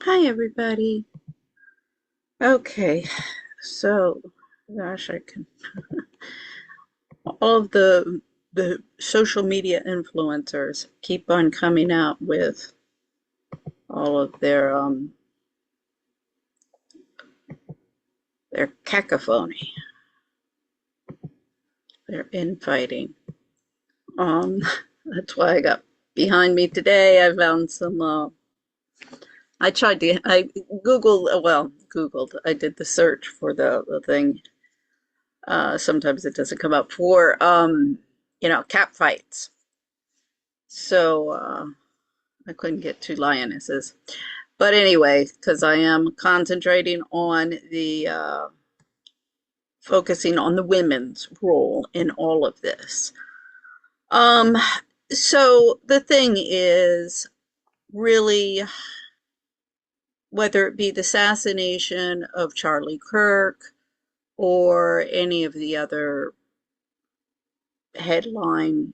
Hi, everybody. Okay, so gosh, I can all of the social media influencers keep on coming out with all of their cacophony, their infighting. Um, that's why I got behind me today. I found some. I Googled. Googled. I did the search for the thing. Sometimes it doesn't come up for cat fights. So I couldn't get two lionesses. But anyway, because I am concentrating on the focusing on the women's role in all of this. Um, so the thing is really whether it be the assassination of Charlie Kirk or any of the other headline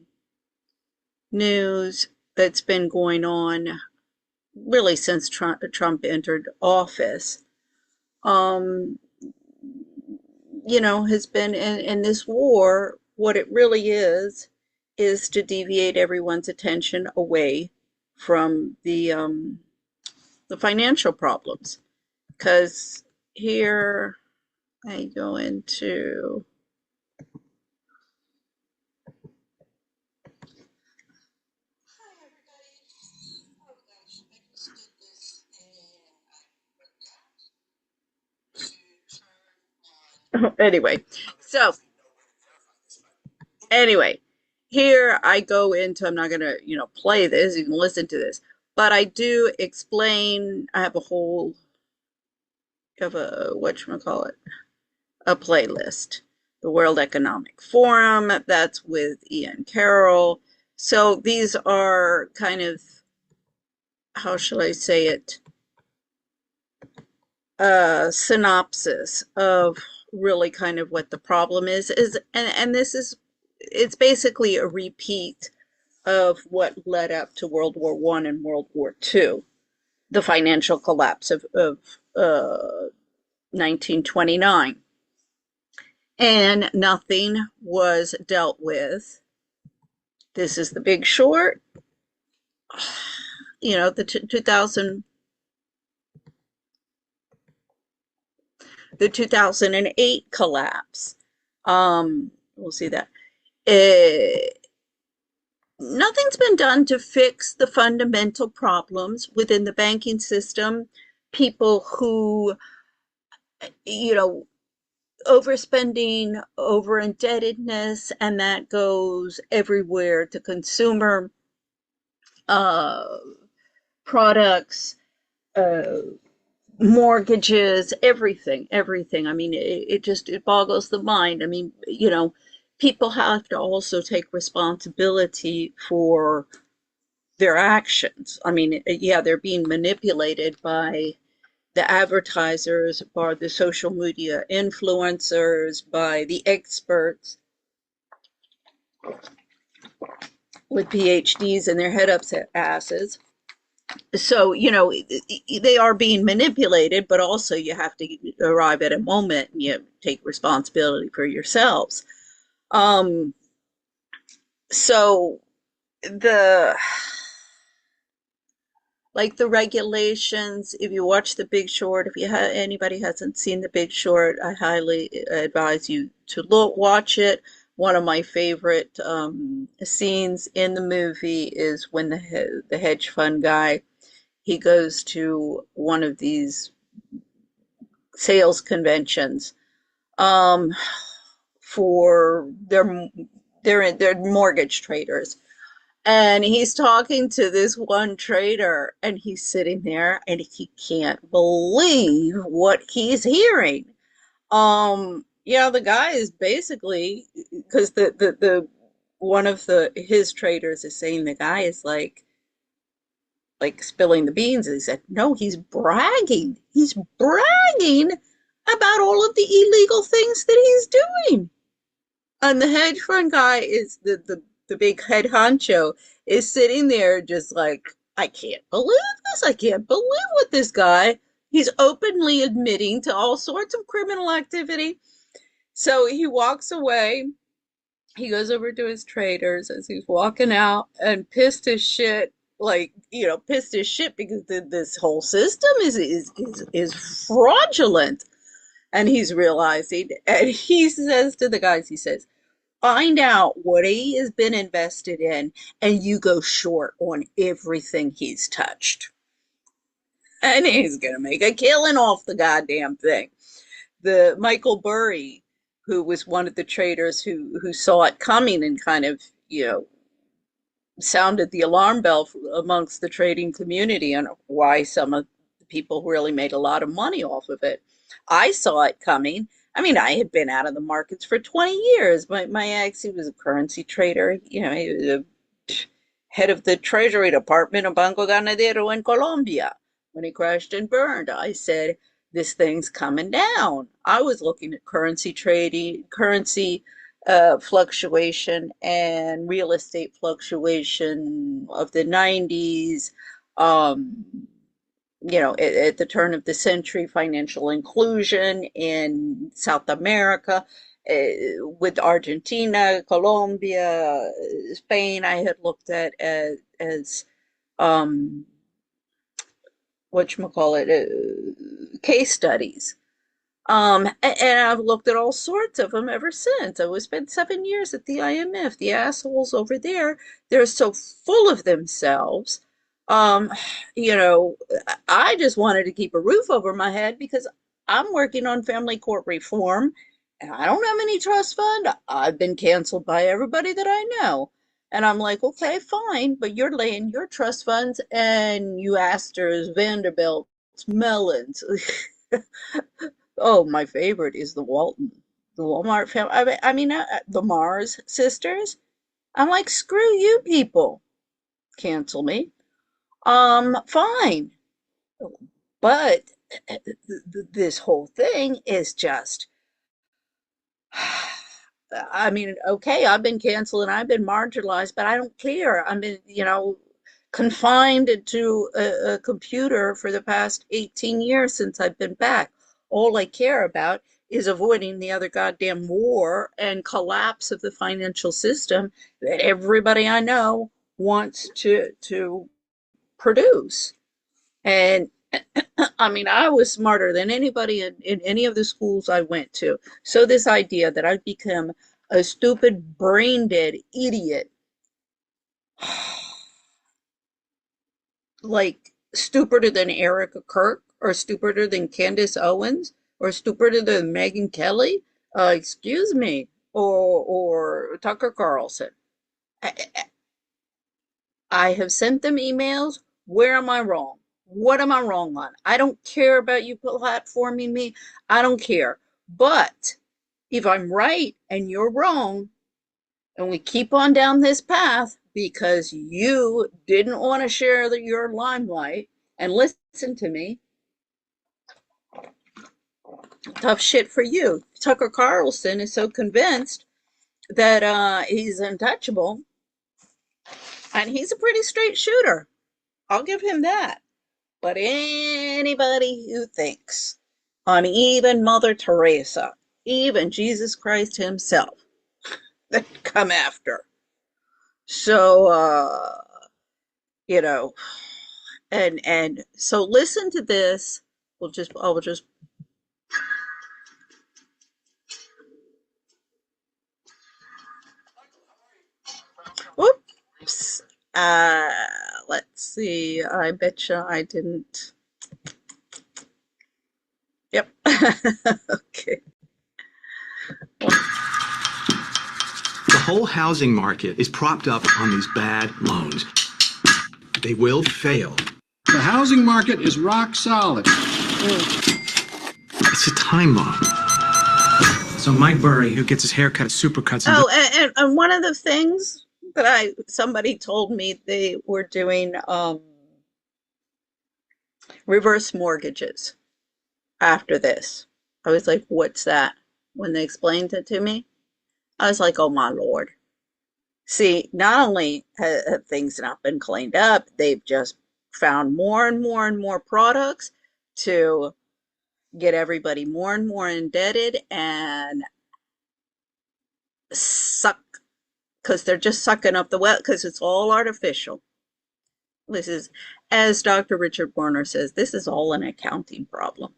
news that's been going on really since Trump entered office. Um, has been in this war, what it really is to deviate everyone's attention away from the financial problems. Because here I go into, anyway, so anyway, here I go into, I'm not going to, play this, you can listen to this, but I do explain, I have a whole, of a, whatchamacallit, a playlist. The World Economic Forum, that's with Ian Carroll. So these are kind of, how shall I say it, synopsis of really kind of what the problem is and this is it's basically a repeat of what led up to World War I and World War II, the financial collapse of 1929. And nothing was dealt with. This is The Big Short, the 2008 collapse. We'll see that. Uh, Nothing's been done to fix the fundamental problems within the banking system. People who, you know, overspending, over indebtedness, and that goes everywhere to consumer uh, products, uh, mortgages, everything. I mean, it boggles the mind. I mean, people have to also take responsibility for their actions. I mean, yeah, they're being manipulated by the advertisers, by the social media influencers, by the experts with PhDs in their head up asses. So, they are being manipulated, but also you have to arrive at a moment and you take responsibility for yourselves. Um, so the like the regulations, if you watch The Big Short, if anybody hasn't seen The Big Short, I highly advise you to watch it. One of my favorite scenes in the movie is when the hedge fund guy, he goes to one of these sales conventions um, for their mortgage traders. And he's talking to this one trader, and he's sitting there, and he can't believe what he's hearing. The guy is basically because the one of the his traders is saying the guy is like spilling the beans. And he said, no, he's bragging. He's bragging about all of the illegal things that he's doing. And the hedge fund guy is the big head honcho is sitting there just like, I can't believe this. I can't believe what this guy, he's openly admitting to all sorts of criminal activity. So he walks away. He goes over to his traders as he's walking out and pissed his shit, like, pissed his shit because this whole system is fraudulent. And he's realizing, and he says to the guys, he says, find out what he has been invested in, and you go short on everything he's touched. And he's going to make a killing off the goddamn thing. The Michael Burry, who was one of the traders who saw it coming and kind of, sounded the alarm bell amongst the trading community and why some of the people really made a lot of money off of it. I saw it coming. I mean, I had been out of the markets for 20 years. My ex, he was a currency trader. He was a head of the Treasury Department of Banco Ganadero in Colombia. When he crashed and burned, I said, this thing's coming down. I was looking at currency trading, currency fluctuation and real estate fluctuation of the 90s, um, at the turn of the century, financial inclusion in South America, with Argentina, Colombia, Spain, I had looked at as um, whatchamacallit, case studies. And I've looked at all sorts of them ever since. I was spent 7 years at the IMF. The assholes over there, they're so full of themselves. Um, you know, I just wanted to keep a roof over my head because I'm working on family court reform and I don't have any trust fund. I've been canceled by everybody that I know. And I'm like, okay, fine, but you're laying your trust funds and you Astors, Vanderbilts, Mellons. Oh, my favorite is the Walmart family. The Mars sisters. I'm like, screw you people. Cancel me. Fine. But this whole thing is just, I mean, okay, I've been canceled and I've been marginalized, but I don't care. I've been, confined to a computer for the past 18 years since I've been back. All I care about is avoiding the other goddamn war and collapse of the financial system that everybody I know wants to produce. And I mean, I was smarter than anybody in any of the schools I went to. So this idea that I've become a stupid, brain dead idiot, like stupider than Erica Kirk, or stupider than Candace Owens, or stupider than Megyn Kelly, excuse me, or Tucker Carlson. I, I have sent them emails. Where am I wrong? What am I wrong on? I don't care about you platforming me. I don't care. But if I'm right and you're wrong, and we keep on down this path because you didn't want to share your limelight and listen to me, tough shit for you. Tucker Carlson is so convinced that he's untouchable, and he's a pretty straight shooter. I'll give him that. But anybody who thinks on even Mother Teresa, even Jesus Christ himself, they come after. So, you know, and so listen to this. I will just whoops. Let's see. I betcha I didn't. Yep. Okay. The whole housing market is propped up on these bad loans. They will fail. The housing market is rock solid. It's a time bomb. So Mike Burry, who gets his hair cut at Supercuts. And one of the things that somebody told me they were doing reverse mortgages after this. I was like, what's that? When they explained it to me, I was like, oh my Lord. See, not only have things not been cleaned up, they've just found more and more and more products to get everybody more and more indebted and suck, because they're just sucking up the wealth because it's all artificial. This is, as Dr. Richard Warner says, this is all an accounting problem.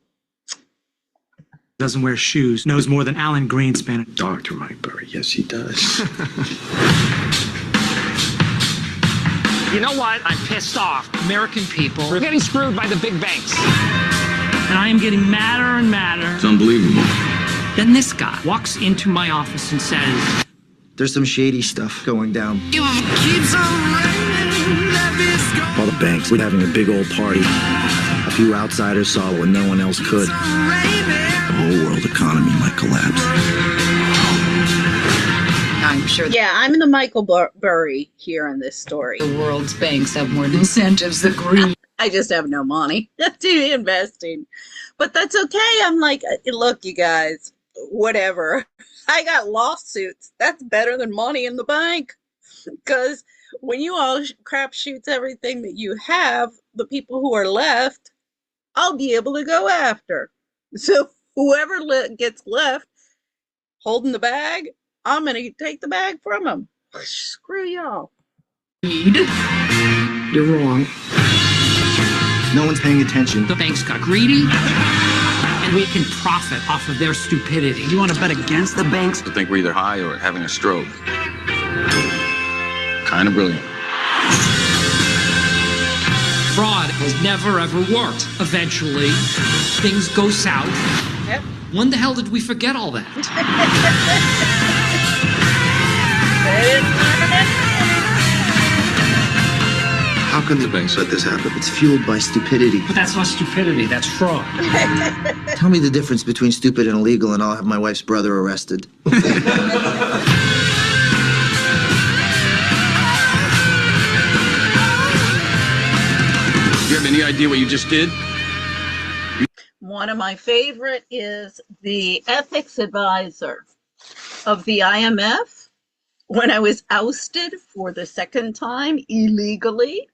Doesn't wear shoes, knows more than Alan Greenspan. Dr. Mike Burry, yes, he does. You know what? I'm pissed off. American people are getting screwed by the big banks. And I am getting madder and madder. It's unbelievable. Then this guy walks into my office and says, there's some shady stuff going down. All the banks were having a big old party. A few outsiders saw what no one else could. The whole world economy might collapse. I'm sure Yeah, I'm the Michael Burry here in this story. the world's banks have more incentives than greed. I just have no money to investing. But that's okay. I'm like, look, you guys, whatever. I got lawsuits. That's better than money in the bank. Because when you all crap shoots everything that you have, the people who are left, I'll be able to go after. So whoever gets left holding the bag, I'm going to take the bag from them. Screw y'all. You're wrong. No one's paying attention. the banks got greedy, and we can profit off of their stupidity. You want to bet against the banks? I think we're either high or having a stroke. Kind of brilliant. Fraud has never ever worked. Eventually, things go south. Yep. When the hell did we forget all that? How can the banks let this happen? It's fueled by stupidity. But that's not stupidity, that's fraud. Tell me the difference between stupid and illegal, and I'll have my wife's brother arrested. Do you have any idea what you just did? One of my favorite is the ethics advisor of the IMF when I was ousted for the second time illegally,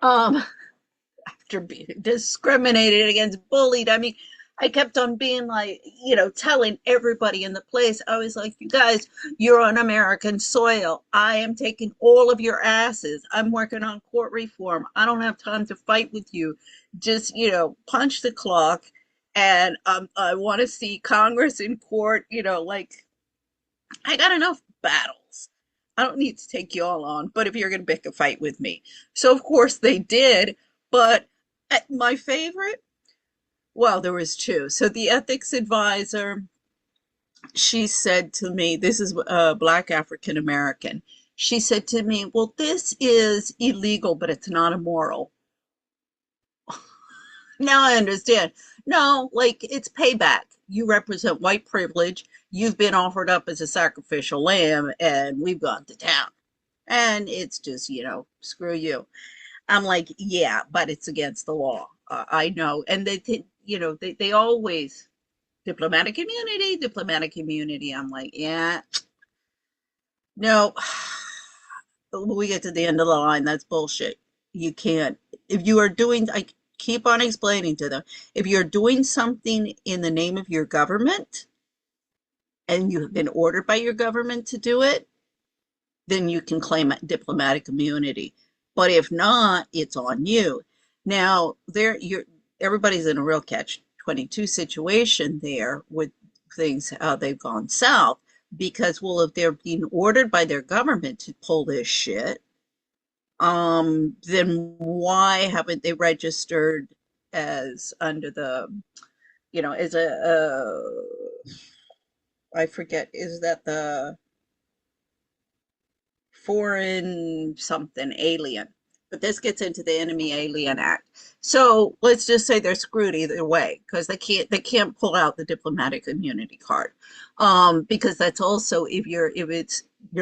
after being discriminated against, bullied. I mean, I kept on being like, telling everybody in the place, I was like, you guys, you're on American soil. I am taking all of your asses. I'm working on court reform. I don't have time to fight with you. Just, punch the clock. And I want to see Congress in court, like, I got enough battles. I don't need to take you all on, but if you're going to pick a fight with me. So, of course, they did. But my favorite, well, there was two. So the ethics advisor, she said to me, this is a Black African American. She said to me, well, this is illegal, but it's not immoral. Now I understand. No, like, it's payback. You represent white privilege. You've been offered up as a sacrificial lamb, and we've gone to town. And it's just, screw you. I'm like, yeah, but it's against the law. I know. And they always, diplomatic immunity. I'm like, yeah, no, we get to the end of the line. That's bullshit. You can't. If you are doing, I keep on explaining to them, if you're doing something in the name of your government and you have been ordered by your government to do it, then you can claim diplomatic immunity. But if not, it's on you. Now, everybody's in a real catch-22 situation there with things, how they've gone south, because, well, if they're being ordered by their government to pull this shit, then why haven't they registered as under the, as I forget, is that the foreign something alien? But this gets into the Enemy Alien Act. So let's just say they're screwed either way, because they can't pull out the diplomatic immunity card, because that's also if you're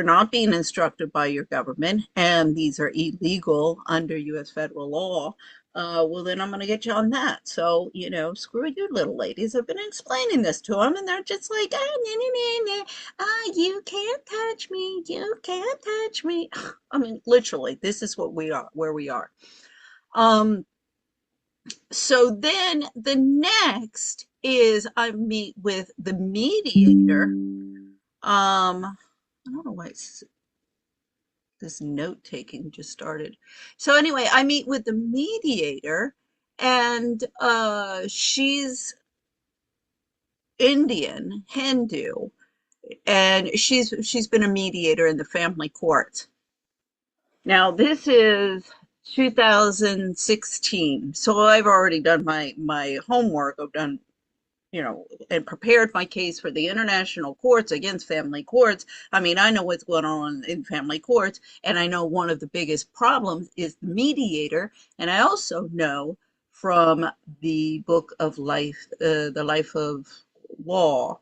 not being instructed by your government and these are illegal under U.S. federal law. Well, then I'm going to get you on that. So, screw you, little ladies. I've been explaining this to them, and they're just like, you can't touch me. You can't touch me. I mean, literally, this is what we are, where we are. Um, so then the next is I meet with the mediator. I don't know why this note taking just started. So anyway, I meet with the mediator, and she's Indian, Hindu, and she's been a mediator in the family court. Now this is 2016, so I've already done my homework. I've done, and prepared my case for the international courts against family courts. I mean, I know what's going on in family courts, and I know one of the biggest problems is the mediator. And I also know from the book of life, The Life of Law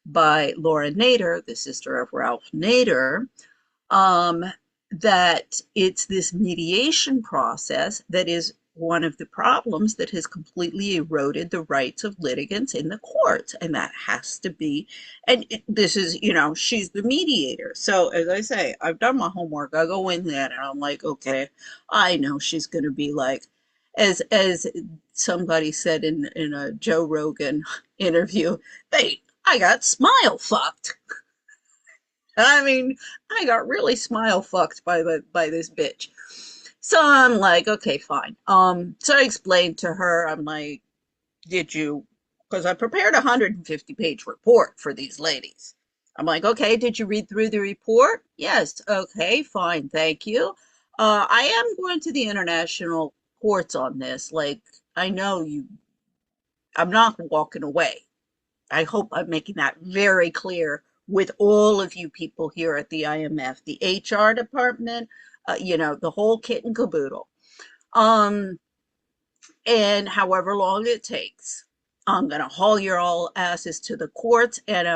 by Laura Nader, the sister of Ralph Nader, um, that it's this mediation process that is one of the problems that has completely eroded the rights of litigants in the courts. And that has to be, and this is, she's the mediator. So as I say, I've done my homework. I go in there and I'm like, okay, I know she's going to be like, as somebody said in a Joe Rogan interview, I got smile fucked. I mean, I got really smile fucked by this bitch. So I'm like, okay, fine. So I explained to her, I'm like, did you, because I prepared a 150-page report for these ladies. I'm like, okay, did you read through the report? Yes. Okay, fine, thank you. I am going to the international courts on this. Like, I know you, I'm not walking away. I hope I'm making that very clear with all of you people here at the IMF, the HR department, the whole kit and caboodle. Um, and however long it takes, I'm going to haul your all asses to the courts, and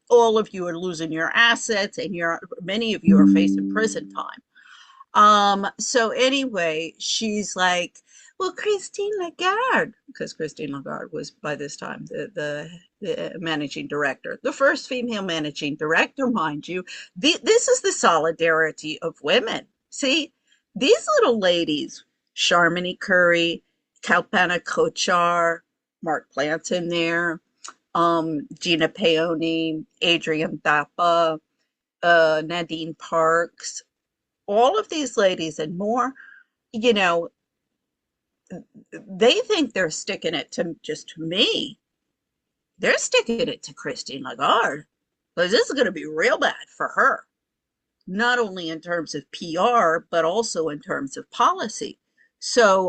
all of you are losing your assets, and many of you are facing prison time. So anyway, she's like, well, Christine Lagarde, because Christine Lagarde was by this time the managing director, the first female managing director, mind you. This is the solidarity of women. See, these little ladies, Sharmini Curry, Kalpana Kochar, Mark Plant's in there, Gina Paoni, Adrian Thapa, Nadine Parks, all of these ladies and more, you know, they think they're sticking it to just to me. They're sticking it to Christine Lagarde, because this is going to be real bad for her, not only in terms of PR, but also in terms of policy. So,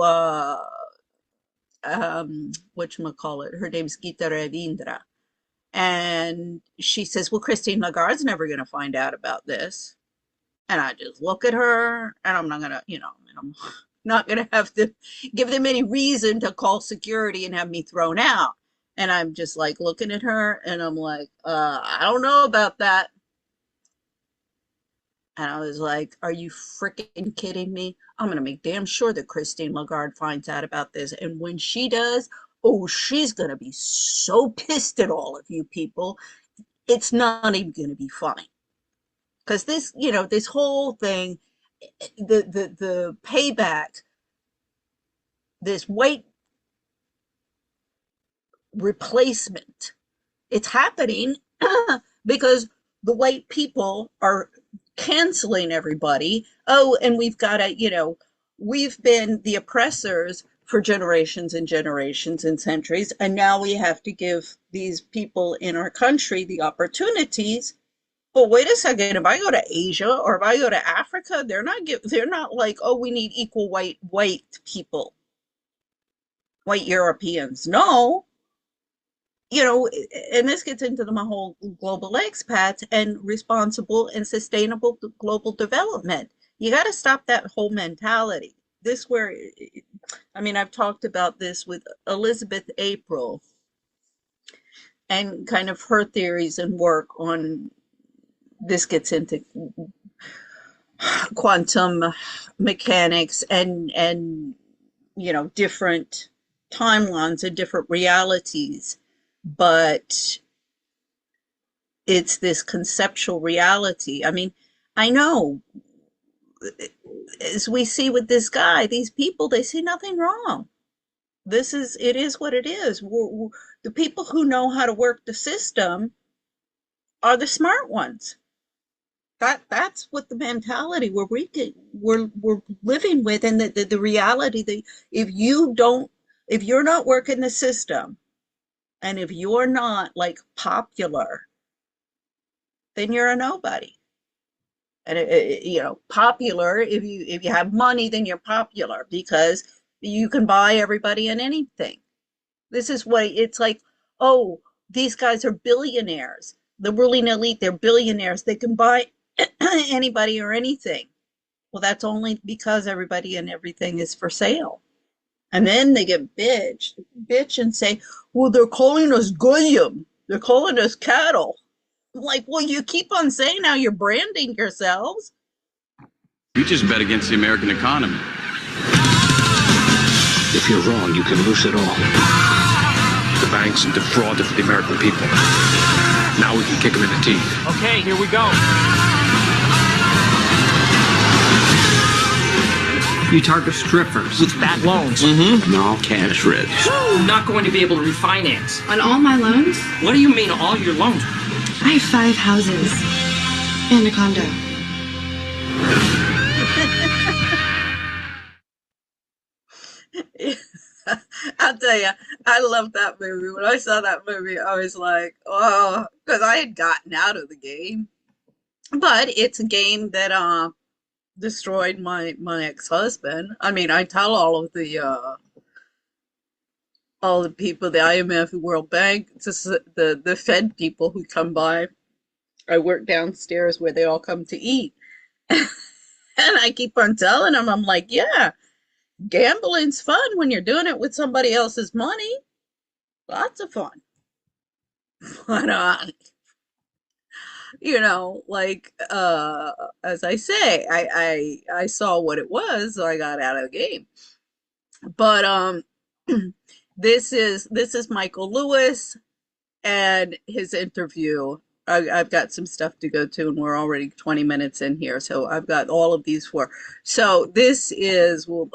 whatchamacallit, her name's Gita Ravindra. And she says, well, Christine Lagarde's never going to find out about this. And I just look at her, and I'm not going to, I'm not going to have to give them any reason to call security and have me thrown out. And I'm just like looking at her, and I'm like, I don't know about that. And I was like, are you freaking kidding me? I'm going to make damn sure that Christine Lagarde finds out about this. And when she does, oh, she's going to be so pissed at all of you people. It's not even going to be funny. Because this whole thing, the payback, this white replacement, it's happening because the white people are canceling everybody. Oh, and we've been the oppressors for generations and generations and centuries, and now we have to give these people in our country the opportunities. But wait a second, if I go to Asia or if I go to Africa, they're not like, oh, we need equal white people, white Europeans. No, and this gets into my whole global expats and responsible and sustainable global development. You got to stop that whole mentality. I've talked about this with Elizabeth April and kind of her theories and work on this gets into quantum mechanics and different timelines and different realities, but it's this conceptual reality. I mean, I know as we see with this guy, these people, they see nothing wrong. It is what it is. The people who know how to work the system are the smart ones. That's what the mentality we're living with, and the reality that if you're not working the system, and if you're not like popular, then you're a nobody. And popular, if you have money, then you're popular because you can buy everybody and anything. This is what it's like. Oh, these guys are billionaires. The ruling elite, they're billionaires. They can buy anybody or anything. Well, that's only because everybody and everything is for sale. And then they get bitch and say, well, they're calling us goyim. They're calling us cattle. I'm like, well, you keep on saying how you're branding yourselves. You just bet against the American economy. If you're wrong, you can lose it all. The banks defrauded the American people. Now we can kick them in the teeth. Okay, here we go. You target strippers. With bad loans. No cash rich. I'm not going to be able to refinance. On all my loans, What do you mean, all your loans? I have 5 houses and a condo. I'll tell you, I love that movie. When I saw that movie, I was like, oh, because I had gotten out of the game. But it's a game that destroyed my ex-husband. I mean, I tell all the people, the IMF, the World Bank, just the Fed people who come by. I work downstairs where they all come to eat. And I keep on telling them, I'm like, yeah, gambling's fun when you're doing it with somebody else's money. Lots of fun. But as I say, I saw what it was, so I got out of the game. But this is Michael Lewis and his interview. I've got some stuff to go to, and we're already 20 minutes in here, so I've got all of these for. So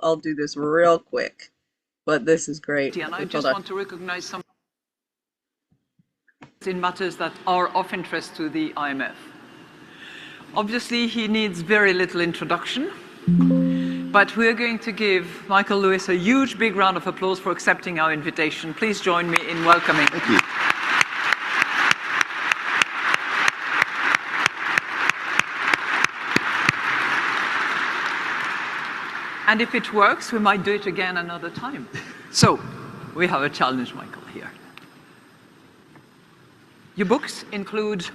I'll do this real quick, but this is great. And I just want to recognize some in matters that are of interest to the IMF. Obviously, he needs very little introduction, but we're going to give Michael Lewis a huge, big round of applause for accepting our invitation. Please join me in welcoming. Thank you. And if it works, we might do it again another time. So, we have a challenge, Michael, here. Your books include,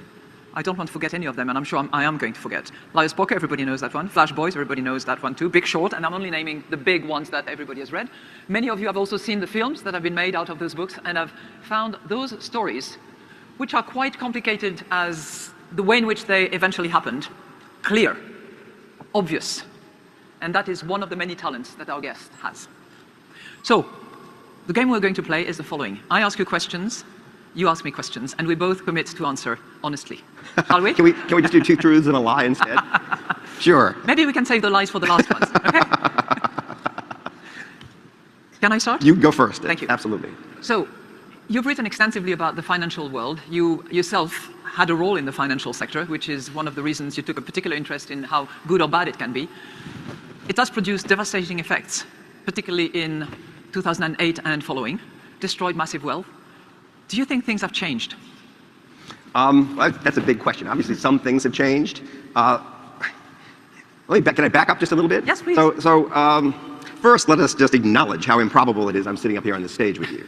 I don't want to forget any of them, and I'm sure I am going to forget. Liar's Poker, everybody knows that one. Flash Boys, everybody knows that one too. Big Short, and I'm only naming the big ones that everybody has read. Many of you have also seen the films that have been made out of those books and have found those stories, which are quite complicated as the way in which they eventually happened, clear, obvious. And that is one of the many talents that our guest has. So, the game we're going to play is the following. I ask you questions, you ask me questions, and we both commit to answer honestly. Shall we? Can we just do 2 truths and a lie instead? Sure. Maybe we can save the lies for the last ones, okay? Can I start? You go first. Thank you. Absolutely. So, you've written extensively about the financial world. You yourself had a role in the financial sector, which is one of the reasons you took a particular interest in how good or bad it can be. It has produced devastating effects, particularly in 2008 and following, destroyed massive wealth. Do you think things have changed? That's a big question. Obviously, some things have changed. Can I back up just a little bit? Yes, please. First, let us just acknowledge how improbable it is I'm sitting up here on the stage with you.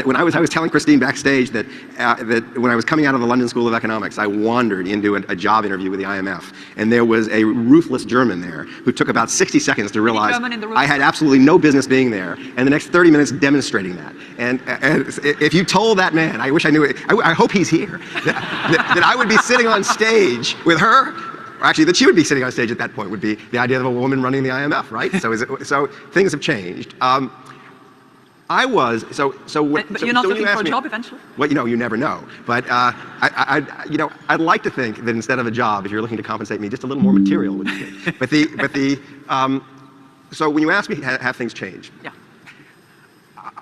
When I was telling Christine backstage that when I was coming out of the London School of Economics, I wandered into a job interview with the IMF, and there was a ruthless German there who took about 60 seconds to realize I had absolutely no business being there, and the next 30 minutes demonstrating that. And if you told that man, I wish I knew it, I hope he's here, that I would be sitting on stage with her. Actually, that she would be sitting on stage at that point would be the idea of a woman running the IMF, right? So things have changed. I was But you're not looking for a job eventually? Well, you never know. But I'd like to think that instead of a job, if you're looking to compensate me, just a little more material would be good. So when you ask me, have things changed? Yeah.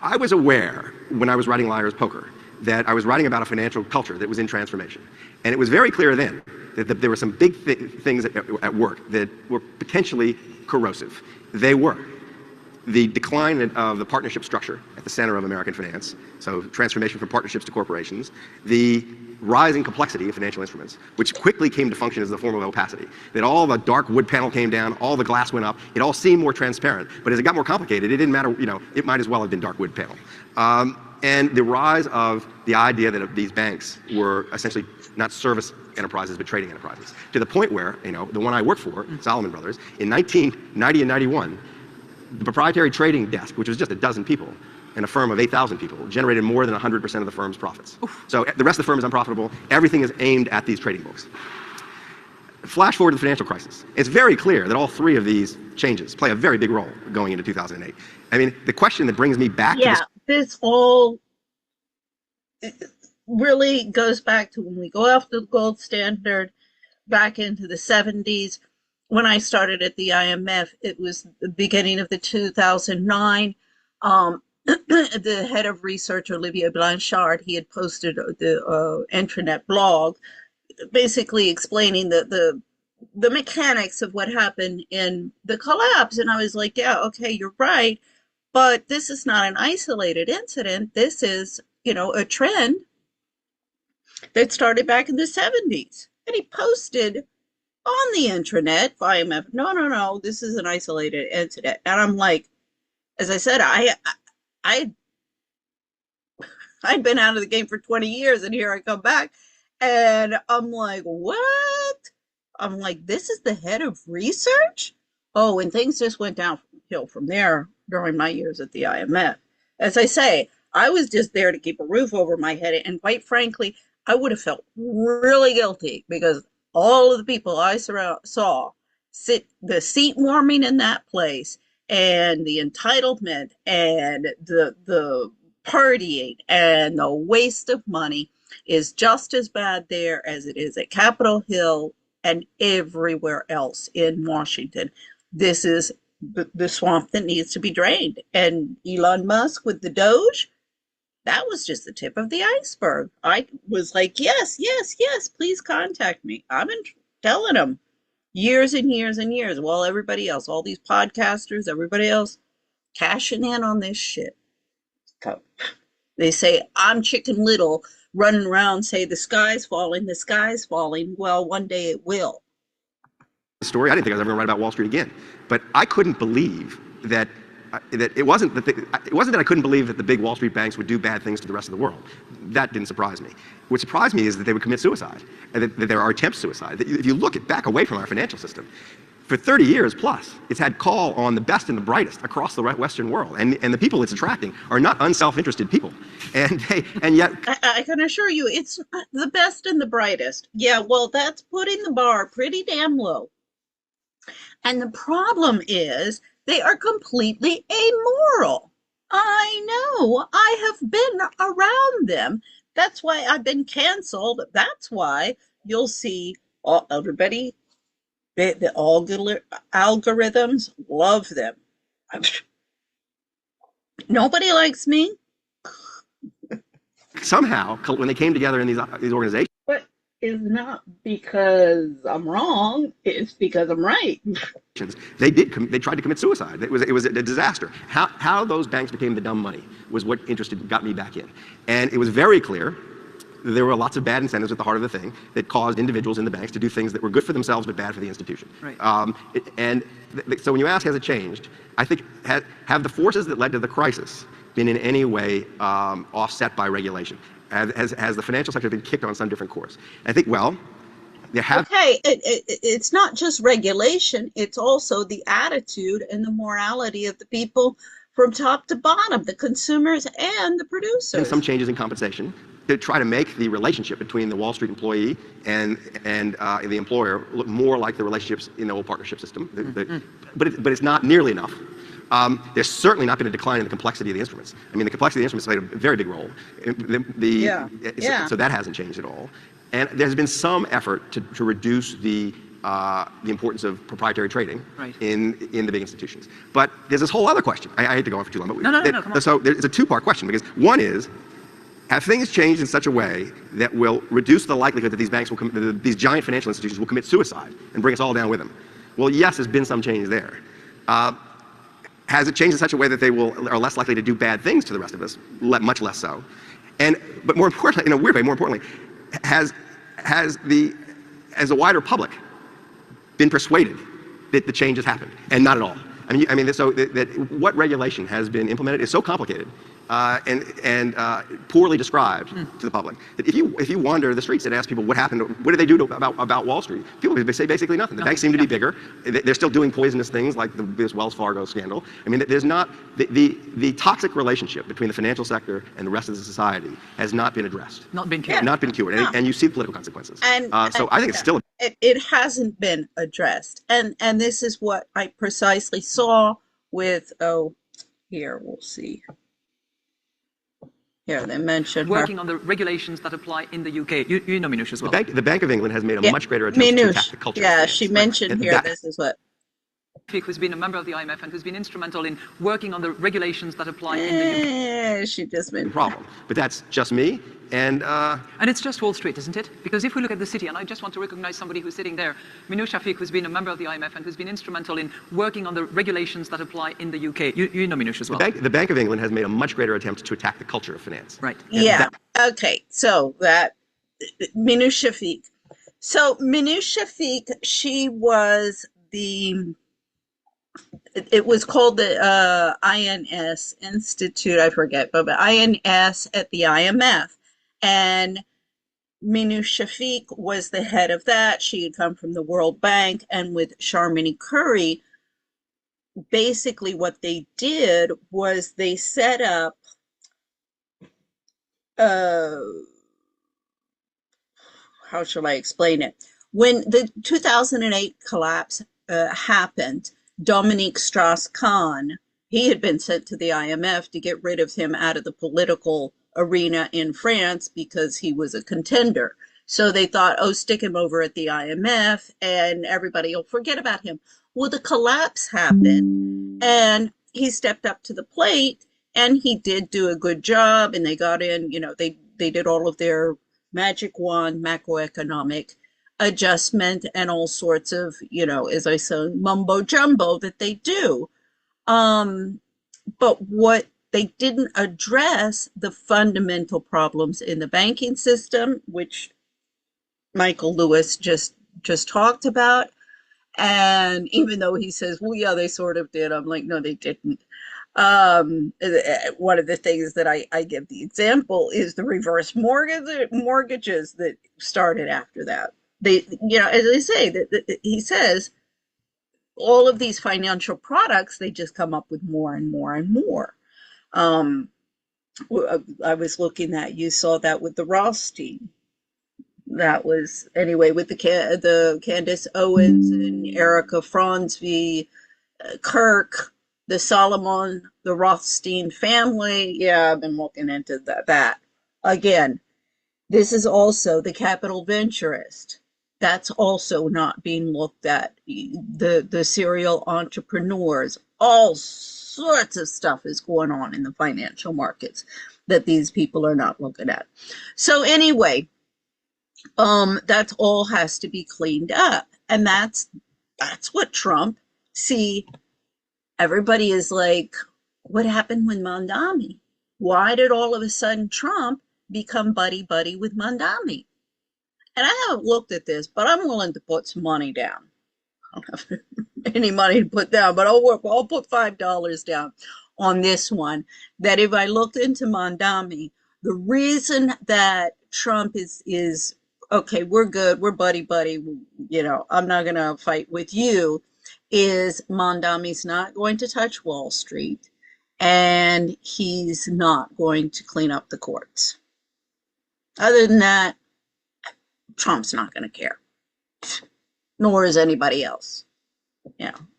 I was aware when I was writing Liar's Poker that I was writing about a financial culture that was in transformation, and it was very clear then that there were some big things at work that were potentially corrosive. They were the decline of the partnership structure at the center of American finance, so transformation from partnerships to corporations, the rising complexity of financial instruments, which quickly came to function as a form of opacity. That all the dark wood panel came down, all the glass went up, it all seemed more transparent, but as it got more complicated, it didn't matter, it might as well have been dark wood panel. And the rise of the idea that these banks were essentially not service enterprises, but trading enterprises, to the point where, the one I worked for, Salomon Brothers, in 1990 and 91, the proprietary trading desk, which was just a dozen people, and a firm of 8,000 people, generated more than 100% of the firm's profits. Oof. So the rest of the firm is unprofitable. Everything is aimed at these trading books. Flash forward to the financial crisis. It's very clear that all three of these changes play a very big role going into 2008. I mean, the question that brings me back to this all really goes back to when we go after the gold standard back into the 70s. When I started at the IMF, it was the beginning of the 2009. The head of research, Olivier Blanchard, he had posted the intranet blog, basically explaining the mechanics of what happened in the collapse. And I was like, yeah, okay, you're right. But this is not an isolated incident. This is, a trend that started back in the 70s. And he posted on the intranet, IMF, no, this is an isolated incident. And I'm like, as I said, I'd been out of the game for 20 years, and here I come back, and I'm like, what? I'm like, this is the head of research? Oh, and things just went downhill from there during my years at the IMF. As I say, I was just there to keep a roof over my head, and quite frankly, I would have felt really guilty because all of the people I saw the seat warming in that place, and the entitlement, and the partying, and the waste of money is just as bad there as it is at Capitol Hill and everywhere else in Washington. This is the swamp that needs to be drained. And Elon Musk with the Doge, that was just the tip of the iceberg. I was like, yes, please contact me. I've been telling them years and years and years, while everybody else, all these podcasters, everybody else, cashing in on this shit. So they say, I'm Chicken Little, running around, say, the sky's falling. Well, one day it will. Story, I didn't think I was ever going to write about Wall Street again. But I couldn't believe that it wasn't that I couldn't believe that the big Wall Street banks would do bad things to the rest of the world. That didn't surprise me. What surprised me is that they would commit suicide, and that there are attempts suicide. That if you look back away from our financial system, for 30 years plus, it's had call on the best and the brightest across the Western world, and the people it's attracting are not unself-interested people, and yet I can assure you, it's the best and the brightest. Yeah, well, that's putting the bar pretty damn low. And the problem is, they are completely amoral. I know. I have been around them. That's why I've been canceled. That's why you'll see everybody, the algorithms love them. Nobody likes me. Somehow, when they came together in these organizations, but it's not because I'm wrong. It's because I'm right. They tried to commit suicide. It was a disaster. How those banks became the dumb money was what got me back in. And it was very clear that there were lots of bad incentives at the heart of the thing that caused individuals in the banks to do things that were good for themselves but bad for the institution. Right. So when you ask, has it changed? I think, have the forces that led to the crisis been in any way offset by regulation? Has the financial sector been kicked on some different course? I think, well, there have... Okay, it's not just regulation, it's also the attitude and the morality of the people from top to bottom, the consumers and the producers. And some changes in compensation to try to make the relationship between the Wall Street employee and the employer look more like the relationships in the old partnership system. But it's not nearly enough. There's certainly not been a decline in the complexity of the instruments. I mean, the complexity of the instruments played a very big role. So that hasn't changed at all. And there's been some effort to reduce the importance of proprietary trading in the big institutions. But there's this whole other question. I hate to go on for too long. But No, come on. So there's a two-part question, because one is, have things changed in such a way that will reduce the likelihood that these banks these giant financial institutions will commit suicide and bring us all down with them? Well, yes, there's been some change there. Has it changed in such a way that they are less likely to do bad things to the rest of us? Much less so. But more importantly, in a weird way, more importantly, has the wider public been persuaded that the change has happened? And not at all. So what regulation has been implemented is so complicated and poorly described to the public that if you wander the streets and ask people what happened, what did they do about Wall Street, people say basically nothing. The banks seem to be bigger. They're still doing poisonous things like this Wells Fargo scandal. I mean, there's not the toxic relationship between the financial sector and the rest of the society has not been addressed. Not been cured. Not been cured. And you see the political consequences. So I think it's still. It hasn't been addressed, and this is what I precisely saw with here we'll see. Here they mentioned working on the regulations that apply in the UK. You know Minouche as well. The Bank of England has made a much greater attempt to attack the culture. Yeah, she mentioned here. This is what. Who's been a member of the IMF and who's been instrumental in working on the regulations that apply in the UK. She just made a problem. But that's just me. And it's just Wall Street, isn't it? Because if we look at the city, and I just want to recognize somebody who's sitting there, Minouche Shafik, who's been a member of the IMF and who's been instrumental in working on the regulations that apply in the UK. You know Minouche as well. The Bank of England has made a much greater attempt to attack the culture of finance. Right. Yeah. Okay. So that Minouche Shafik. So Minouche Shafik, she was it was called the INS Institute, I forget, but INS at the IMF. And Minouche Shafik was the head of that. She had come from the World Bank, and with Sharmini Curry, basically what they did was they set up how shall I explain it? When the 2008 collapse happened, Dominique Strauss-Kahn, he had been sent to the IMF to get rid of him out of the political arena in France because he was a contender. So they thought, stick him over at the IMF and everybody will forget about him. Well, the collapse happened and he stepped up to the plate and he did do a good job, and they got in, they did all of their magic wand macroeconomic adjustment and all sorts of, as I say, mumbo jumbo that they do. But what they didn't address the fundamental problems in the banking system, which Michael Lewis just talked about. And even though he says, well, yeah, they sort of did, I'm like, no, they didn't. One of the things that I give the example is the reverse mortgages that started after that. They, as I say, that he says, all of these financial products, they just come up with more and more and more. I was looking at, you saw that with the Rothstein. That was, anyway, with the Candace Owens and Erica Fronsby, Kirk, the Solomon, the Rothstein family. Yeah, I've been looking into that. Again, this is also the capital venturist. That's also not being looked at. The serial entrepreneurs, all sorts of stuff is going on in the financial markets that these people are not looking at. So anyway, that all has to be cleaned up. And that's what Trump, see, everybody is like, what happened with Mondami? Why did all of a sudden Trump become buddy-buddy with Mondami? And I haven't looked at this, but I'm willing to put some money down. I don't have any money to put down, but I'll put $5 down on this one, that if I looked into Mondami, the reason that Trump is okay, we're good, we're buddy-buddy, I'm not going to fight with you, is Mondami's not going to touch Wall Street, and he's not going to clean up the courts. Other than that, Trump's not going to care, nor is anybody else.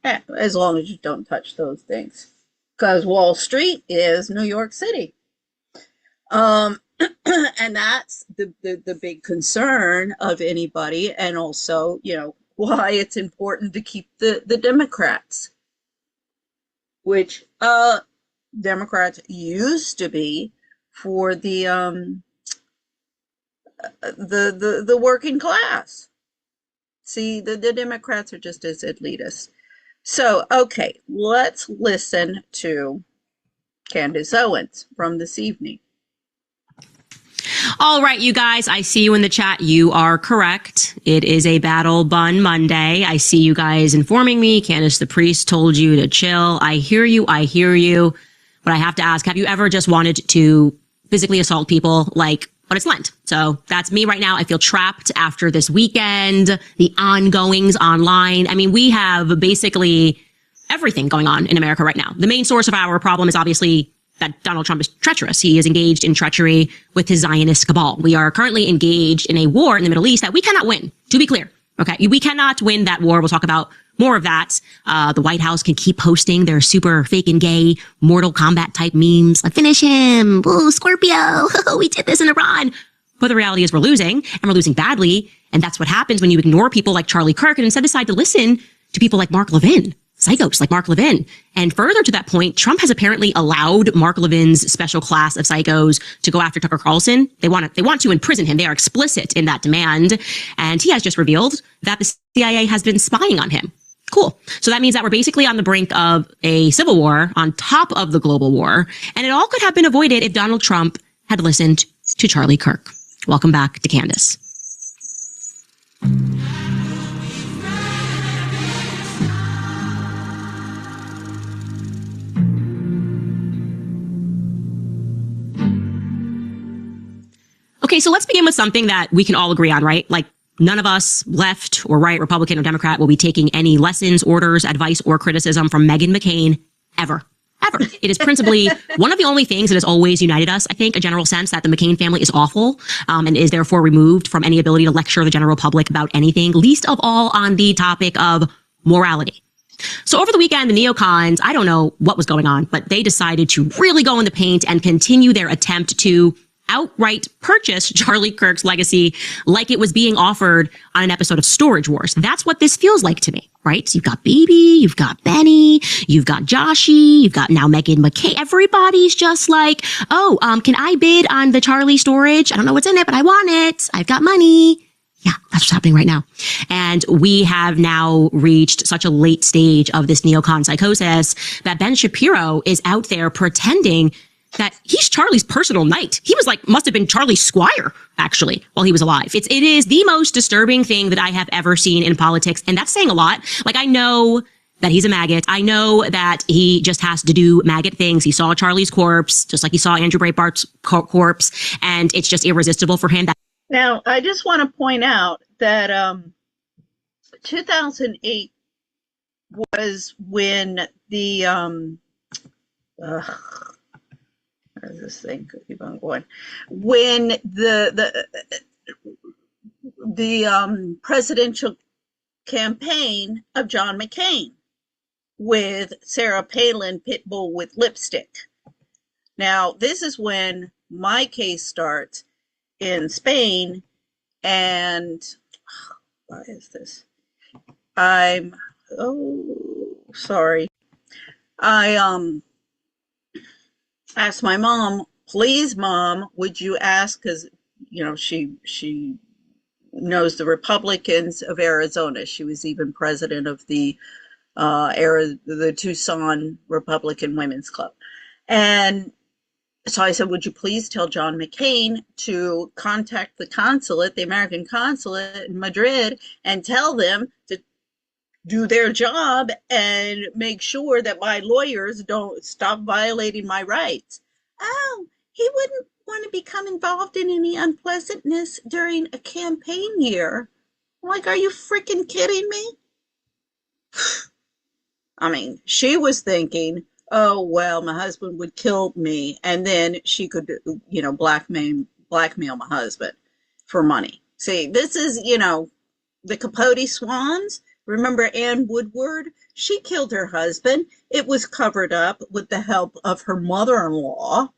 As long as you don't touch those things. because Wall Street is New York City. And that's the big concern of anybody, and also, why it's important to keep the Democrats, which Democrats used to be for the working class. See, the Democrats are just as elitist. So, okay, let's listen to Candace Owens from this evening. All right, you guys, I see you in the chat. You are correct. It is a battle bun Monday. I see you guys informing me. Candace the priest told you to chill. I hear you. I hear you. But I have to ask, have you ever just wanted to physically assault people but it's Lent? So that's me right now. I feel trapped after this weekend, the ongoings online. I mean, we have basically everything going on in America right now. The main source of our problem is obviously that Donald Trump is treacherous. He is engaged in treachery with his Zionist cabal. We are currently engaged in a war in the Middle East that we cannot win, to be clear. Okay, we cannot win that war. We'll talk about more of that. The White House can keep posting their super fake and gay Mortal Kombat type memes. Like, finish him. Ooh, Scorpio. We did this in Iran. But the reality is we're losing, and we're losing badly. And that's what happens when you ignore people like Charlie Kirk and instead decide to listen to people like Mark Levin. Psychos like Mark Levin. And further to that point, Trump has apparently allowed Mark Levin's special class of psychos to go after Tucker Carlson. They want to imprison him. They are explicit in that demand. And he has just revealed that the CIA has been spying on him. Cool. So that means that we're basically on the brink of a civil war on top of the global war. And it all could have been avoided if Donald Trump had listened to Charlie Kirk. Welcome back to Candace. Okay, so let's begin with something that we can all agree on, right? Like, none of us, left or right, Republican or Democrat, will be taking any lessons, orders, advice, or criticism from Meghan McCain ever. Ever. It is principally one of the only things that has always united us, I think, a general sense that the McCain family is awful, and is therefore removed from any ability to lecture the general public about anything, least of all on the topic of morality. So over the weekend, the neocons, I don't know what was going on, but they decided to really go in the paint and continue their attempt to outright purchase Charlie Kirk's legacy like it was being offered on an episode of Storage Wars. That's what this feels like to me, right? You've got Bibi, you've got Benny, you've got Joshi, you've got now Meghan McCain. Everybody's just like, can I bid on the Charlie storage? I don't know what's in it, but I want it. I've got money. Yeah, that's what's happening right now. And we have now reached such a late stage of this neocon psychosis that Ben Shapiro is out there pretending that he's Charlie's personal knight. He was must have been Charlie's squire, actually, while he was alive. It is the most disturbing thing that I have ever seen in politics. And that's saying a lot. I know that he's a maggot. I know that he just has to do maggot things. He saw Charlie's corpse, just like he saw Andrew Breitbart's corpse. And it's just irresistible for him. Now, I just want to point out that 2008 was when the where's this thing? Keep on going. When the presidential campaign of John McCain with Sarah Palin, Pitbull with lipstick. Now, this is when my case starts in Spain, and why is this? Sorry. I asked my mom, please, Mom, would you ask, because she knows the Republicans of Arizona. She was even president of the Tucson Republican Women's Club. And so I said, would you please tell John McCain to contact the consulate, the American consulate in Madrid, and tell them to do their job and make sure that my lawyers don't stop violating my rights. Oh, he wouldn't want to become involved in any unpleasantness during a campaign year. I'm like, are you freaking kidding me? I mean, she was thinking, oh, well, my husband would kill me, and then she could, blackmail my husband for money. See, this is, the Capote swans. Remember Ann Woodward? She killed her husband. It was covered up with the help of her mother-in-law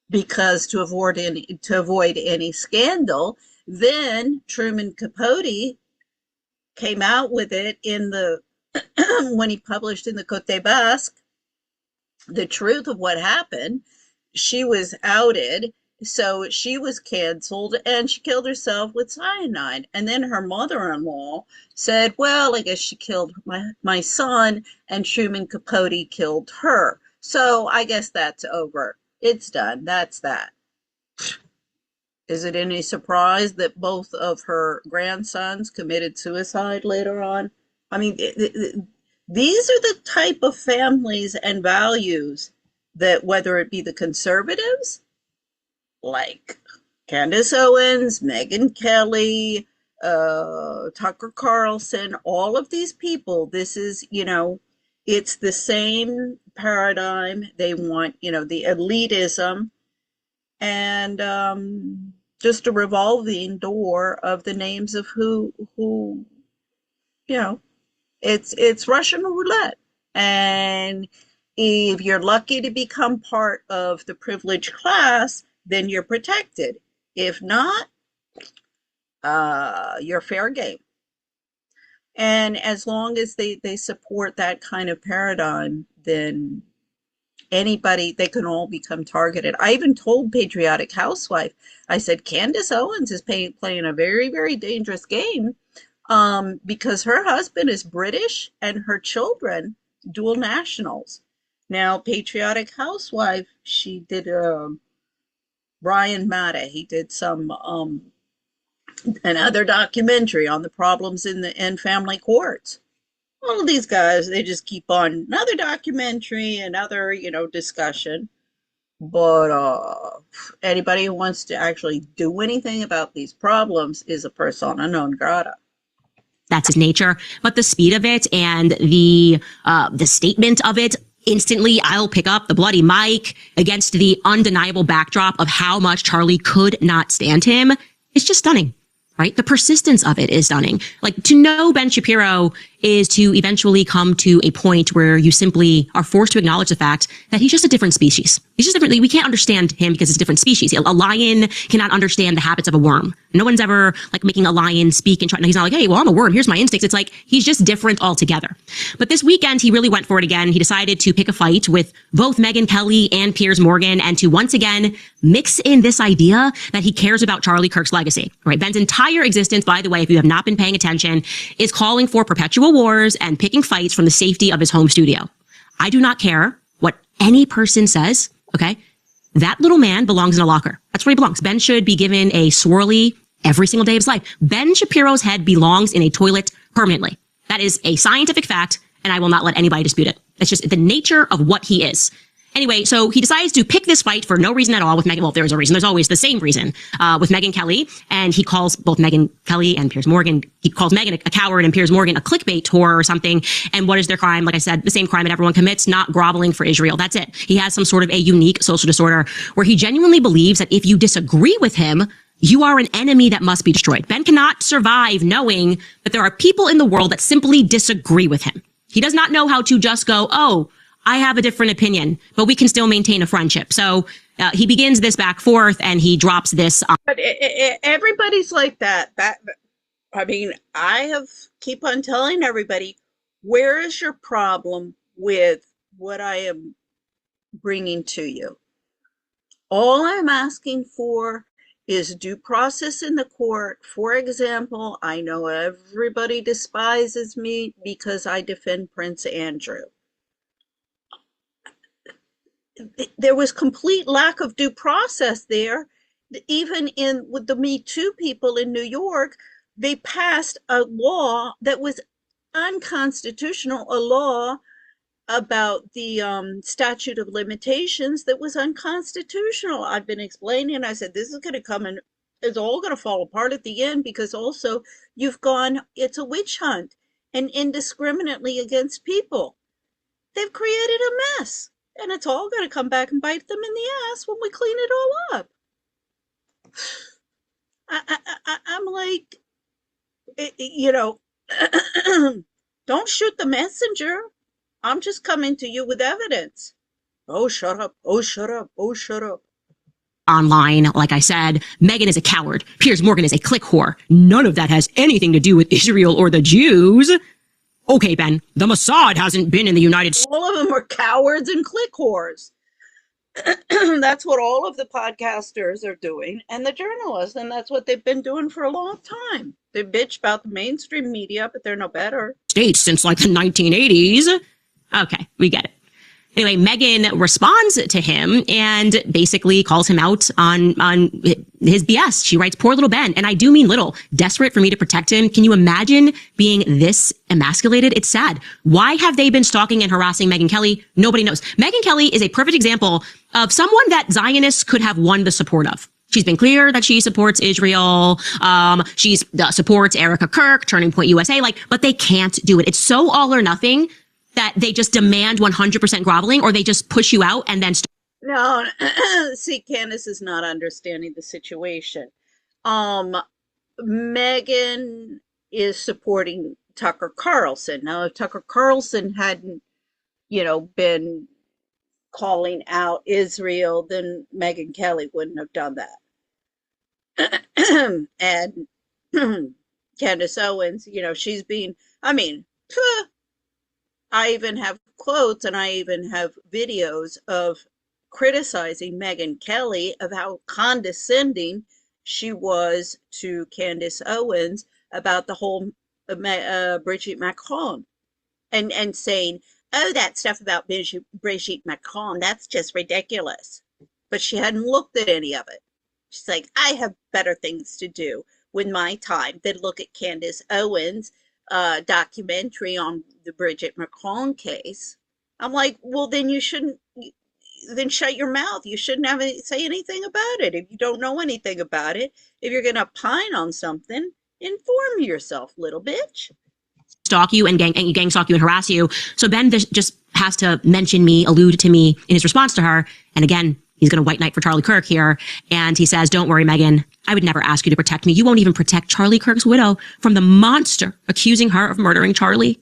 because to avoid any scandal. Then Truman Capote came out with it in the when he published in the Cote Basque the truth of what happened. She was outed, so she was canceled and she killed herself with cyanide. And then her mother-in-law said, well, I guess she killed my son and Truman Capote killed her. So I guess that's over. It's done. That's that. Is it any surprise that both of her grandsons committed suicide later on? I mean, these are the type of families and values that, whether it be the conservatives, like Candace Owens, Megyn Kelly, Tucker Carlson, all of these people, this is, it's the same paradigm. They want, the elitism and just a revolving door of the names of who it's Russian roulette. And if you're lucky to become part of the privileged class, then you're protected. If not, you're fair game. And as long as they support that kind of paradigm, then anybody, they can all become targeted. I even told Patriotic Housewife, I said, Candace Owens is playing a very, very dangerous game because her husband is British and her children dual nationals. Now, Patriotic Housewife, she did Brian Matta. He did some another documentary on the problems in family courts. All of these guys, they just keep on another documentary, another, discussion. But anybody who wants to actually do anything about these problems is a persona non grata. That's his nature. But the speed of it and the statement of it, instantly, I'll pick up the bloody mic against the undeniable backdrop of how much Charlie could not stand him. It's just stunning. Right? The persistence of it is stunning. Like, to know Ben Shapiro is to eventually come to a point where you simply are forced to acknowledge the fact that he's just a different species. He's just different. We can't understand him because it's a different species. A lion cannot understand the habits of a worm. No one's ever like making a lion speak and trying. He's not like, hey, well, I'm a worm. Here's my instincts. It's like he's just different altogether. But this weekend, he really went for it again. He decided to pick a fight with both Megyn Kelly and Piers Morgan and to once again mix in this idea that he cares about Charlie Kirk's legacy. Right? Ben's entire existence, by the way, if you have not been paying attention, is calling for perpetual wars and picking fights from the safety of his home studio. I do not care what any person says, okay? That little man belongs in a locker. That's where he belongs. Ben should be given a swirly every single day of his life. Ben Shapiro's head belongs in a toilet permanently. That is a scientific fact, and I will not let anybody dispute it. That's just the nature of what he is. Anyway, so he decides to pick this fight for no reason at all with Megyn. Well, there is a reason. There's always the same reason with Megyn Kelly. And he calls both Megyn Kelly and Piers Morgan, he calls Megyn a coward and Piers Morgan a clickbait whore or something. And what is their crime? Like I said, the same crime that everyone commits, not groveling for Israel. That's it. He has some sort of a unique social disorder where he genuinely believes that if you disagree with him, you are an enemy that must be destroyed. Ben cannot survive knowing that there are people in the world that simply disagree with him. He does not know how to just go, oh, I have a different opinion, but we can still maintain a friendship. So he begins this back forth and he drops this. But everybody's like that. I mean, keep on telling everybody, where is your problem with what I am bringing to you? All I'm asking for is due process in the court. For example, I know everybody despises me because I defend Prince Andrew. There was complete lack of due process there. Even with the Me Too people in New York, they passed a law that was unconstitutional, a law about the statute of limitations that was unconstitutional. I've been explaining, I said, this is going to come and it's all going to fall apart at the end because also it's a witch hunt and indiscriminately against people. They've created a mess. And it's all going to come back and bite them in the ass when we clean it all up. I'm like, Don't shoot the messenger. I'm just coming to you with evidence. Oh, shut up. Oh, shut up. Oh, shut up. Online, like I said, Meghan is a coward. Piers Morgan is a click whore. None of that has anything to do with Israel or the Jews. Okay, Ben, the Mossad hasn't been in the United States. All of them are cowards and click whores. That's what all of the podcasters are doing and the journalists, and that's what they've been doing for a long time. They bitch about the mainstream media, but they're no better. States since like the 1980s. Okay, we get it. Anyway, Meghan responds to him and basically calls him out on his BS. She writes, "Poor little Ben," and I do mean little, desperate for me to protect him. Can you imagine being this emasculated? It's sad. Why have they been stalking and harassing Megyn Kelly? Nobody knows. Megyn Kelly is a perfect example of someone that Zionists could have won the support of. She's been clear that she supports Israel. She supports Erica Kirk, Turning Point USA, but they can't do it. It's so all or nothing that they just demand 100% groveling, or they just push you out and then... No, see, Candace is not understanding the situation. Meghan is supporting Tucker Carlson. Now, if Tucker Carlson hadn't, been calling out Israel, then Megyn Kelly wouldn't have done that. And Candace Owens, she's being, I even have quotes and I even have videos of criticizing Megyn Kelly of how condescending she was to Candace Owens about the whole Brigitte Macron and saying, oh, that stuff about Brigitte Macron, that's just ridiculous. But she hadn't looked at any of it. She's like, I have better things to do with my time than look at Candace Owens' documentary on the Brigitte Macron case. I'm like, well, then you shouldn't, then shut your mouth. You shouldn't have say anything about it. If you don't know anything about it, if you're going to pine on something, inform yourself, little bitch. Stalk you and gang stalk you and harass you. So Ben just has to mention me, allude to me in his response to her. And again, he's going to white knight for Charlie Kirk here. And he says, don't worry, Megyn. I would never ask you to protect me. You won't even protect Charlie Kirk's widow from the monster accusing her of murdering Charlie.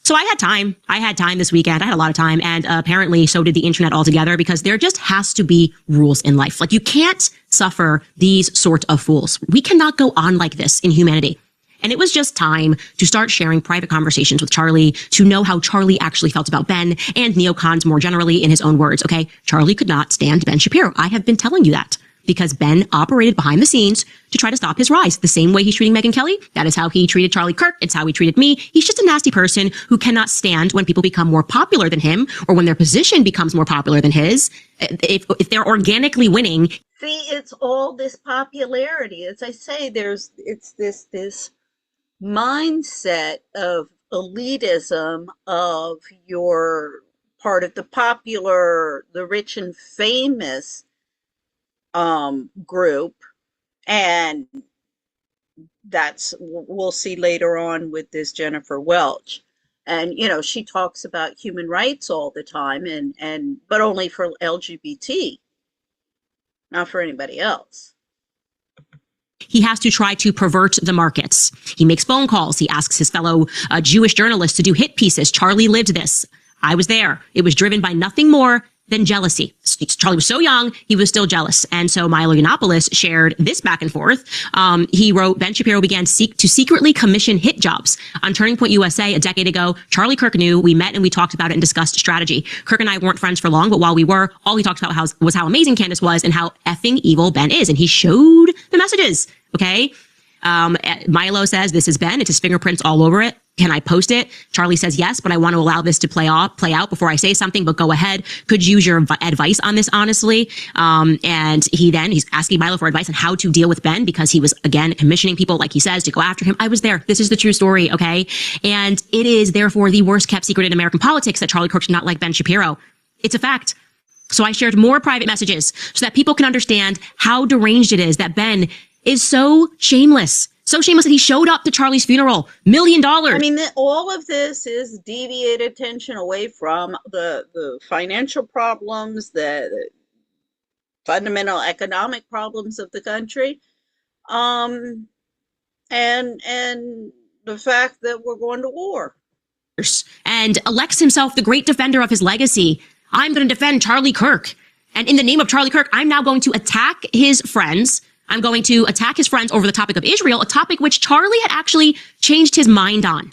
So I had time. I had time this weekend. I had a lot of time. And apparently so did the internet altogether, because there just has to be rules in life. Like, you can't suffer these sorts of fools. We cannot go on like this in humanity. And it was just time to start sharing private conversations with Charlie, to know how Charlie actually felt about Ben and neocons more generally, in his own words. Okay, Charlie could not stand Ben Shapiro. I have been telling you that, because Ben operated behind the scenes to try to stop his rise. The same way he's treating Megyn Kelly, that is how he treated Charlie Kirk. It's how he treated me. He's just a nasty person who cannot stand when people become more popular than him, or when their position becomes more popular than his. If they're organically winning. See, it's all this popularity. As I say, it's this mindset of elitism, of your part of the popular, the rich and famous group, and that's, we'll see later on with this Jennifer Welch. And she talks about human rights all the time, but only for LGBT, not for anybody else. He has to try to pervert the markets. He makes phone calls. He asks his fellow Jewish journalists to do hit pieces. Charlie lived this. I was there. It was driven by nothing more than jealousy. Charlie was so young, he was still jealous. And so Milo Yiannopoulos shared this back and forth. He wrote, Ben Shapiro began to secretly commission hit jobs on Turning Point USA a decade ago. Charlie Kirk knew. We met and we talked about it and discussed strategy. Kirk and I weren't friends for long, but while we were, all he talked about was how amazing Candace was and how effing evil Ben is. And he showed the messages. Okay. Milo says, this is Ben. It's his fingerprints all over it. Can I post it? Charlie says, yes, but I want to allow this to play out before I say something, but go ahead. Could use your advice on this, honestly. And he's asking Milo for advice on how to deal with Ben, because he was, again, commissioning people, like he says, to go after him. I was there. This is the true story. Okay. And it is therefore the worst kept secret in American politics that Charlie Kirk did not like Ben Shapiro. It's a fact. So I shared more private messages so that people can understand how deranged it is that Ben is so shameless. So shameless that he showed up to Charlie's funeral. $1 million. I mean, all of this is deviated attention away from the financial problems, the fundamental economic problems of the country. And the fact that we're going to war. And elects himself the great defender of his legacy. I'm going to defend Charlie Kirk. And in the name of Charlie Kirk, I'm now going to attack his friends. I'm going to attack his friends over the topic of Israel, a topic which Charlie had actually changed his mind on.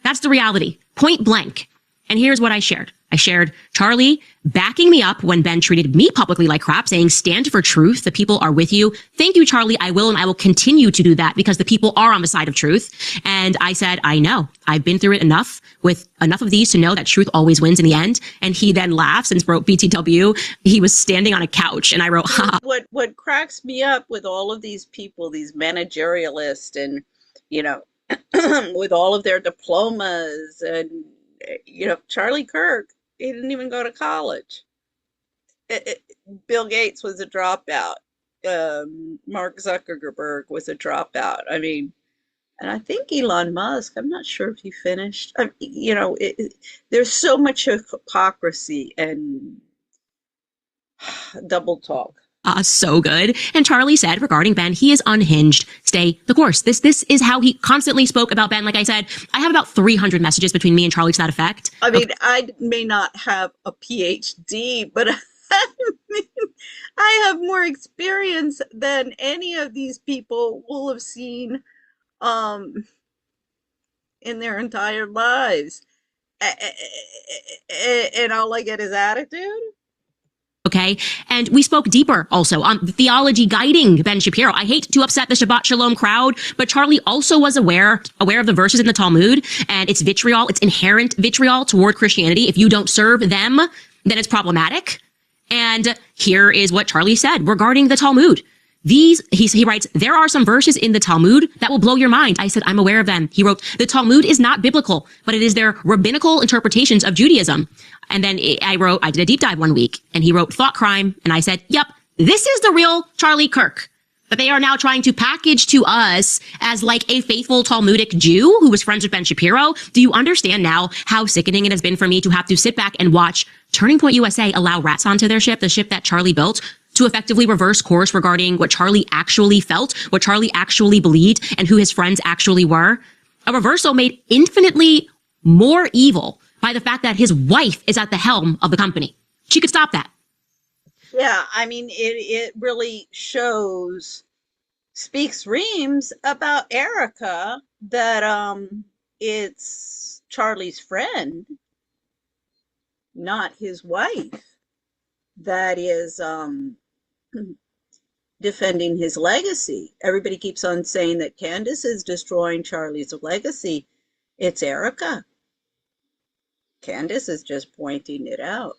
That's the reality, point blank. And here's what I shared. I shared Charlie backing me up when Ben treated me publicly like crap, saying, stand for truth. The people are with you. Thank you, Charlie. I will, and I will continue to do that because the people are on the side of truth. And I said, I know. I've been through it enough with enough of these to know that truth always wins in the end. And he then laughs and wrote BTW. He was standing on a couch and I wrote, ha. What cracks me up with all of these people, these managerialists and, you know, with all of their diplomas and, you know, Charlie Kirk, he didn't even go to college. Bill Gates was a dropout. Mark Zuckerberg was a dropout. I mean, and I think Elon Musk, I'm not sure if he finished. You know, there's so much hypocrisy and double talk. So good. And Charlie said regarding Ben, he is unhinged. Stay the course. This is how he constantly spoke about Ben. Like I said, I have about 300 messages between me and Charlie to that effect. I mean, I may not have a PhD, but I have more experience than any of these people will have seen in their entire lives. And all I get is attitude. Okay. And we spoke deeper also on the theology guiding Ben Shapiro. I hate to upset the Shabbat Shalom crowd, but Charlie also was aware of the verses in the Talmud and its vitriol, its inherent vitriol toward Christianity. If you don't serve them, then it's problematic. And here is what Charlie said regarding the Talmud. He writes, there are some verses in the Talmud that will blow your mind. I said, I'm aware of them. He wrote, the Talmud is not biblical, but it is their rabbinical interpretations of Judaism. And then I did a deep dive one week and he wrote thought crime. And I said, yep, this is the real Charlie Kirk. But they are now trying to package to us as like a faithful Talmudic Jew who was friends with Ben Shapiro. Do you understand now how sickening it has been for me to have to sit back and watch Turning Point USA allow rats onto their ship, the ship that Charlie built, to effectively reverse course regarding what Charlie actually felt, what Charlie actually believed, and who his friends actually were? A reversal made infinitely more evil by the fact that his wife is at the helm of the company. She could stop that. Yeah, I mean, it really speaks reams about Erica that it's Charlie's friend, not his wife, that is defending his legacy. Everybody keeps on saying that Candace is destroying Charlie's legacy. It's Erica. Candace is just pointing it out.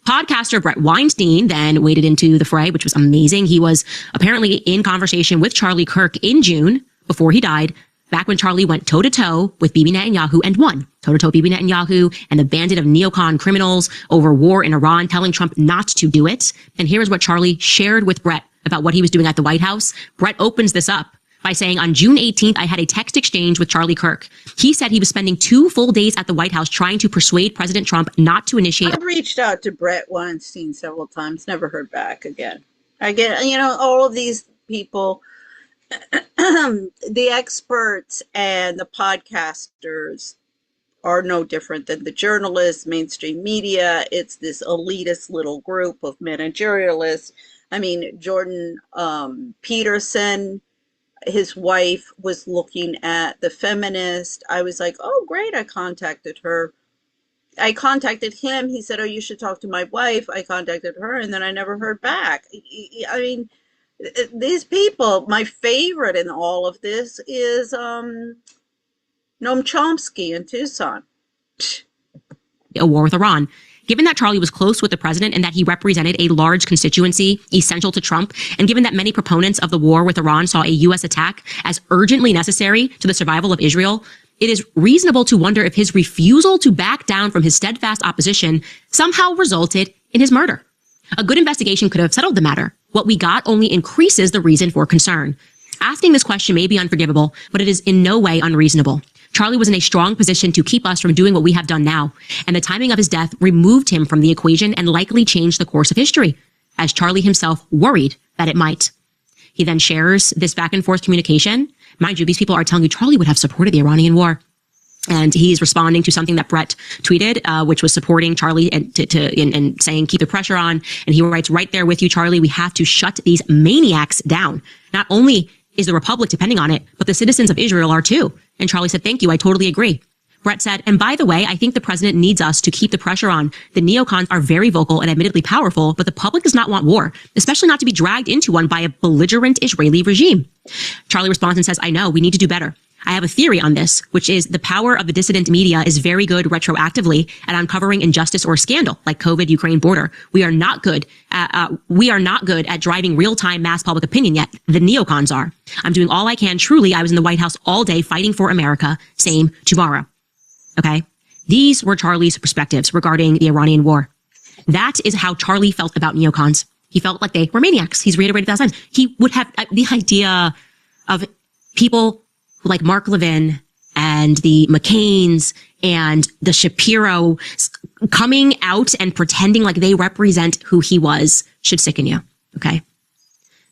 Podcaster Brett Weinstein then waded into the fray, which was amazing. He was apparently in conversation with Charlie Kirk in June before he died, back when Charlie went toe-to-toe with Bibi Netanyahu and won. Toe-to-toe Bibi Netanyahu and the bandit of neocon criminals over war in Iran, telling Trump not to do it. And here's what Charlie shared with Brett about what he was doing at the White House. Brett opens this up by saying, on June 18th, I had a text exchange with Charlie Kirk. He said he was spending 2 full days at the White House trying to persuade President Trump not to initiate. I've reached out to Brett Weinstein several times, never heard back again. Again, you know, all of these people, the experts and the podcasters are no different than the journalists, mainstream media. It's this elitist little group of managerialists. I mean, Jordan Peterson, his wife was looking at The Feminist. I was like, oh, great. I contacted her. I contacted him. He said, oh, you should talk to my wife. I contacted her, and then I never heard back. I mean, these people, my favorite in all of this is Noam Chomsky in Tucson. A war with Iran. Given that Charlie was close with the president and that he represented a large constituency essential to Trump, and given that many proponents of the war with Iran saw a U.S. attack as urgently necessary to the survival of Israel, it is reasonable to wonder if his refusal to back down from his steadfast opposition somehow resulted in his murder. A good investigation could have settled the matter. What we got only increases the reason for concern. Asking this question may be unforgivable, but it is in no way unreasonable. Charlie was in a strong position to keep us from doing what we have done now, and the timing of his death removed him from the equation and likely changed the course of history, as Charlie himself worried that it might. He then shares this back and forth communication, Mind you, these people are telling you Charlie would have supported the Iranian war. And he's responding to something that Brett tweeted, which was supporting Charlie and saying, keep the pressure on. And he writes, right there with you, Charlie, we have to shut these maniacs down. Not only is the Republic depending on it, but the citizens of Israel are too. And Charlie said, thank you. I totally agree. Brett said, and by the way, I think the president needs us to keep the pressure on. The neocons are very vocal and admittedly powerful, but the public does not want war, especially not to be dragged into one by a belligerent Israeli regime. Charlie responds and says, I know, we need to do better. I have a theory on this, which is the power of the dissident media is very good retroactively at uncovering injustice or scandal, like COVID, Ukraine border. We are not good at driving real-time mass public opinion yet. The neocons are. I'm doing all I can. Truly, I was in the White House all day fighting for America. Same tomorrow. Okay. These were Charlie's perspectives regarding the Iranian war. That is how Charlie felt about neocons. He felt like they were maniacs. He's reiterated that times. He would have the idea of people like Mark Levin and the McCains and the Shapiro coming out and pretending like they represent who he was should sicken you. Okay.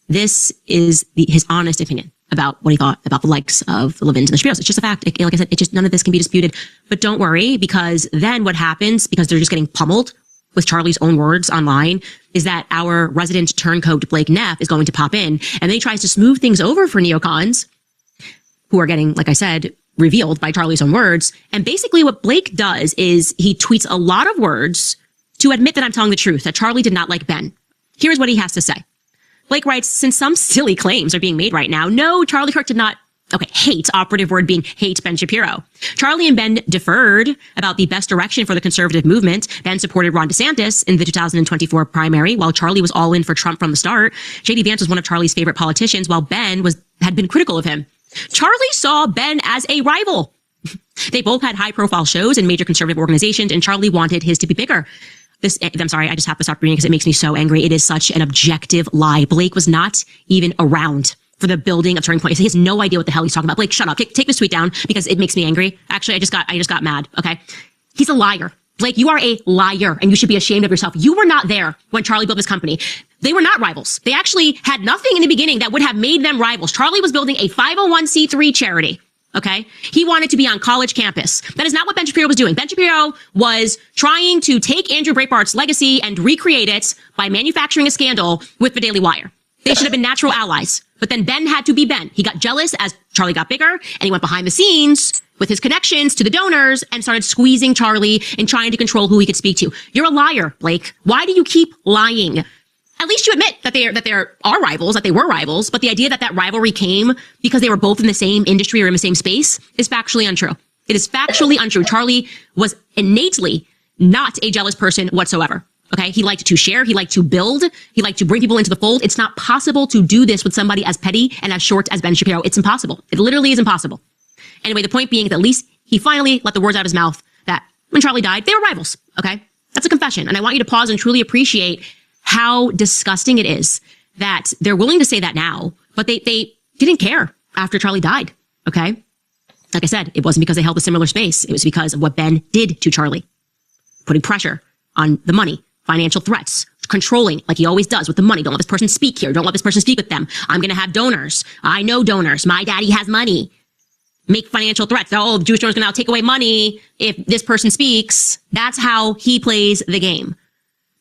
This is his honest opinion about what he thought about the likes of the Levins and the Shapiros. It's just a fact. Like I said, none of this can be disputed. But don't worry, because then what happens, because they're just getting pummeled with Charlie's own words online, is that our resident turncoat Blake Neff is going to pop in, and then he tries to smooth things over for neocons who are getting, like I said, revealed by Charlie's own words. And basically what Blake does is he tweets a lot of words to admit that I'm telling the truth, that Charlie did not like Ben. Here's what he has to say. Blake writes, since some silly claims are being made right now, no, Charlie Kirk did not, hate, operative word being hate Ben Shapiro. Charlie and Ben deferred about the best direction for the conservative movement. Ben supported Ron DeSantis in the 2024 primary, while Charlie was all in for Trump from the start. J.D. Vance was one of Charlie's favorite politicians, while Ben had been critical of him. Charlie saw Ben as a rival. They both had high-profile shows in major conservative organizations, and Charlie wanted his to be bigger. I'm sorry, I just have to stop reading because it makes me so angry. It is such an objective lie. Blake was not even around for the building of Turning Point. He has no idea what the hell he's talking about. Blake, shut up. Take this tweet down because it makes me angry. Actually, I just got mad. Okay. He's a liar. Blake, you are a liar and you should be ashamed of yourself. You were not there when Charlie built this company. They were not rivals. They actually had nothing in the beginning that would have made them rivals. Charlie was building a 501c3 charity. Okay. He wanted to be on college campus. That is not what Ben Shapiro was doing. Ben Shapiro was trying to take Andrew Breitbart's legacy and recreate it by manufacturing a scandal with the Daily Wire. They should have been natural allies. But then Ben had to be Ben. He got jealous as Charlie got bigger, and he went behind the scenes with his connections to the donors and started squeezing Charlie and trying to control who he could speak to. You're a liar, Blake. Why do you keep lying? At least you admit that they are rivals, that they were rivals, but the idea that rivalry came because they were both in the same industry or in the same space is factually untrue. It is factually untrue. Charlie was innately not a jealous person whatsoever. Okay. He liked to share. He liked to build. He liked to bring people into the fold. It's not possible to do this with somebody as petty and as short as Ben Shapiro. It's impossible. It literally is impossible. Anyway, the point being that at least he finally let the words out of his mouth that when Charlie died, they were rivals. Okay. That's a confession. And I want you to pause and truly appreciate how disgusting it is that they're willing to say that now, but they didn't care after Charlie died. Okay. Like I said, it wasn't because they held a similar space. It was because of what Ben did to Charlie, putting pressure on the money, financial threats, controlling like he always does with the money. Don't let this person speak here. Don't let this person speak with them. I'm going to have donors. I know donors. My daddy has money. Make financial threats. Oh, the Jewish donors going to now take away money if this person speaks. That's how he plays the game.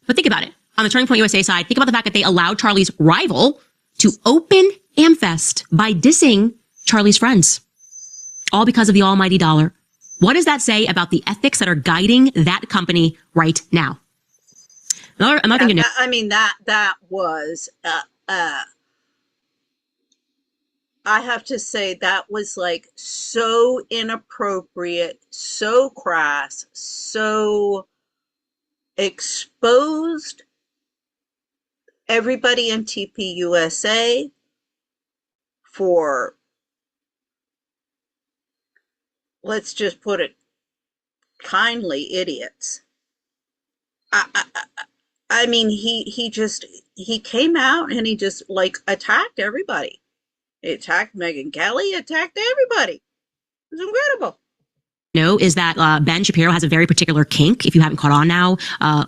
But think about it. On the Turning Point USA side, think about the fact that they allowed Charlie's rival to open Amfest by dissing Charlie's friends. All because of the almighty dollar. What does that say about the ethics that are guiding that company right now? Another thing to know. I mean, that was, I have to say that was like so inappropriate, so crass, so exposed everybody in TPUSA for, let's just put it kindly, idiots. I mean, he came out and he just like attacked everybody. He attacked Megyn Kelly, attacked everybody. It was incredible. know is that Ben Shapiro has a very particular kink, if you haven't caught on now,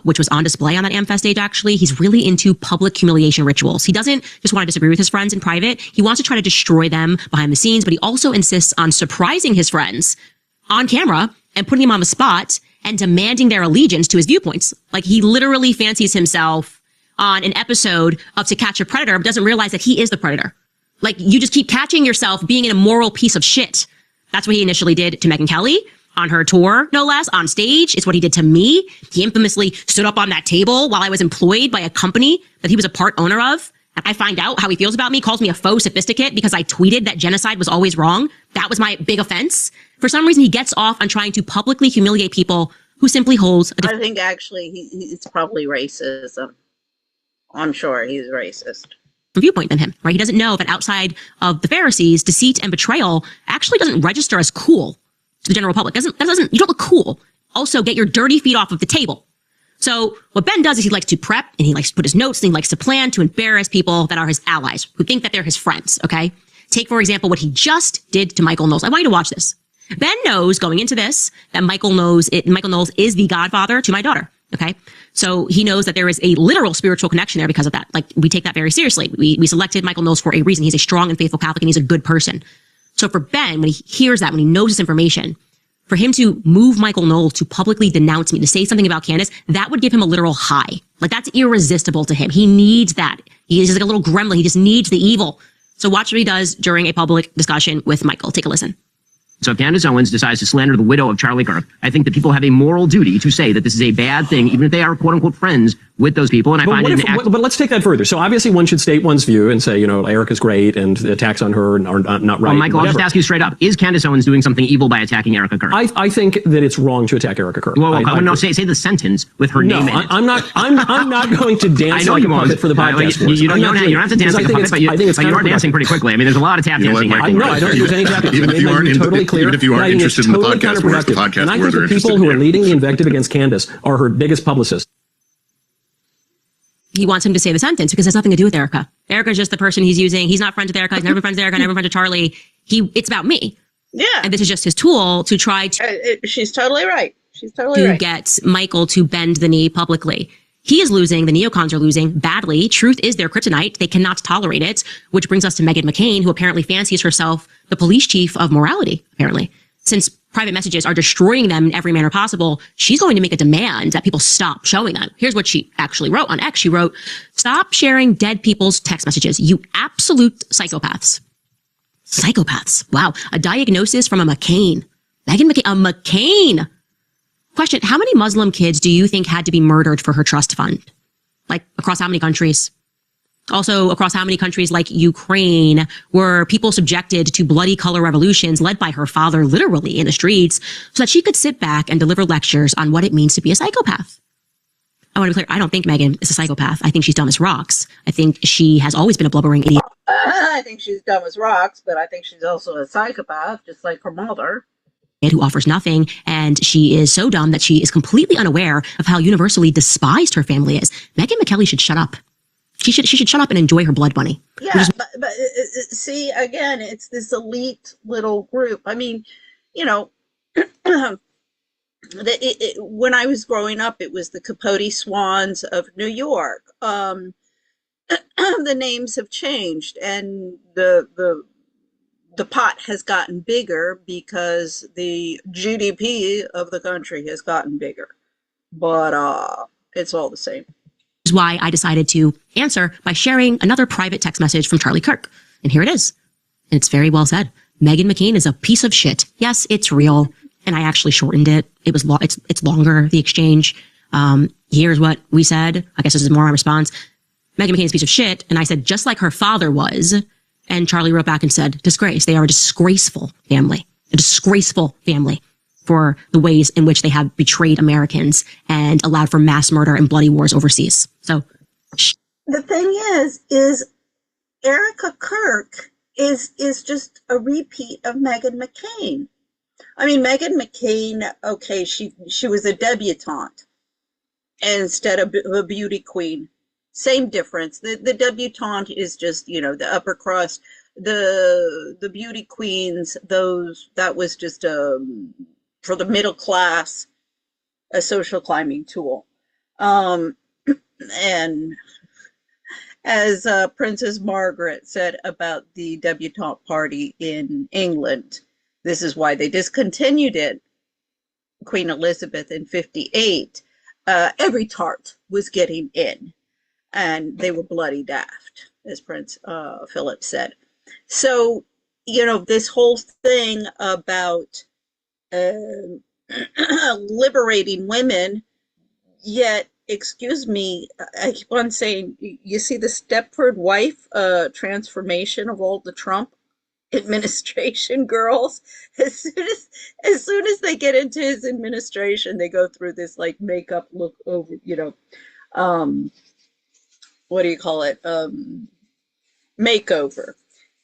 which was on display on that AmFest stage, actually. He's really into public humiliation rituals. He doesn't just want to disagree with his friends in private. He wants to try to destroy them behind the scenes, but he also insists on surprising his friends on camera and putting them on the spot and demanding their allegiance to his viewpoints. Like, he literally fancies himself on an episode of To Catch a Predator, but doesn't realize that he is the predator. Like, you just keep catching yourself being an immoral piece of shit. That's what he initially did to Megyn Kelly on her tour, no less, on stage. It's what he did to me. He infamously stood up on that table while I was employed by a company that he was a part owner of. And I find out how he feels about me, calls me a faux sophisticate because I tweeted that genocide was always wrong. That was my big offense. For some reason, he gets off on trying to publicly humiliate people who simply holds a I think actually it's probably racism. I'm sure he's racist. Viewpoint than him, right? He doesn't know that outside of the Pharisees, deceit and betrayal actually doesn't register as cool to the general public. You don't look cool. Also, get your dirty feet off of the table. So what Ben does is he likes to prep and he likes to put his notes and he likes to plan to embarrass people that are his allies, who think that they're his friends, okay? Take, for example, what he just did to Michael Knowles. I want you to watch this. Ben knows going into this that Michael Knowles is the godfather to my daughter, okay? So he knows that there is a literal spiritual connection there because of that. Like, we take that very seriously. We selected Michael Knowles for a reason. He's a strong and faithful Catholic and he's a good person. So for Ben, when he hears that, when he knows this information, for him to move Michael Knowles to publicly denounce me, to say something about Candace, that would give him a literal high. Like, that's irresistible to him. He needs that. He is just like a little gremlin. He just needs the evil. So watch what he does during a public discussion with Michael. Take a listen. So if Candace Owens decides to slander the widow of Charlie Kirk, I think that people have a moral duty to say that this is a bad thing, even if they are quote unquote friends with those people. And I find it but let's take that further. So obviously one should state one's view and say, Erica's great and the attacks on her are not right. Well, Michael, I'll just ask you straight up. Is Candace Owens doing something evil by attacking Erica Kirk? I think that it's wrong to attack Erica Kirk. No, say the sentence with her name in it. I'm not going to dance like a puppet for the podcast. You don't have to dance like a puppet, but you are dancing pretty quickly. I mean, there's a lot of tap dancing here. No, I don't use any tap dancing. Even if you aren't interested in the podcast, where's the podcast? And I think the people who are leading the invective against Candace are her biggest publicists. He wants him to say the sentence because it has nothing to do with Erica. Erica's just the person he's using. He's not friends with Erica. He's never been friends with Erica. Never been friends with Charlie. It's about me. Yeah. And this is just his tool to try to... she's totally right. She's totally right. Get Michael to bend the knee publicly. He is losing. The neocons are losing badly. Truth is their kryptonite. They cannot tolerate it, which brings us to Meghan McCain, who apparently fancies herself the police chief of morality, apparently. Since private messages are destroying them in every manner possible, she's going to make a demand that people stop showing them. Here's what she actually wrote on X. She wrote, "Stop sharing dead people's text messages, you absolute psychopaths." Psychopaths. Wow. A diagnosis from a McCain. Meghan McCain. A McCain. Question, how many Muslim kids do you think had to be murdered for her trust fund? Like, across how many countries? Also, across how many countries like Ukraine were people subjected to bloody color revolutions led by her father literally in the streets so that she could sit back and deliver lectures on what it means to be a psychopath? I want to be clear, I don't think Meghan is a psychopath. I think she's dumb as rocks. I think she has always been a blubbering idiot. I think she's dumb as rocks, but I think she's also a psychopath, just like her mother. Who offers nothing, and she is so dumb that she is completely unaware of how universally despised her family is. Meghan McKelly should shut up. She should shut up and enjoy her blood bunny. Yeah, but see, again, it's this elite little group. I mean, when I was growing up, it was the Capote Swans of New York. The names have changed, and the pot has gotten bigger because the GDP of the country has gotten bigger. But it's all the same. Is why I decided to answer by sharing another private text message from Charlie Kirk. And here it is. And it's very well said. Meghan McCain is a piece of shit. Yes, it's real. And I actually shortened it. It was it's longer, the exchange. Here's what we said. I guess this is more my response. Meghan McCain is a piece of shit. And I said, just like her father was. And Charlie wrote back and said, disgrace. They are a disgraceful family. A disgraceful family for the ways in which they have betrayed Americans and allowed for mass murder and bloody wars overseas. So the thing is Erica Kirk is just a repeat of Meghan McCain. I mean, Meghan McCain, okay, she was a debutante instead of a beauty queen. Same difference. The debutante is just, the upper crust. The beauty queens, that was just for the middle class, a social climbing tool. Um, and as Princess Margaret said about the debutante party in England, this is why they discontinued it, Queen Elizabeth in 58. Every tart was getting in, and they were bloody daft, as Prince Philip said. So, this whole thing about liberating women, yet, excuse me, I keep on saying, you see the Stepford wife transformation of all the Trump administration girls. As soon as they get into his administration, they go through this like makeup look over, um, what do you call it? Makeover.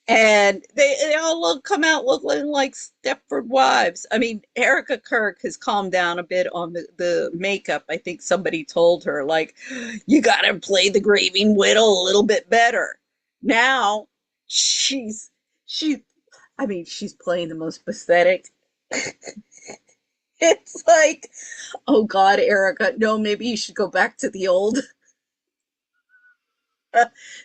And they all come out looking like Stepford wives. I mean, Erica Kirk has calmed down a bit on the makeup. I think somebody told her, like, you got to play the grieving widow a little bit better. Now she's she's playing the most pathetic. It's like, oh God, Erica, no, maybe you should go back to the old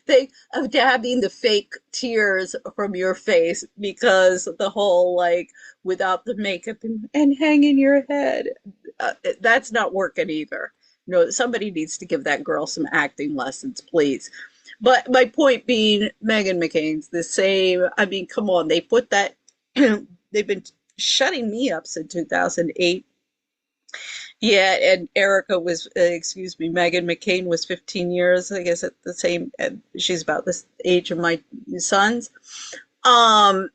thing of dabbing the fake tears from your face, because the whole like without the makeup and hanging your head, that's not working either. No, somebody needs to give that girl some acting lessons, please. But my point being, Meghan McCain's the same. I mean, come on, they put that, they've been shutting me up since 2008. Yeah, and Erica was, Meghan McCain was 15 years, I guess, at the same, she's about the age of my sons. And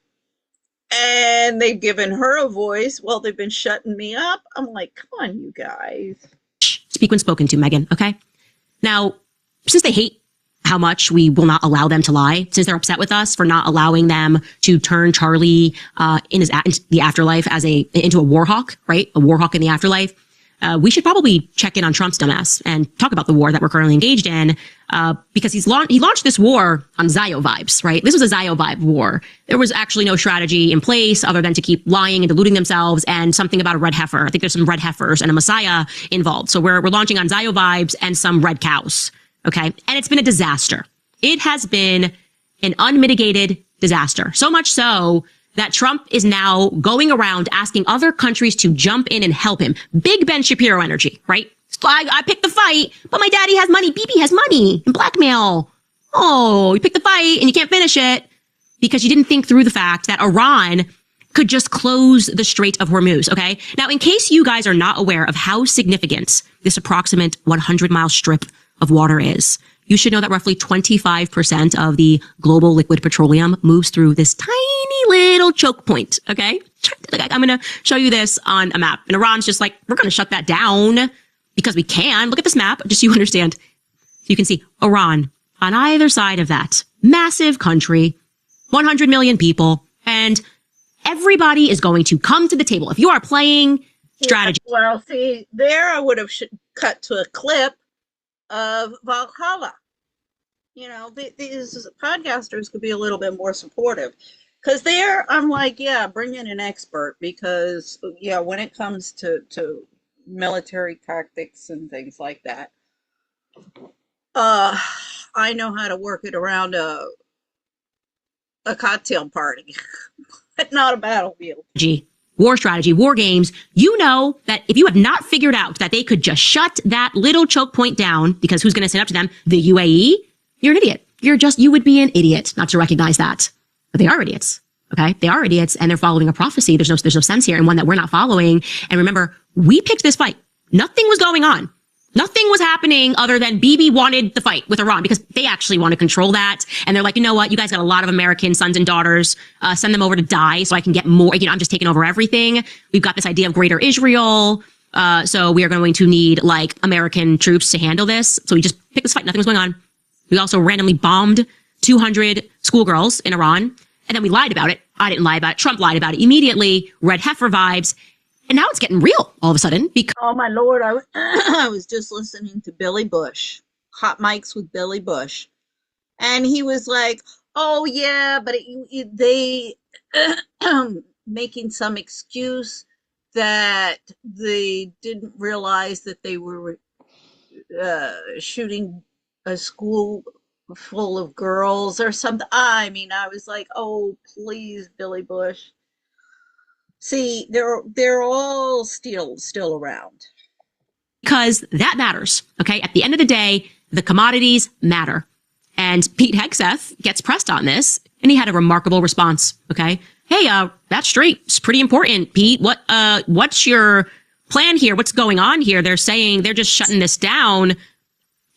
they've given her a voice. Well, they've been shutting me up. I'm like, come on, you guys. Speak when spoken to, Meghan, okay? Now, since they hate how much we will not allow them to lie, since they're upset with us for not allowing them to turn Charlie in the afterlife into a war hawk, right? A war hawk in the afterlife. We should probably check in on Trump's dumbass and talk about the war that we're currently engaged in, because he launched this war on Zio vibes, right? This was a Zio vibe war. There was actually no strategy in place other than to keep lying and deluding themselves, and something about a red heifer. I think there's some red heifers and a messiah involved. So we're launching on Zio vibes and some red cows, okay? And it's been a disaster. It has been an unmitigated disaster. So much so that Trump is now going around asking other countries to jump in and help him. Big Ben Shapiro energy, right? I picked the fight, but my daddy has money. Bibi has money and blackmail. Oh, you picked the fight and you can't finish it because you didn't think through the fact that Iran could just close the Strait of Hormuz, okay? Now, in case you guys are not aware of how significant this approximate 100-mile strip of water is, you should know that roughly 25% of the global liquid petroleum moves through this tiny little choke point, okay? I'm going to show you this on a map. And Iran's just like, we're going to shut that down because we can. Look at this map, just so you understand. You can see Iran on either side of that. Massive country, 100 million people, and everybody is going to come to the table. If you are playing strategy. Yeah, well, see, there I would have cut to a clip of Valhalla. These podcasters could be a little bit more supportive, because there I'm like, yeah, bring in an expert, because yeah, when it comes to military tactics and things like that, I know how to work it around a cocktail party, but not a battlefield. War strategy, war games. You know that if you have not figured out that they could just shut that little choke point down, because who's going to stand up to them? The UAE? You're an idiot. You would be an idiot not to recognize that. But they are idiots. Okay? They are idiots, and they're following a prophecy. There's no sense here, and one that we're not following. And remember, we picked this fight. Nothing was going on. Nothing was happening other than Bibi wanted the fight with Iran, because they actually want to control that. And they're like, you know what? You guys got a lot of American sons and daughters. Send them over to die so I can get more. I'm just taking over everything. We've got this idea of greater Israel. So we are going to need like American troops to handle this. So we just picked this fight. Nothing was going on. We also randomly bombed 200 schoolgirls in Iran. And then we lied about it. I didn't lie about it. Trump lied about it immediately. Red heifer vibes. And now it's getting real all of a sudden. Because oh my Lord, I was just listening to Billy Bush, Hot Mics with Billy Bush. And he was like, oh yeah, but they making some excuse that they didn't realize that they were shooting a school full of girls or something. I mean, I was like, oh, please, Billy Bush. See, they're all still around. Because that matters, okay? At the end of the day, the commodities matter. And Pete Hegseth gets pressed on this, and he had a remarkable response, okay? Hey, that straight's pretty important, Pete. What's your plan here? What's going on here? They're saying they're just shutting this down.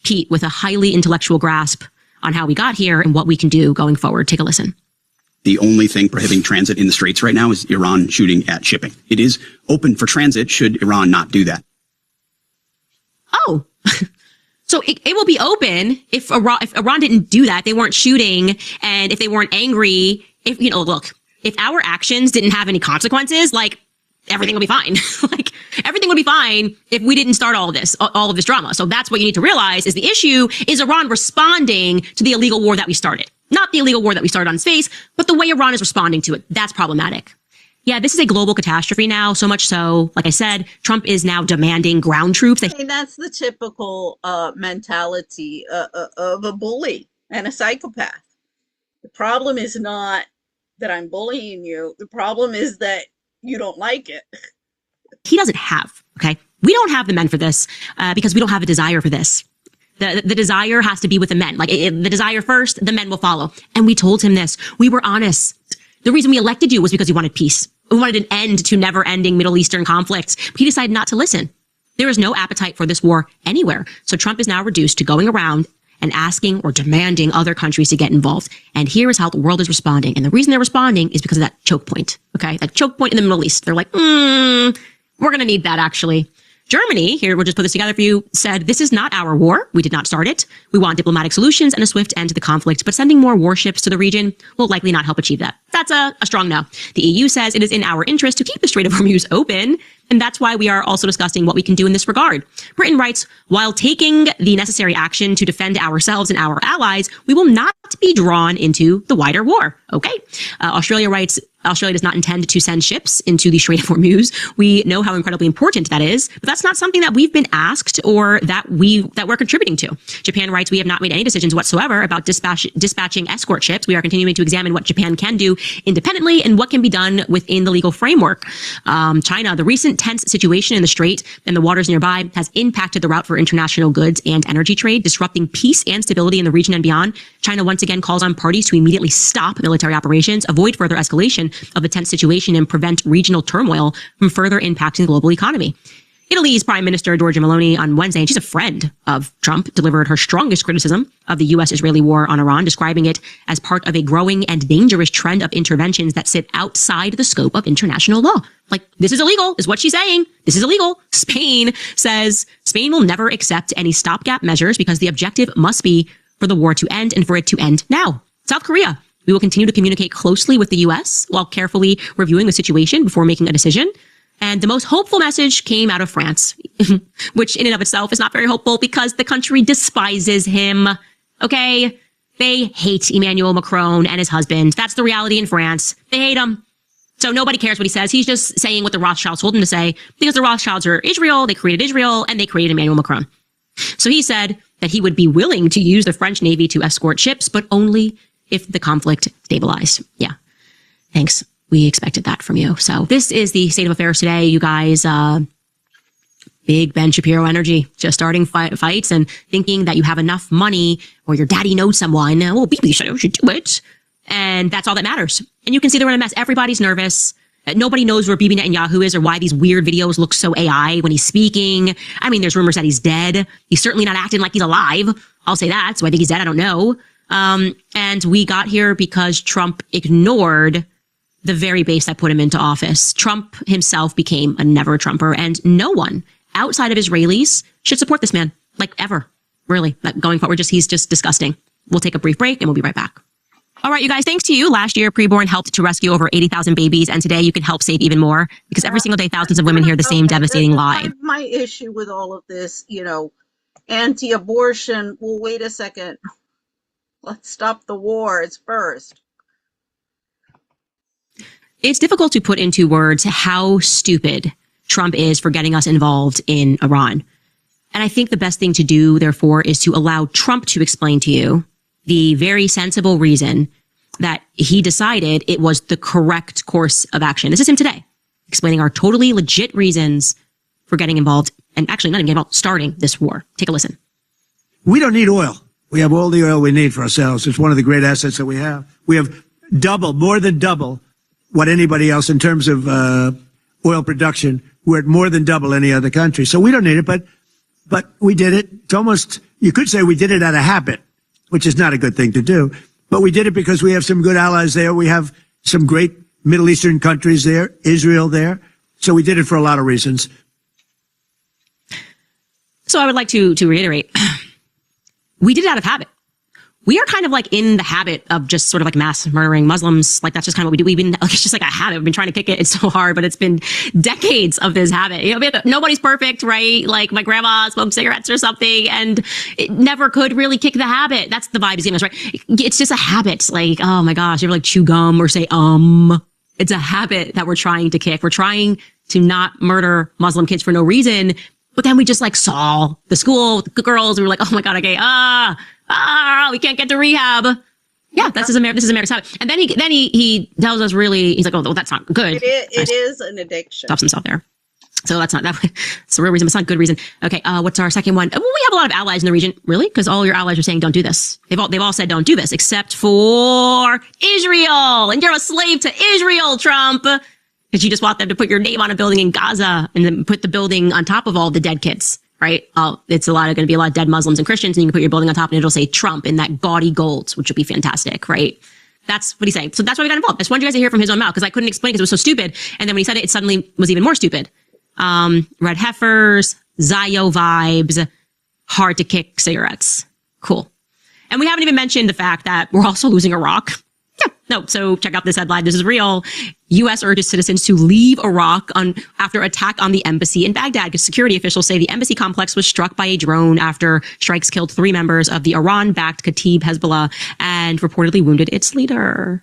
Pete, with a highly intellectual grasp on how we got here and what we can do going forward. Take a listen. The only thing prohibiting transit in the Straits right now is Iran shooting at shipping. It is open for transit should Iran not do that. Oh, so it will be open if Iran didn't do that, they weren't shooting, and if they weren't angry, if our actions didn't have any consequences, like, everything will be fine. Like, everything would be fine if we didn't start all of this drama. So that's what you need to realize is the issue is Iran responding to the illegal war that we started. Not the illegal war that we started on space, but the way Iran is responding to it. That's problematic. Yeah, this is a global catastrophe now, so much so, like I said, Trump is now demanding ground troops. I mean, that's the typical mentality of a bully and a psychopath. The problem is not that I'm bullying you. The problem is that you don't like it. He doesn't have, okay? We don't have the men for this because we don't have a desire for this. The desire has to be with the men. Like, the desire first, the men will follow. And we told him this. We were honest. The reason we elected you was because we wanted peace. We wanted an end to never-ending Middle Eastern conflicts. But he decided not to listen. There is no appetite for this war anywhere. So Trump is now reduced to going around and asking or demanding other countries to get involved. And here is how the world is responding. And the reason they're responding is because of that choke point. Okay? That choke point in the Middle East. They're like, we're going to need that, actually. Germany, here, we'll just put this together for you, said, this is not our war. We did not start it. We want diplomatic solutions and a swift end to the conflict, but sending more warships to the region will likely not help achieve that. That's a strong no. The EU says it is in our interest to keep the Strait of Hormuz open, and that's why we are also discussing what we can do in this regard. Britain writes, while taking the necessary action to defend ourselves and our allies, we will not be drawn into the wider war. Okay. Australia writes, Australia does not intend to send ships into the Strait of Hormuz. We know how incredibly important that is, but that's not something that we've been asked or that we're contributing to. Japan writes, we have not made any decisions whatsoever about dispatching escort ships. We are continuing to examine what Japan can do independently and what can be done within the legal framework. China, the recent tense situation in the Strait and the waters nearby has impacted the route for international goods and energy trade, disrupting peace and stability in the region and beyond. China once again calls on parties to immediately stop military operations, avoid further escalation of the tense situation, and prevent regional turmoil from further impacting the global economy. Italy's Prime Minister Giorgia Meloni on Wednesday, and she's a friend of Trump, delivered her strongest criticism of the U.S.-Israeli war on Iran, describing it as part of a growing and dangerous trend of interventions that sit outside the scope of international law. Like, this is illegal, is what she's saying. This is illegal. Spain says Spain will never accept any stopgap measures because the objective must be for the war to end and for it to end now. South Korea. We will continue to communicate closely with the U.S. while carefully reviewing the situation before making a decision. And the most hopeful message came out of France, which in and of itself is not very hopeful because the country despises him. Okay? They hate Emmanuel Macron and his husband. That's the reality in France. They hate him. So nobody cares what he says. He's just saying what the Rothschilds told him to say because the Rothschilds are Israel, they created Israel, and they created Emmanuel Macron. So he said that he would be willing to use the French Navy to escort ships, but only if the conflict stabilized. Yeah. Thanks. We expected that from you. So this is the state of affairs today, you guys. Big Ben Shapiro energy, just starting fights and thinking that you have enough money or your daddy knows someone. Well, Bibi should do it. And that's all that matters. And you can see they're in a mess. Everybody's nervous. Nobody knows where Bibi Netanyahu is or why these weird videos look so AI when he's speaking. I mean, there's rumors that he's dead. He's certainly not acting like he's alive. I'll say that. So I think he's dead. I don't know. And we got here because Trump ignored the very base that put him into office. Trump himself became a never-Trumper, and no one outside of Israelis should support this man, like ever, really. Going forward, he's just disgusting. We'll take a brief break, and we'll be right back. All right, you guys, thanks to you. Last year, Preborn helped to rescue over 80,000 babies, and today you can help save even more, because every single day, thousands of women hear the same devastating lie. My issue with all of this, anti-abortion, well, wait a second. Let's stop the wars first. It's difficult to put into words how stupid Trump is for getting us involved in Iran. And I think the best thing to do, therefore, is to allow Trump to explain to you the very sensible reason that he decided it was the correct course of action. This is him today, explaining our totally legit reasons for getting involved, and actually not even getting involved, starting this war. Take a listen. We don't need oil. We have all the oil we need for ourselves. It's one of the great assets that we have. We have more than double what anybody else in terms of oil production. We're at more than double any other country. So we don't need it, but we did it. It's almost, you could say we did it out of habit, which is not a good thing to do. But we did it because we have some good allies there. We have some great Middle Eastern countries there, Israel there. So we did it for a lot of reasons. So I would like to reiterate, we did it out of habit. We are kind of like in the habit of just sort of like mass murdering Muslims. Like that's just kind of what we do. We've been, like, it's just like a habit. We've been trying to kick it. It's so hard, but it's been decades of this habit. You know, nobody's perfect, right? Like my grandma smoked cigarettes or something and it never could really kick the habit. That's the vibe is right? It's just a habit. Like, oh my gosh, you ever like chew gum or say, it's a habit that we're trying to kick. We're trying to not murder Muslim kids for no reason. But then we just like saw the school, the girls, we were like, oh my God, okay, we can't get to rehab. Yeah, this is America's habit. And then he tells us really, he's like, oh, well, that's not good. It is an addiction. Stops himself there. So that's not, that's the real reason. It's not a good reason. Okay, what's our second one? Well, we have a lot of allies in the region. Really? Because all your allies are saying don't do this. They've all said don't do this, except for Israel. And you're a slave to Israel, Trump. Because you just want them to put your name on a building in Gaza and then put the building on top of all the dead kids, right? It's going to be a lot of dead Muslims and Christians, and you can put your building on top and it'll say Trump in that gaudy gold, which would be fantastic, right? That's what he's saying. So that's why we got involved. I just wanted you guys to hear from his own mouth because I couldn't explain because it was so stupid. And then when he said it, it suddenly was even more stupid. Red heifers, Zio vibes, hard to kick cigarettes. Cool. And we haven't even mentioned the fact that we're also losing Iraq. Yeah, no. So check out this headline. This is real. U.S. urges citizens to leave Iraq after attack on the embassy in Baghdad. Because security officials say the embassy complex was struck by a drone after strikes killed 3 members of the Iran-backed Kataib Hezbollah and reportedly wounded its leader.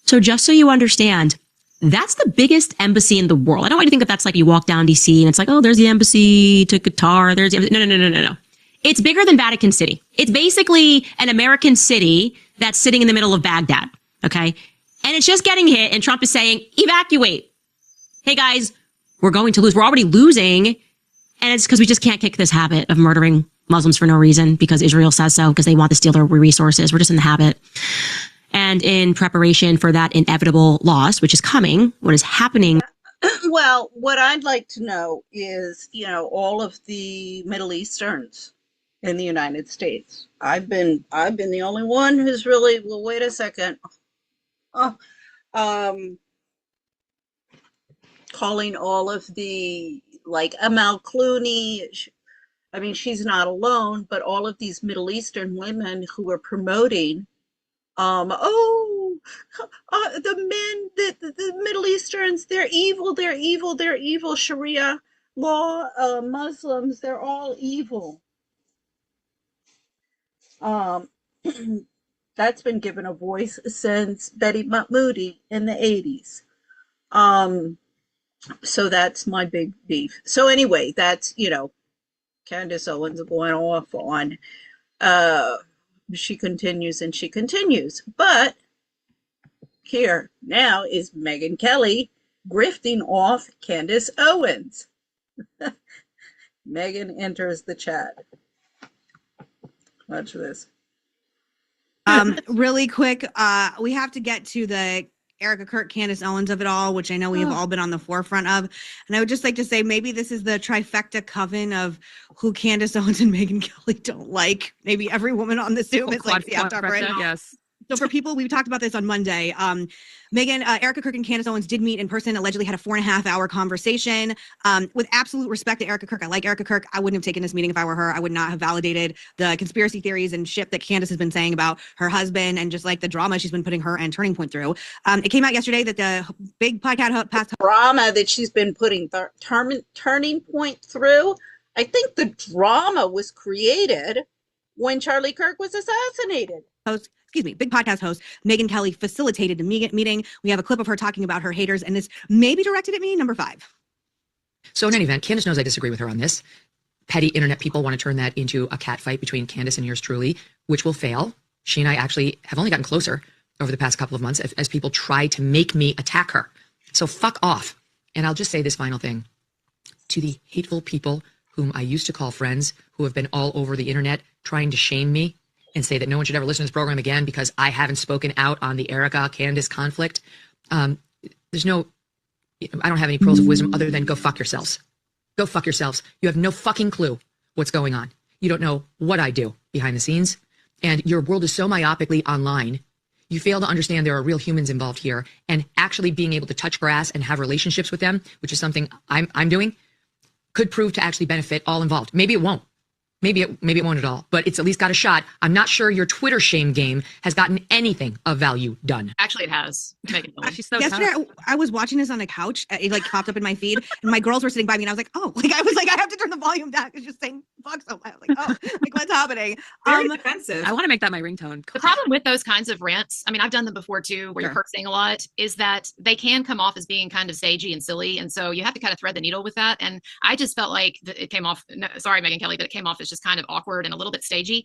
So just so you understand, that's the biggest embassy in the world. I don't want you to think that that's like you walk down D.C. and it's like, oh, there's the embassy to Qatar. There's the embassy. No. It's bigger than Vatican City. It's basically an American city that's sitting in the middle of Baghdad, okay? And it's just getting hit, and Trump is saying, evacuate. Hey, guys, we're going to lose. We're already losing, and it's because we just can't kick this habit of murdering Muslims for no reason because Israel says so, because they want to steal their resources. We're just in the habit. And in preparation for that inevitable loss, which is coming, what is happening? Well, what I'd like to know is, all of the Middle Easterns in the United States. I've been the only one who's really, well, wait a second. Calling all of the, like Amal Clooney, I mean, she's not alone, but all of these Middle Eastern women who are promoting, the men, the Middle Easterns, they're evil, Sharia law, Muslims, they're all evil. That's been given a voice since Betty Mahmoudi in the 80s. So that's my big beef. So anyway, that's, Candace Owens going off on, she continues. But here now is Megyn Kelly grifting off Candace Owens. Megyn enters the chat. Watch this. Really quick, we have to get to the Erica Kirk, Candace Owens of it all, which I know we have all been on the forefront of. And I would just like to say maybe this is the trifecta coven of who Candace Owens and Megyn Kelly don't like. Maybe every woman on the Zoom is like, I'm talking right now. Yes. So for people, we talked about this on Monday. Erica Kirk and Candace Owens did meet in person, allegedly had a 4.5-hour conversation. With absolute respect to Erica Kirk, I like Erica Kirk. I wouldn't have taken this meeting if I were her. I would not have validated the conspiracy theories and shit that Candace has been saying about her husband and just like the drama she's been putting her and Turning Point through. It came out yesterday that the big podcast drama that she's been putting Turning Point through. I think the drama was created when Charlie Kirk was assassinated. Big podcast host, Megyn Kelly facilitated the meeting. We have a clip of her talking about her haters, and this may be directed at me, number 5. So in any event, Candace knows I disagree with her on this. Petty internet people want to turn that into a cat fight between Candace and yours truly, which will fail. She and I actually have only gotten closer over the past couple of months as people try to make me attack her. So fuck off. And I'll just say this final thing. To the hateful people whom I used to call friends, who have been all over the internet trying to shame me and say that no one should ever listen to this program again because I haven't spoken out on the Erica-Candace conflict. There's no, I don't have any pearls of wisdom other than go fuck yourselves. Go fuck yourselves. You have no fucking clue what's going on. You don't know what I do behind the scenes. And your world is so myopically online. You fail to understand there are real humans involved here. And actually being able to touch grass and have relationships with them, which is something I'm doing, could prove to actually benefit all involved. Maybe it won't. Maybe it won't at all, but it's at least got a shot. I'm not sure your Twitter shame game has gotten anything of value done. Actually, it has. She's so yesterday, I was watching this on the couch. It like popped up in my feed, and my girls were sitting by me, and I was like, "Oh!" Like I was like, "I have to turn the volume down." It's just saying "fuck" so loud. Like, "Oh, like what's happening?" Very defensive. I want to make that my ringtone. The problem with those kinds of rants, I mean, I've done them before too, where you're cursing a lot, is that they can come off as being kind of stagey and silly, and so you have to kind of thread the needle with that. And I just felt like it came off. No, sorry, Megyn Kelly, but it came off as just kind of awkward and a little bit stagey.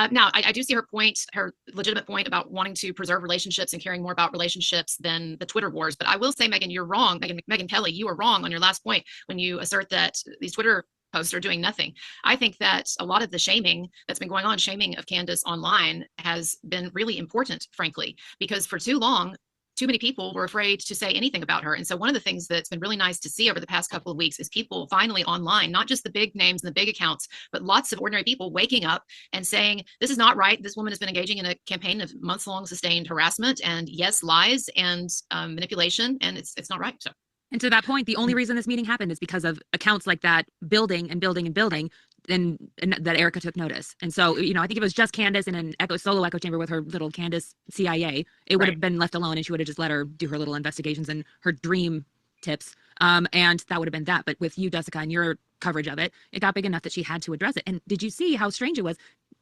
Now, I do see her point, her legitimate point about wanting to preserve relationships and caring more about relationships than the Twitter wars. But I will say, Megyn, you're wrong. Megyn Kelly, you are wrong on your last point when you assert that these Twitter posts are doing nothing. I think that a lot of the shaming that's been going on, shaming of Candace online, has been really important, frankly, because for too long, too many people were afraid to say anything about her. And so one of the things that's been really nice to see over the past couple of weeks is people finally online, not just the big names and the big accounts, but lots of ordinary people waking up and saying, this is not right. This woman has been engaging in a campaign of months-long sustained harassment and, yes, lies and manipulation, and it's not right. So. And to that point, the only reason this meeting happened is because of accounts like that building and building and building, and that Erica took notice. And so, I think if it was just Candace in an solo echo chamber with her little Candace CIA, it would have been left alone, and she would have just let her do her little investigations and her dream tips. And that would have been that. But with you, Jessica, and your coverage of it, it got big enough that she had to address it. And did you see how strange it was?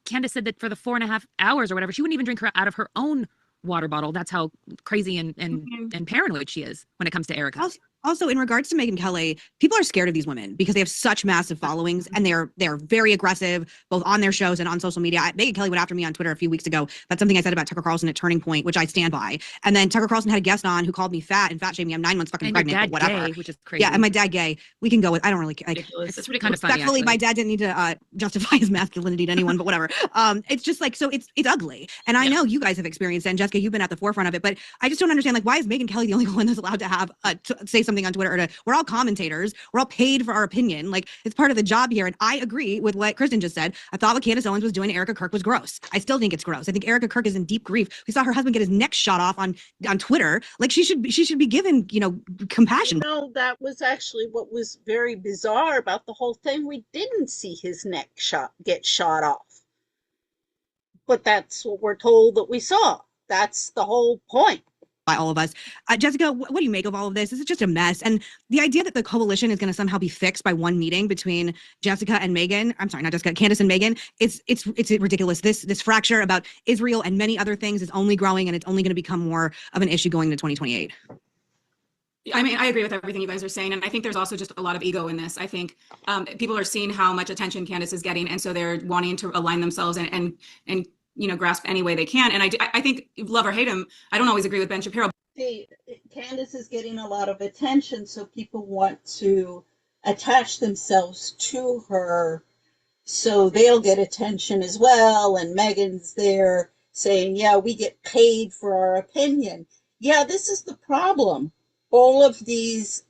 Candace said that for the 4.5 hours or whatever, she wouldn't even drink her out of her own water bottle. That's how crazy and paranoid she is when it comes to Erica. Also, in regards to Megyn Kelly, people are scared of these women because they have such massive followings, and they're very aggressive both on their shows and on social media. Megyn Kelly went after me on Twitter a few weeks ago. That's something I said about Tucker Carlson at Turning Point, which I stand by. And then Tucker Carlson had a guest on who called me fat and fat shamed me. I'm 9 months fucking pregnant, but whatever. Gay, which is crazy. Yeah, and my dad gay. We can go with. I don't really care. It's really kind of funny. Respectfully, my dad didn't need to justify his masculinity to anyone, but whatever. It's just like, so it's ugly. And I know you guys have experienced it, and Jessica, you've been at the forefront of it, but I just don't understand, like, why is Megyn Kelly the only one that's allowed to have say something on Twitter? Or we're all commentators. We're all paid for our opinion. Like, it's part of the job here. And I agree with what Kristen just said. I thought what Candace Owens was doing to Erica Kirk was gross. I still think it's gross. I think Erica Kirk is in deep grief. We saw her husband get his neck shot off on Twitter. Like, she should be given, compassion. That was actually what was very bizarre about the whole thing. We didn't see his neck get shot off. But that's what we're told that we saw. That's the whole point. By all of us. Jessica, what do you make of all of this? This is just a mess. And the idea that the coalition is going to somehow be fixed by one meeting between Jessica and Megyn, I'm sorry, not Jessica, Candace and Megyn, it's ridiculous. This fracture about Israel and many other things is only growing, and it's only going to become more of an issue going into 2028. I mean, I agree with everything you guys are saying. And I think there's also just a lot of ego in this. I think people are seeing how much attention Candace is getting. And so they're wanting to align themselves and grasp any way they can. And I think, love or hate him, I don't always agree with Ben Shapiro. See, Candace is getting a lot of attention, so people want to attach themselves to her, so they'll get attention as well. And Megyn's there saying, yeah, we get paid for our opinion. Yeah, this is the problem. All of these,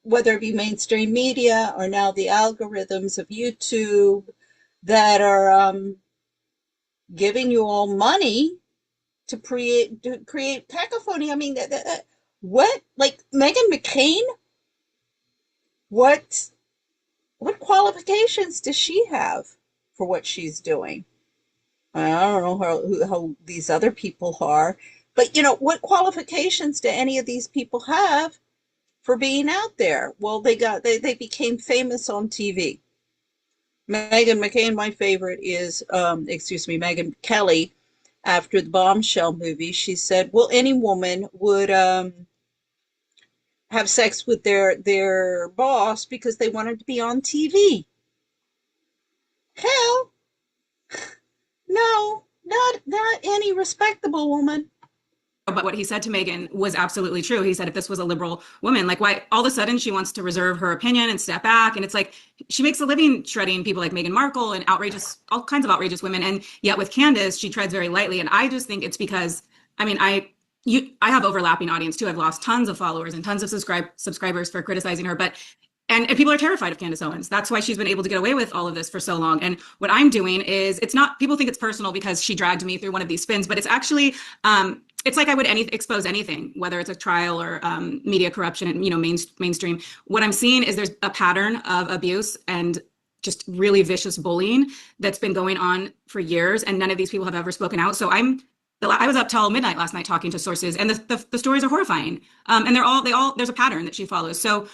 whether it be mainstream media or now the algorithms of YouTube that are giving you all money to create cacophony. I mean, what, like Meghan McCain? What qualifications does she have for what she's doing? I don't know how these other people are, but what qualifications do any of these people have for being out there? Well, they became famous on TV. Meghan McCain, my favorite, is, Megyn Kelly, after the Bombshell movie, she said, well, any woman would have have sex with their boss because they wanted to be on TV. Hell, no, not any respectable woman. But what he said to Megan was absolutely true. He said if this was a liberal woman, like why all of a sudden she wants to reserve her opinion and step back. And it's like she makes a living shredding people like Meghan Markle and all kinds of outrageous women. And yet with Candace, she treads very lightly. And I just think it's because, I mean, I have overlapping audience too. I've lost tons of followers and tons of subscribers for criticizing her. But and people are terrified of Candace Owens. That's why she's been able to get away with all of this for so long. And what I'm doing is, it's not, people think it's personal because she dragged me through one of these spins, but it's actually, it's like I would expose anything, whether it's a trial or media corruption and, mainstream. What I'm seeing is there's a pattern of abuse and just really vicious bullying that's been going on for years. And none of these people have ever spoken out. So I was up till midnight last night talking to sources, and the stories are horrifying. And there's a pattern that she follows. So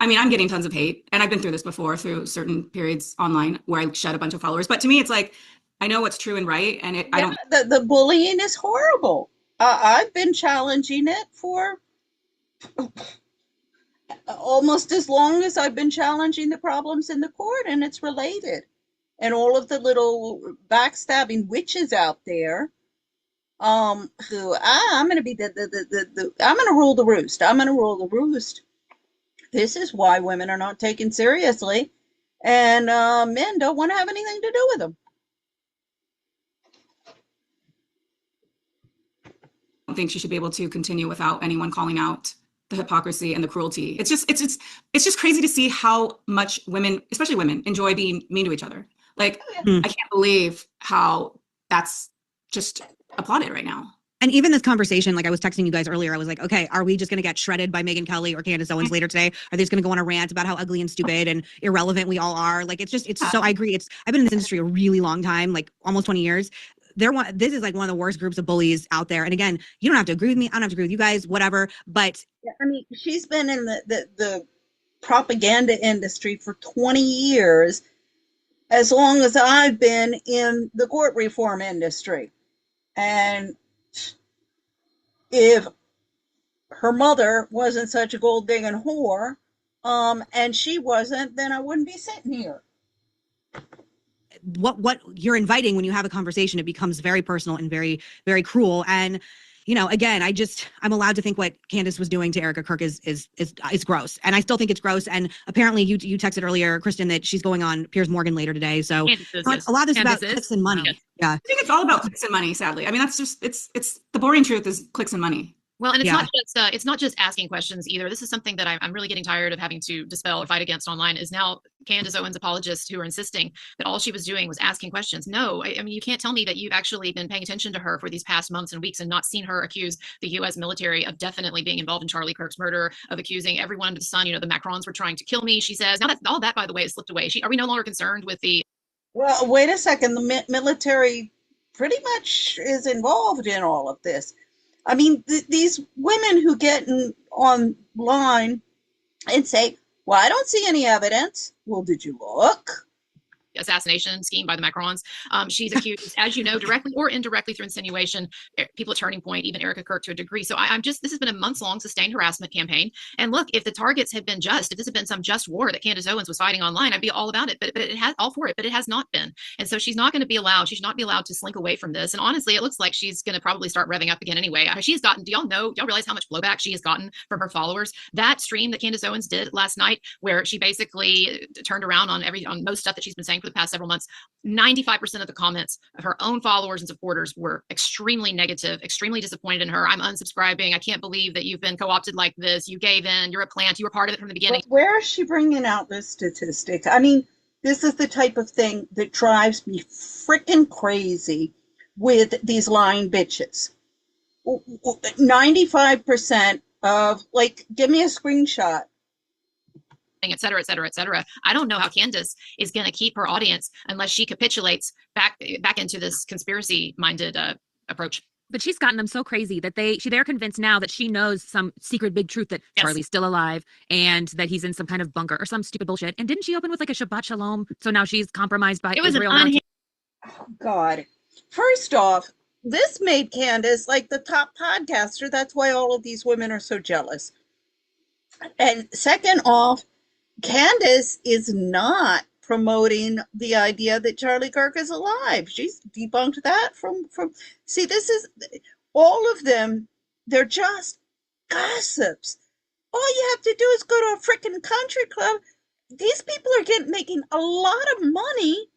I mean, I'm getting tons of hate, and I've been through this before through certain periods online where I shed a bunch of followers. But to me, it's like, I know what's true and right, and I don't. The bullying is horrible. I've been challenging it for almost as long as I've been challenging the problems in the court, and it's related. And all of the little backstabbing witches out there, who I'm going to be I'm going to rule the roost. I'm going to rule the roost. This is why women are not taken seriously, and men don't want to have anything to do with them. I don't think she should be able to continue without anyone calling out the hypocrisy and the cruelty. It's just crazy to see how much women, especially women, enjoy being mean to each other. Like, I can't believe how that's just applauded right now. And even this conversation, like I was texting you guys earlier, I was like, okay, are we just going to get shredded by Megyn Kelly or Candace Owens later today? Are they just going to go on a rant about how ugly and stupid and irrelevant we all are? Like, it's so, I agree. I've been in this industry a really long time, like almost 20 years. This is like one of the worst groups of bullies out there. And again, you don't have to agree with me. I don't have to agree with you guys, whatever. But yeah, I mean, she's been in the propaganda industry for 20 years, as long as I've been in the court reform industry. And if her mother wasn't such a gold digging whore, and she wasn't, then I wouldn't be sitting here. What you're inviting when you have a conversation, it becomes very personal and very, very cruel. And again, I'm allowed to think what Candace was doing to Erica Kirk is gross, and I still think it's gross. And apparently, you texted earlier, Kristen, that she's going on Piers Morgan later today. So a lot of this is about clicks and money. Yeah, I think it's all about clicks and money. Sadly, I mean that's just it's the boring truth is clicks and money. Well, and it's not just asking questions either. This is something that I'm really getting tired of having to dispel or fight against online. Is now Candace Owens apologists who are insisting that all she was doing was asking questions. No, I mean you can't tell me that you've actually been paying attention to her for these past months and weeks and not seen her accuse the U.S. military of definitely being involved in Charlie Kirk's murder, of accusing everyone under the sun. The Macrons were trying to kill me. She says now that all that, by the way, has slipped away. Are we no longer concerned with the? Well, wait a second. The military pretty much is involved in all of this. I mean, these women who get online and say, well, I don't see any evidence. Well, did you look? Assassination scheme by the Macrons. She's accused, as you know, directly or indirectly through insinuation, people at Turning Point, even Erica Kirk to a degree. So this has been a months-long sustained harassment campaign. And look, if the targets had been just, if this had been some just war that Candace Owens was fighting online, I'd be all about it. But it has all for it, but it has not been. And so she's not going to be allowed. She should not be allowed to slink away from this. And honestly, it looks like she's going to probably start revving up again anyway. She's gotten, do y'all realize how much blowback she has gotten from her followers? That stream that Candace Owens did last night, where she basically turned around on most stuff that she's been saying for the past several months, 95% of the comments of her own followers and supporters were extremely negative, extremely disappointed in her. I'm unsubscribing. I can't believe that you've been co-opted like this. You gave in. You're a plant. You were part of it from the beginning. But where is she bringing out this statistic? I mean, this is the type of thing that drives me freaking crazy with these lying bitches. 95% of, give me a screenshot. Et cetera, et cetera, et cetera. I don't know how Candace is going to keep her audience unless she capitulates back into this conspiracy-minded approach. But she's gotten them so crazy that they're convinced now that she knows some secret big truth that Charlie's still alive and that he's in some kind of bunker or some stupid bullshit. And didn't she open with a Shabbat Shalom? So now she's compromised by Israel. Oh, God. First off, this made Candace like the top podcaster. That's why all of these women are so jealous. And second off, Candace is not promoting the idea that Charlie Kirk is alive. She's debunked that from see, this is all of them, they're just gossips. All you have to do is go to a freaking country club. These people are making a lot of money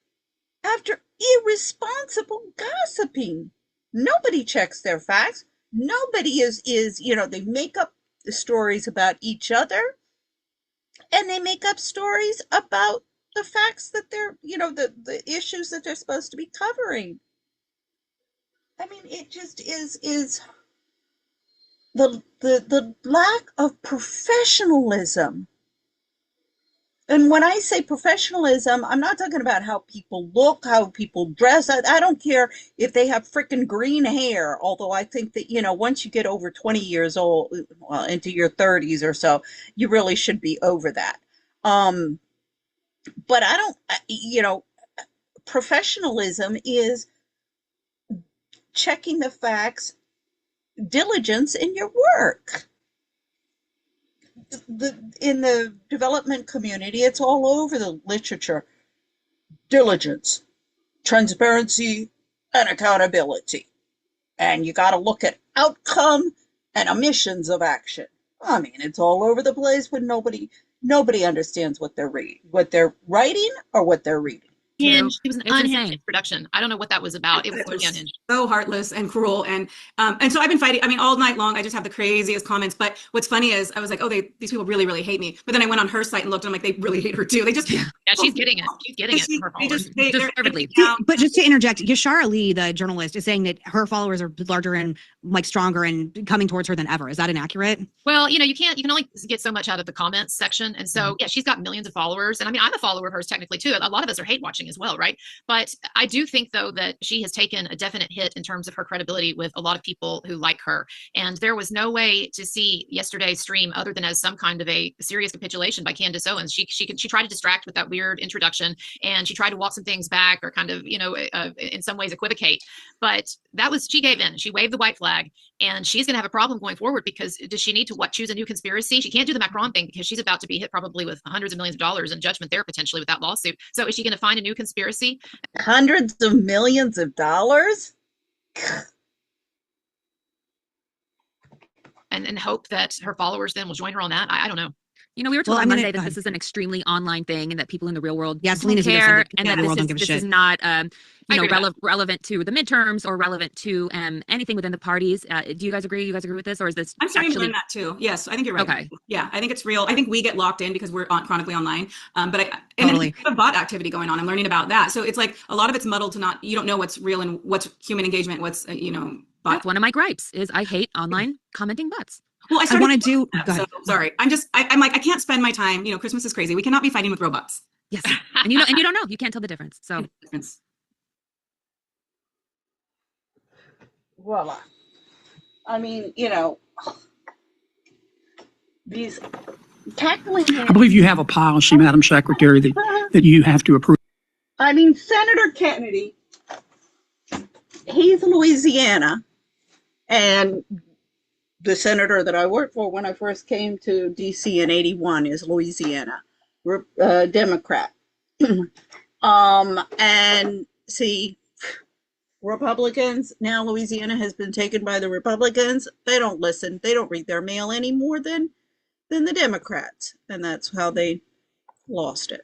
after irresponsible gossiping. Nobody checks their facts. Nobody is, they make up the stories about each other, and they make up stories about the facts that they're, the issues that they're supposed to be covering. I mean, it just is the lack of professionalism. And when I say professionalism, I'm not talking about how people look, how people dress. I don't care if they have freaking green hair, although I think that, once you get over 20 years old, well, into your 30s or so, you really should be over that. But I don't, professionalism is checking the facts, diligence in your work. In the development community, it's all over the literature. Diligence, transparency, and accountability. And you got to look at outcome and omissions of action. I mean, it's all over the place, but nobody understands what they're writing or what they're reading. It was an unhinged production. I don't know what that was about. It was totally unhinged. So heartless and cruel, and so I've been fighting. I mean, all night long, I just have the craziest comments. But what's funny is I was like, oh, these people really, really hate me. But then I went on her site and looked, and I'm like, they really hate her too. They just yeah, she's getting it. She's getting it from her followers. Deservedly. But just to interject, Yashar Ali, the journalist, is saying that her followers are larger and like stronger and coming towards her than ever. Is that inaccurate? Well, you can only get so much out of the comments section, and so yeah, she's got millions of followers, and I mean, I'm a follower of hers technically too. A lot of us are hate watching as well, right? But I do think, though, that she has taken a definite hit in terms of her credibility with a lot of people who like her. And there was no way to see yesterday's stream other than as some kind of a serious capitulation by Candace Owens. She tried to distract with that weird introduction, and she tried to walk some things back or kind of, in some ways equivocate. But she gave in. She waved the white flag, and she's going to have a problem going forward because does she need to choose a new conspiracy? She can't do the Macron thing because she's about to be hit probably with hundreds of millions of dollars in judgment there potentially with that lawsuit. So is she going to find a new conspiracy? Hundreds of millions of dollars? And hope that her followers then will join her on that? I don't know. We were told on Monday that this is an extremely online thing and that people in the real world don't care, and that this is not relevant to the midterms or relevant to anything within the parties. Do you guys agree? You guys agree with this, or is this? I'm starting to learn that too. Yes, I think you're right. Okay. Yeah, I think it's real. I think we get locked in because we're chronically online. But totally. And bot activity going on. I'm learning about that. So it's like a lot of it's muddled to you don't know what's real and what's human engagement. What's bot. That's one of my gripes is I hate online commenting bots. Well, I want to do. So, sorry, I'm like I can't spend my time. Christmas is crazy. We cannot be fighting with robots. Yes, and you don't know. You can't tell the difference. So. Voila. I mean, these tackling. I believe you have a policy, Madam Secretary, that you have to approve. I mean, Senator Kennedy, he's Louisiana, and the senator that I worked for when I first came to D.C. in '81 is Louisiana, Democrat. And see, Republicans, now Louisiana has been taken by the Republicans. They don't listen. They don't read their mail any more than the Democrats. And that's how they lost it.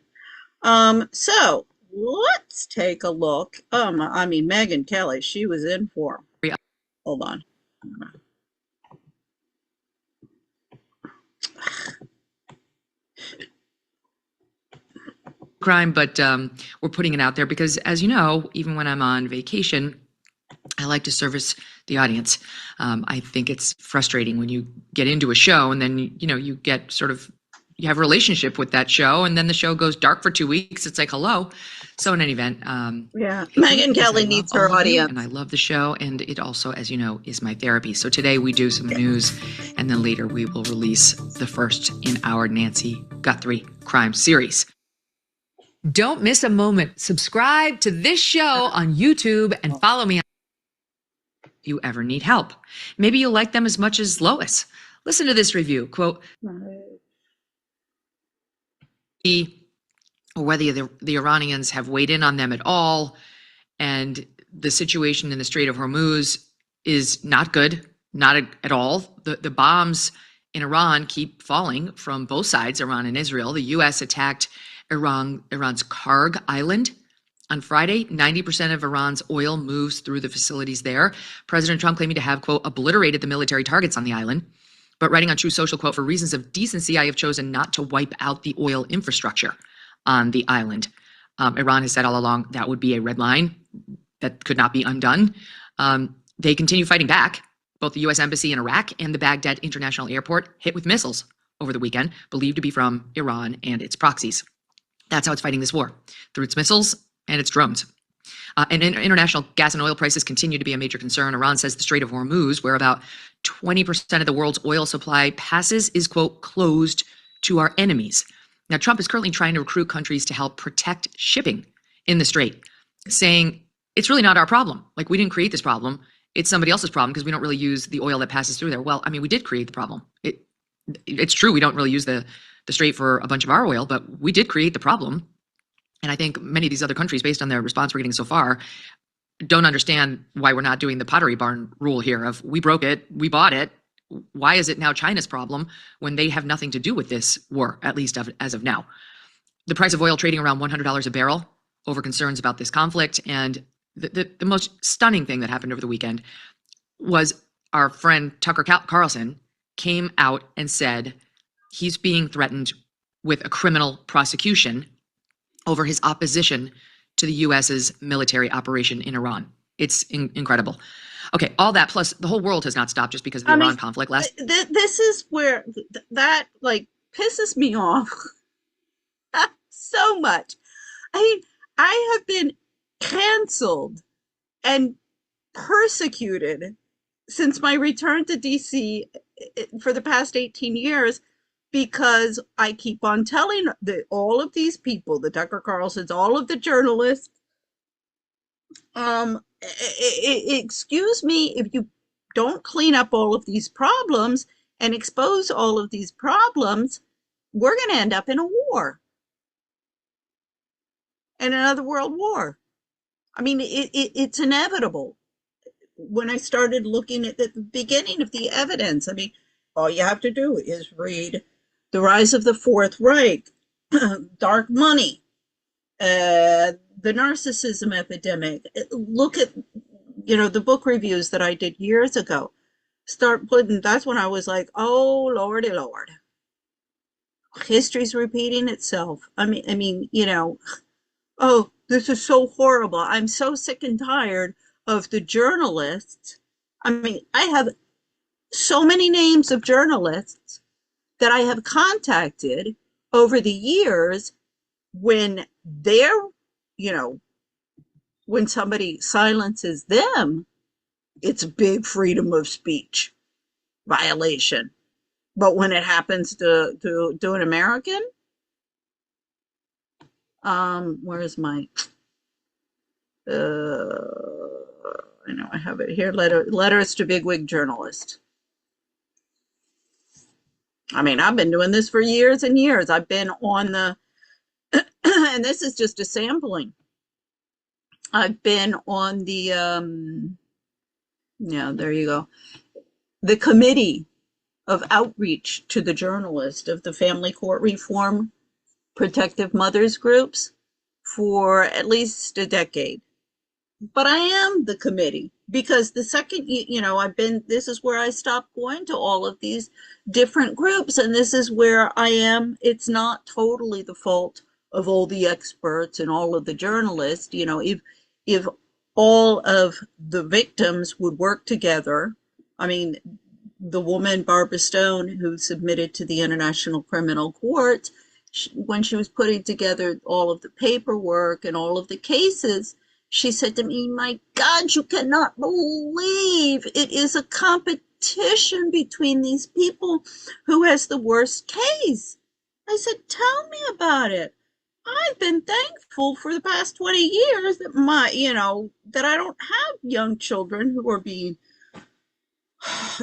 So let's take a look. I mean, Megyn Kelly, she was in for him. Hold on. Crime, but we're putting it out there because, as you know, even when I'm on vacation, I like to service the audience. I think it's frustrating when you get into a show and then you get you have a relationship with that show, and then the show goes dark for 2 weeks. It's like, hello. So in any event, yeah, Megyn Kelly needs her audience, and I love the show, and it also, as you know, is my therapy. So today we do some news, and then later we will release the first in our Nancy Guthrie crime series. Don't miss a moment. Subscribe to this show on YouTube and follow me if you ever need help. Maybe you'll like them as much as Lois. Listen to this review. Quote, or whether the Iranians have weighed in on them at all. And the situation in the Strait of Hormuz is not good, not at all. The bombs in Iran keep falling from both sides, Iran and Israel. The U.S. attacked Iran's Karg Island on Friday. 90% of Iran's oil moves through the facilities there. President Trump claiming to have, quote, obliterated the military targets on the island, but writing on True Social, quote, for reasons of decency, I have chosen not to wipe out the oil infrastructure on the island. Iran has said all along that would be a red line that could not be undone. They continue fighting back. Both the U.S. Embassy in Iraq and the Baghdad International Airport hit with missiles over the weekend, believed to be from Iran and its proxies. That's how it's fighting this war, through its missiles and its drones. And international gas and oil prices continue to be a major concern. Iran says the Strait of Hormuz, where about 20% of the world's oil supply passes, is, quote, closed to our enemies. Now, Trump is currently trying to recruit countries to help protect shipping in the Strait, saying it's really not our problem. Like, we didn't create this problem. It's somebody else's problem because we don't really use the oil that passes through there. Well, I mean, we did create the problem. It's true we don't really use the Strait for a bunch of our oil, but we did create the problem. And I think many of these other countries, based on their response we're getting so far, don't understand why we're not doing the Pottery Barn rule here of we broke it, we bought it. Why is it now China's problem when they have nothing to do with this war, at least as of now? The price of oil trading around $100 a barrel over concerns about this conflict. And the most stunning thing that happened over the weekend was our friend Tucker Carlson came out and said he's being threatened with a criminal prosecution over his opposition to the U.S.'s military operation in Iran. It's incredible. Okay, all that plus the whole world has not stopped just because of the Iran conflict. This is where that like pisses me off so much. I mean, I have been canceled and persecuted since my return to DC for the past 18 years because I keep on telling all of these people, the Tucker Carlsons, all of the journalists, excuse me, if you don't clean up all of these problems and expose all of these problems, we're going to end up in a war, in another world war. I mean, it's inevitable. When I started looking at the beginning of the evidence, I mean, all you have to do is read The Rise of the Fourth Reich, Dark Money, the narcissism epidemic. Look at, the book reviews that I did years ago. That's when I was like, oh, Lordy Lord. History's repeating itself. I mean, oh, this is so horrible. I'm so sick and tired of the journalists. I mean, I have so many names of journalists that I have contacted over the years when they're, when somebody silences them, it's a big freedom of speech violation. But when it happens to an American, where's my, I know I have it here, letters to bigwig journalist. I mean, I've been doing this for years and years. I've been on the, and this is just a sampling. I've been on the, there you go. The committee of outreach to the journalist of the Family Court Reform Protective Mothers groups for at least a decade. But I am the committee because the second, this is where I stopped going to all of these different groups. And this is where I am. It's not totally the fault of all the experts and all of the journalists. If all of the victims would work together, I mean, the woman, Barbara Stone, who submitted to the International Criminal Court, when she was putting together all of the paperwork and all of the cases, she said to me, my God, you cannot believe it is a competition between these people who has the worst case. I said, tell me about it. I've been thankful for the past 20 years that that I don't have young children who are being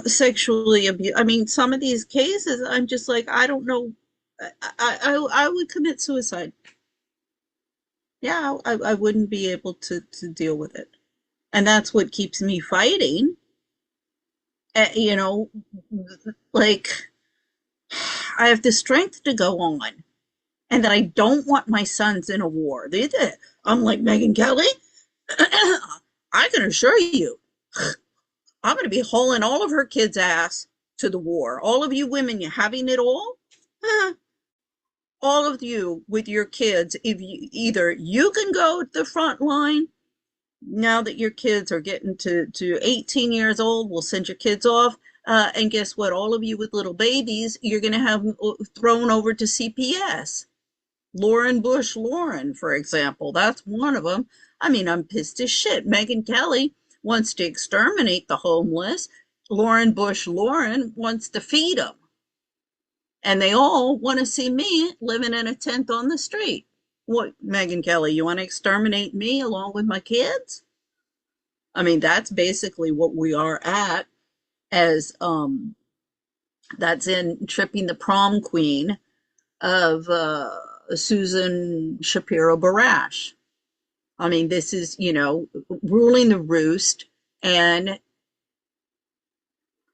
sexually abused. I mean, some of these cases, I'm just like, I don't know I would commit suicide. Yeah, I wouldn't be able to deal with it. And that's what keeps me fighting. You know, like I have the strength to go on, and that I don't want my sons in a war. I'm like Megyn Kelly. I can assure you, I'm going to be hauling all of her kids' ass to the war. All of you women, you're having it all. All of you with your kids, if you either you can go to the front line now that your kids are getting to 18 years old, we'll send your kids off. And guess what? All of you with little babies, you're going to have thrown over to CPS. Lauren Bush Lauren, for example, that's one of them. I mean, I'm pissed as shit. Megyn Kelly wants to exterminate the homeless. Lauren Bush Lauren wants to feed them. And they all want to see me living in a tent on the street. What, Megyn Kelly, you want to exterminate me along with my kids? I mean, that's basically what we are at, as that's in Tripping the Prom Queen of Susan Shapiro Barash. I mean, this is, ruling the roost, and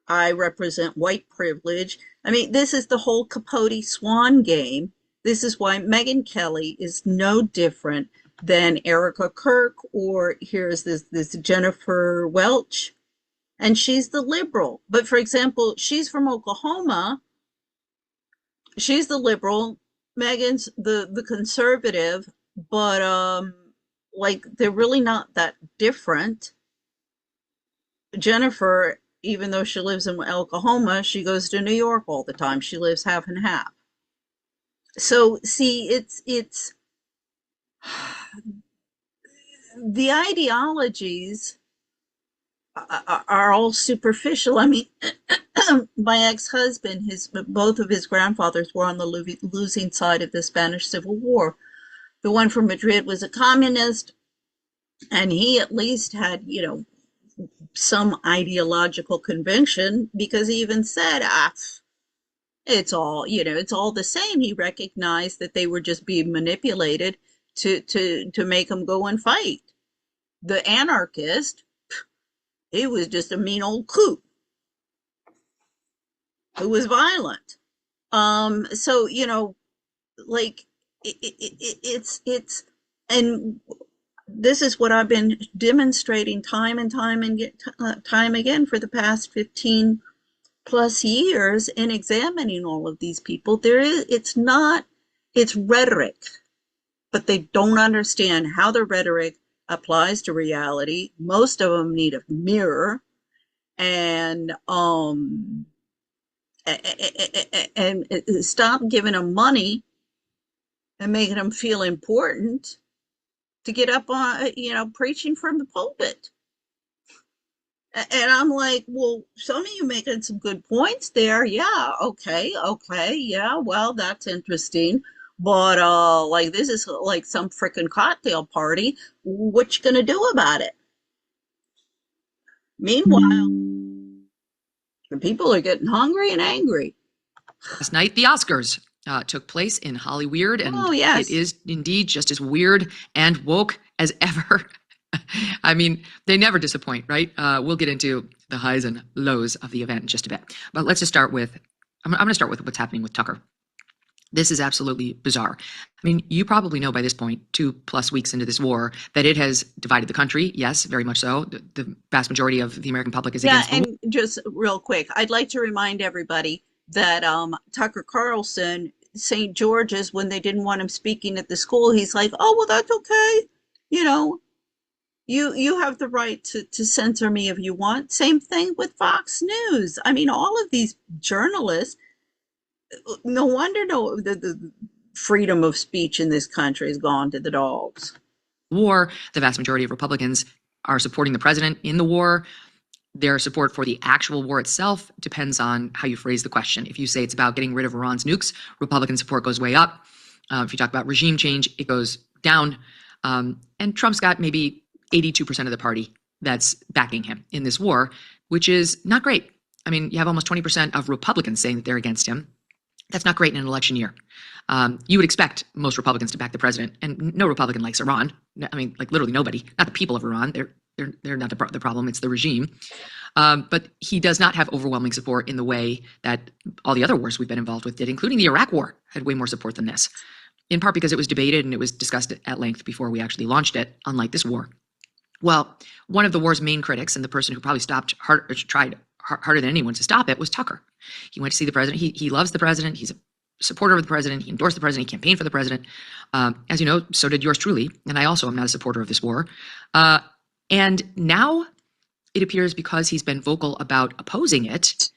I represent white privilege. I mean, this is the whole Capote Swan game. This is why Megyn Kelly is no different than Erica Kirk, or here's this Jennifer Welch, and she's the liberal. But for example, she's from Oklahoma. She's the liberal. Megan's the conservative, but like they're really not that different. Jennifer, even though she lives in Oklahoma, she goes to New York all the time. She lives half and half. So see, it's the ideologies are all superficial. I mean, my ex-husband, both of his grandfathers were on the losing side of the Spanish Civil War. The one from Madrid was a communist, and he at least had, some ideological conviction, because he even said, it's all, it's all the same. He recognized that they were just being manipulated to make him go and fight. The anarchist, he was just a mean old coot who was violent. So, like it's, and this is what I've been demonstrating time and time again for the past 15 plus years in examining all of these people. It's rhetoric, but they don't understand how the rhetoric applies to reality. Most of them need a mirror, and stop giving them money and making them feel important to get up on, preaching from the pulpit. And I'm like, well, some of you making some good points there. Yeah, okay, yeah, well, that's interesting. But like this is like some freaking cocktail party. What you gonna do about it? Meanwhile, the people are getting hungry and angry. Last night, the Oscars took place in Hollyweird, and yes, it is indeed just as weird and woke as ever. I mean, they never disappoint, right? We'll get into the highs and lows of the event in just a bit. But let's just start with, I'm going to start with what's happening with Tucker. This is absolutely bizarre. I mean, you probably know by this point, 2+ weeks into this war, that it has divided the country. Yes, very much so. The vast majority of the American public is against the war. And just real quick, I'd like to remind everybody that Tucker Carlson, St. George's, when they didn't want him speaking at the school, he's like, oh, well, that's okay. You have the right to censor me if you want. Same thing with Fox News. I mean, all of these journalists, no wonder the freedom of speech in this country has gone to the dogs. War, the vast majority of Republicans are supporting the president in the war. Their support for the actual war itself depends on how you phrase the question. If you say it's about getting rid of Iran's nukes, Republican support goes way up. If you talk about regime change, it goes down. And Trump's got maybe 82% of the party that's backing him in this war, which is not great. I mean, you have almost 20% of Republicans saying that they're against him. That's not great in an election year. You would expect most Republicans to back the president, and no Republican likes Iran. I mean, like literally nobody. Not the people of Iran. They're not the problem. It's the regime. But he does not have overwhelming support in the way that all the other wars we've been involved with did, including the Iraq War had way more support than this. In part because it was debated and it was discussed at length before we actually launched it, unlike this war. Well, one of the war's main critics and the person who probably tried harder than anyone to stop it was Tucker. He went to see the president. He loves the president. He's a supporter of the president. He endorsed the president. He campaigned for the president. As you know, so did yours truly. And I also am not a supporter of this war. And now it appears because he's been vocal about opposing it,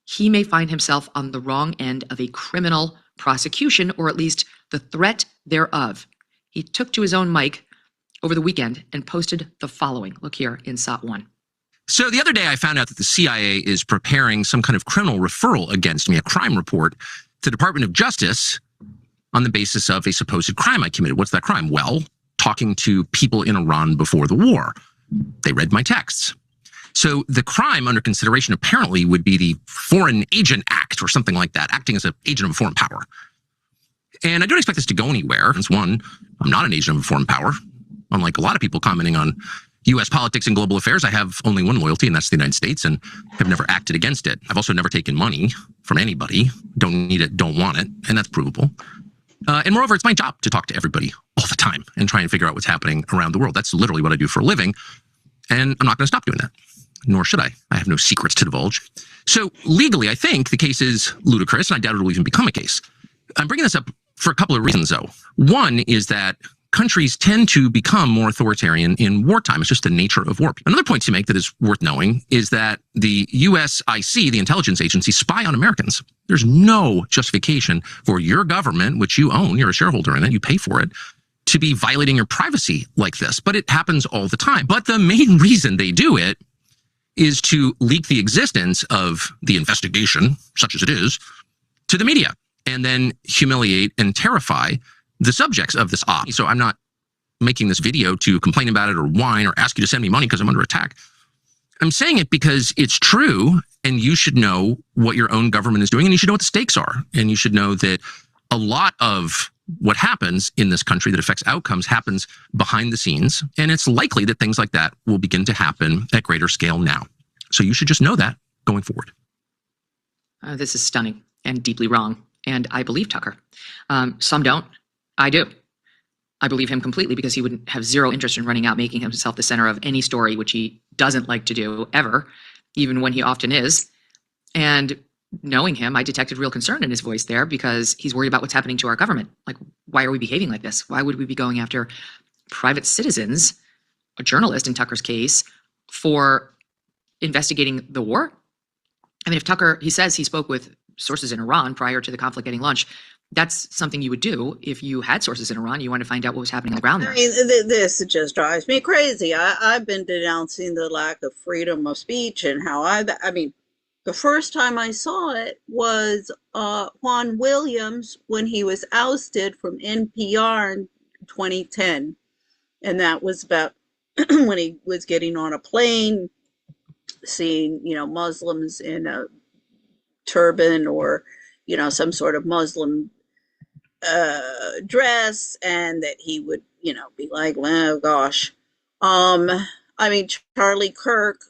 he may find himself on the wrong end of a criminal prosecution, or at least the threat thereof. He took to his own mic over the weekend and posted the following. Look here in SOT 1. So the other day I found out that the CIA is preparing some kind of criminal referral against me, a crime report, to the Department of Justice on the basis of a supposed crime I committed. What's that crime? Well, talking to people in Iran before the war. They read my texts. So the crime under consideration apparently would be the Foreign Agent Act or something like that, acting as an agent of a foreign power. And I don't expect this to go anywhere. It's one, I'm not an agent of a foreign power. Unlike a lot of people commenting on U.S. politics and global affairs, I have only one loyalty, and that's the United States, and have never acted against it. I've also never taken money from anybody. Don't need it, don't want it, and that's provable. And moreover, it's my job to talk to everybody all the time and try and figure out what's happening around the world. That's literally what I do for a living, and I'm not going to stop doing that. Nor should I. I have no secrets to divulge. So legally, I think the case is ludicrous, and I doubt it will even become a case. I'm bringing this up for a couple of reasons, though. One is that countries tend to become more authoritarian in wartime. It's just the nature of war. Another point to make that is worth knowing is that the USIC, the intelligence agency, spy on Americans. There's no justification for your government, which you own, you're a shareholder in it, you pay for it, to be violating your privacy like this. But it happens all the time. But the main reason they do it is to leak the existence of the investigation, such as it is, to the media, and then humiliate and terrify the subjects of this op. So I'm not making this video to complain about it or whine or ask you to send me money because I'm under attack. I'm saying it because it's true, and you should know what your own government is doing, and you should know what the stakes are. And you should know that a lot of what happens in this country that affects outcomes happens behind the scenes, and it's likely that things like that will begin to happen at greater scale now. So you should just know that going forward. This is stunning and deeply wrong, and I believe Tucker. Some don't. I do. I believe him completely because he would have zero interest in running out, making himself the center of any story, which he doesn't like to do ever, even when he often is. And knowing him, I detected real concern in his voice there because he's worried about what's happening to our government. Like, why are we behaving like this? Why would we be going after private citizens, a journalist in Tucker's case, for investigating the war? I mean, if Tucker, he says he spoke with sources in Iran prior to the conflict getting launched, that's something you would do if you had sources in Iran. You want to find out what was happening on the ground there. I mean, this just drives me crazy. I've been denouncing the lack of freedom of speech and how I mean, the first time I saw it was Juan Williams when he was ousted from NPR in 2010. And that was about when he was getting on a plane, seeing, Muslims in a turban or, some sort of Muslim dress, and that he would, be like, well, gosh. I mean, Charlie Kirk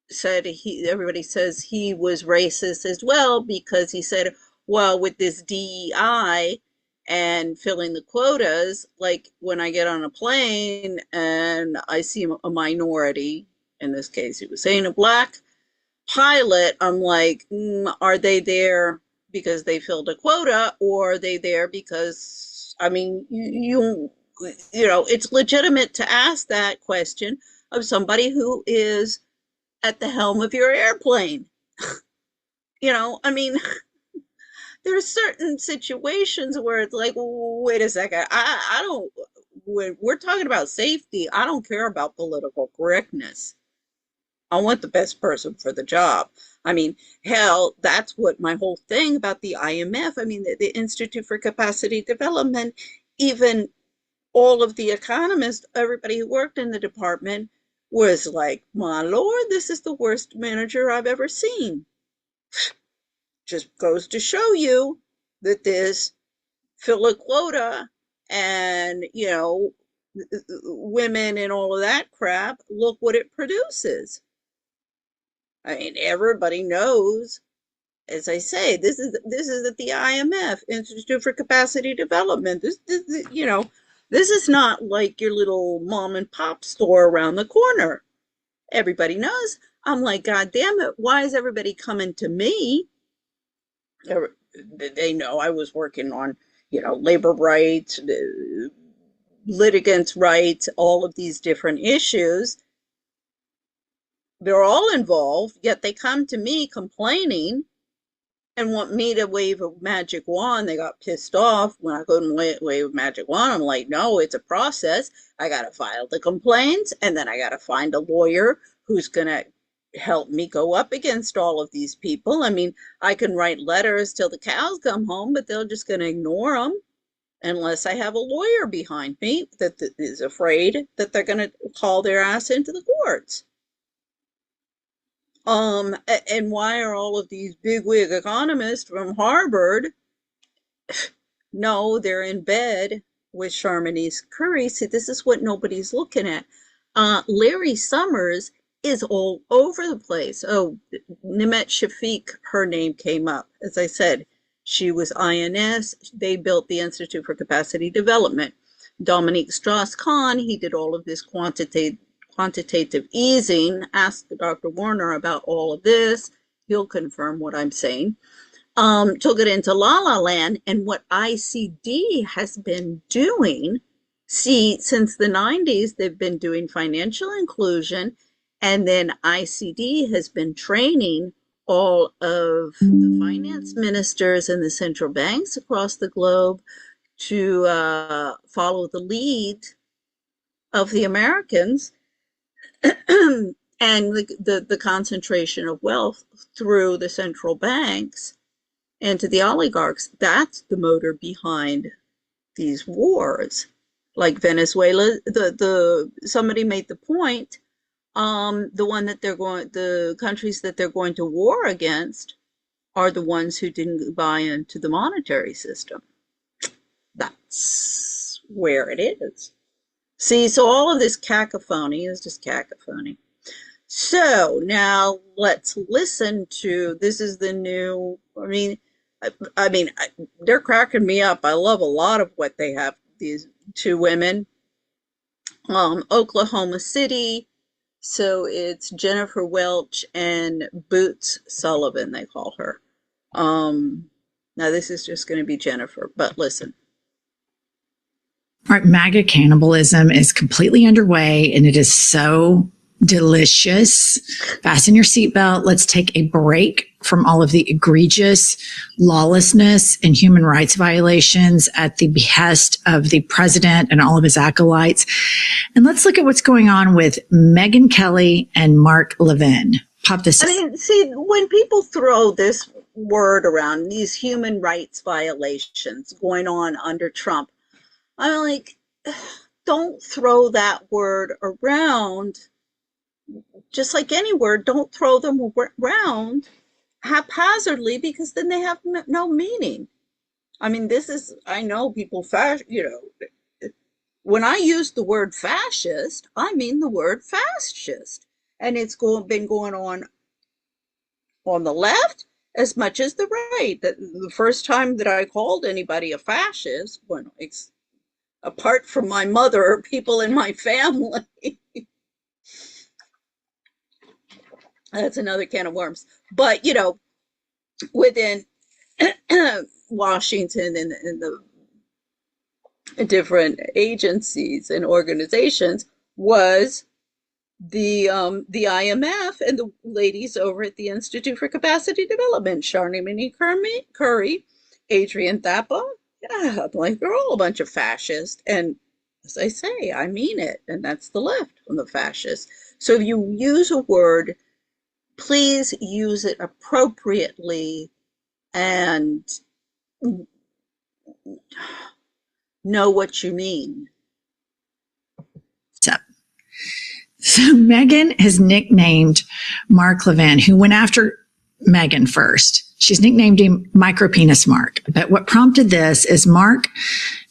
said everybody says he was racist as well because he said, well, with this DEI and filling the quotas, like when I get on a plane and I see a minority, in this case, he was saying a black pilot, I'm like, are they there because they filled a quota, or are they there because, I mean, it's legitimate to ask that question of somebody who is at the helm of your airplane. I mean, there are certain situations where it's like, wait a second, I don't, when we're talking about safety, I don't care about political correctness. I want the best person for the job. I mean, hell, that's what my whole thing about the IMF, I mean, the Institute for Capacity Development, even all of the economists, everybody who worked in the department was like, my Lord, this is the worst manager I've ever seen. Just goes to show you that this fill a quota and, you know, women and all of that crap, look what it produces. I mean, everybody knows, as I say, this is at the IMF, Institute for Capacity Development. This you know, this is not like your little mom and pop store around the corner. Everybody knows. I'm like, God damn it, why is everybody coming to me? They know I was working on, you know, labor rights, litigants' rights, all of these different issues. They're all involved, yet they come to me complaining and want me to wave a magic wand. They got pissed off when I couldn't wave a magic wand. I'm like, no, it's a process. I got to file the complaints, and then I got to find a lawyer who's going to help me go up against all of these people. I mean, I can write letters till the cows come home, but they're just going to ignore them unless I have a lawyer behind me that is afraid that they're going to call their ass into the courts. And why are all of these bigwig economists from Harvard? No, they're in bed with Sharmanese Curry. See, this is what nobody's looking at. Larry Summers is all over the place. Oh, Nimet Shafiq, her name came up. As I said, she was INS. They built the Institute for Capacity Development. Dominique Strauss-Kahn, he did all of this quantitative easing. Ask Dr. Warner about all of this. He'll confirm what I'm saying. Took it into La La Land, and what ICD has been doing, see, since the 90s, they've been doing financial inclusion, and then ICD has been training all of the finance ministers and the central banks across the globe to follow the lead of the Americans and the concentration of wealth through the central banks and to the oligarchs. That's the motor behind these wars. Like Venezuela, somebody made the point, the countries that they're going to war against are the ones who didn't buy into the monetary system. That's where it is. See, so all of this cacophony is just cacophony. So now let's listen to, this is the new, I mean, they're cracking me up. I love a lot of what they have, these two women. Oklahoma City, so it's Jennifer Welch and Boots Sullivan, they call her. Now this is just going to be Jennifer, but listen. All right, MAGA cannibalism is completely underway, and it is so delicious. Fasten your seatbelt. Let's take a break from all of the egregious lawlessness and human rights violations at the behest of the president and all of his acolytes. And let's look at what's going on with Megyn Kelly and Mark Levin. Pop this. I mean, see, when people throw this word around, these human rights violations going on under Trump, I'm like, don't throw that word around. Just like any word, don't throw them around haphazardly, because then they have no meaning. I mean, this is, I know people, when I use the word fascist, I mean the word fascist. And it's been going on the left as much as the right. The first time that I called anybody a fascist, well, apart from my mother or people in my family, that's another can of worms. But, within Washington and the different agencies and organizations was the IMF and the ladies over at the Institute for Capacity Development, Sharmanese Curry, Adrienne Thapa. Yeah, I'm like, they're all a bunch of fascists. And as I say, I mean it. And that's the left from the fascists. So if you use a word, please use it appropriately and know what you mean. So Megyn has nicknamed Mark Levin, who went after Meghan first. She's nicknamed him Micropenis Mark. But what prompted this is Mark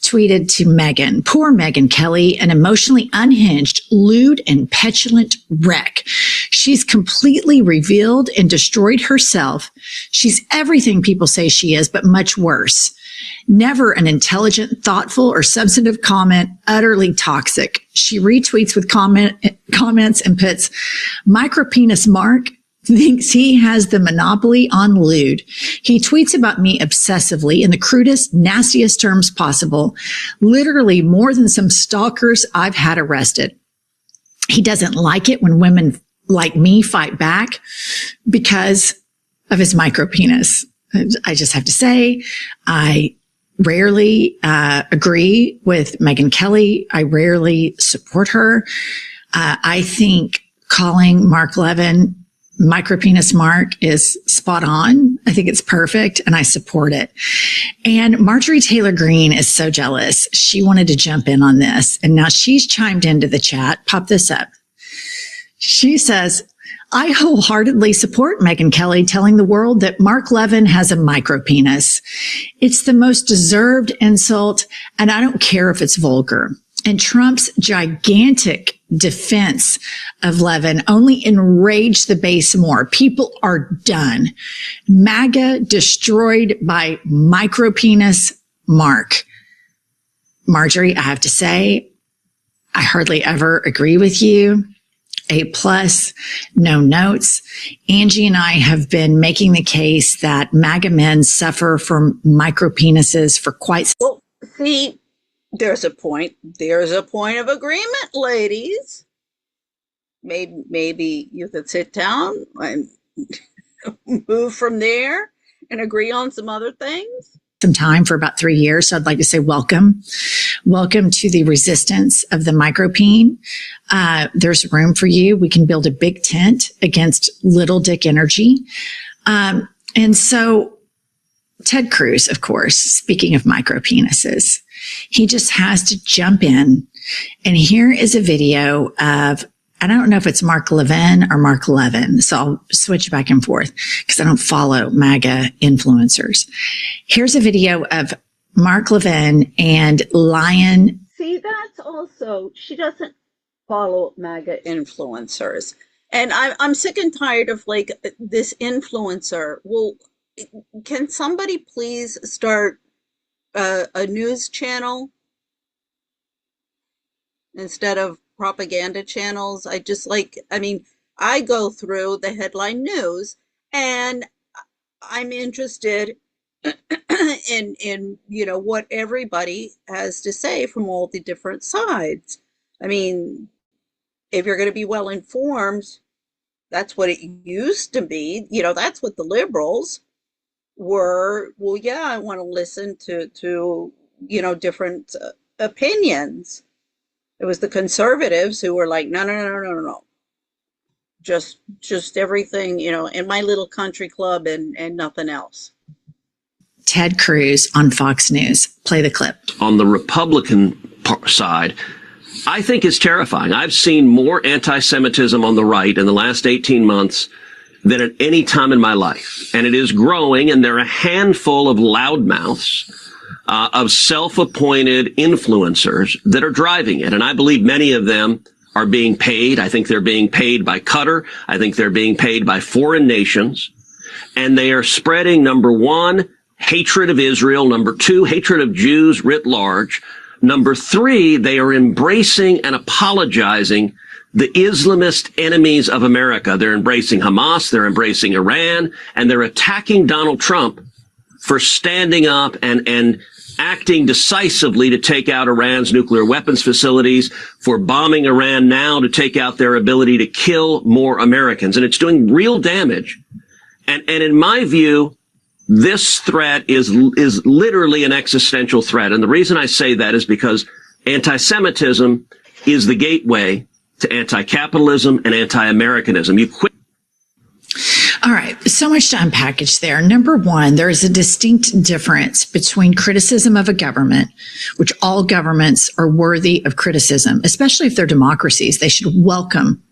tweeted to Meghan, poor Megyn Kelly, an emotionally unhinged, lewd, and petulant wreck. She's completely revealed and destroyed herself. She's everything people say she is, but much worse. Never an intelligent, thoughtful, or substantive comment, utterly toxic. She retweets with comments and puts, Micropenis Mark thinks he has the monopoly on lewd. He tweets about me obsessively in the crudest, nastiest terms possible, literally more than some stalkers I've had arrested. He doesn't like it when women like me fight back because of his micropenis. I just have to say, I rarely agree with Megyn Kelly. I rarely support her. I think calling Mark Levin Micropenis Mark is spot on. I think it's perfect and I support it. And Marjorie Taylor Greene is so jealous. She wanted to jump in on this. And now she's chimed into the chat. Pop this up. She says, I wholeheartedly support Megyn Kelly telling the world that Mark Levin has a micropenis. It's the most deserved insult, and I don't care if it's vulgar. And Trump's gigantic defense of Levin only enraged the base more. People are done. MAGA destroyed by micropenis Mark. Marjorie, I have to say, I hardly ever agree with you. A+, no notes. Angie and I have been making the case that MAGA men suffer from micropenises for quite some Well, see, there's a point of agreement, ladies. Maybe you could sit down and move from there and agree on some other things. some time for about 3 years. So I'd like to say welcome. Welcome to the resistance of the micropene. There's room for you. We can build a big tent against little dick energy. And so Ted Cruz, of course, speaking of micropenises, he just has to jump in. And here is a video of, I don't know if it's Mark Levin or Mark Levin, so I'll switch back and forth because I don't follow MAGA influencers. Here's a video of Mark Levin and Lion. See, that's also, she doesn't follow MAGA influencers. And I'm sick and tired of like this influencer. Well, can somebody please start a news channel instead of propaganda channels? I go through the headline news and I'm interested in what everybody has to say from all the different sides. I mean, if you're going to be well informed, that's what it used to be. That's what the liberals were. Well, yeah, I want to listen to different opinions. It was the conservatives who were like, no. Just everything, in my little country club and nothing else. Ted Cruz on Fox News. Play the clip. On the Republican side, I think it's terrifying. I've seen more anti-Semitism on the right in the last 18 months than at any time in my life. And it is growing, and there are a handful of loudmouths, of self-appointed influencers that are driving it. And I believe many of them are being paid. I think they're being paid by Qatar. I think they're being paid by foreign nations. And they are spreading, number one, hatred of Israel. Number two, hatred of Jews writ large. Number three, they are embracing and apologizing the Islamist enemies of America. They're embracing Hamas, they're embracing Iran, and they're attacking Donald Trump for standing up and acting decisively to take out Iran's nuclear weapons facilities, for bombing Iran now to take out their ability to kill more Americans. And it's doing real damage. And in my view, this threat is literally an existential threat. And the reason I say that is because anti-Semitism is the gateway to anti-capitalism and anti-Americanism. All right. So much to unpackage there. Number one, there is a distinct difference between criticism of a government, which all governments are worthy of criticism, especially if they're democracies. They should welcome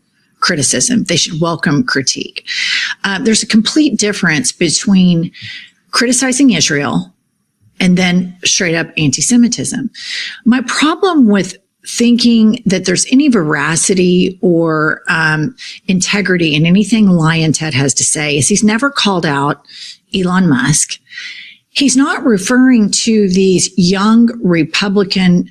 criticism. They should welcome critique. There's a complete difference between criticizing Israel and then straight up anti-Semitism. My problem with thinking that there's any veracity or integrity in anything Lion Ted has to say is he's never called out Elon Musk. He's not referring to these young Republican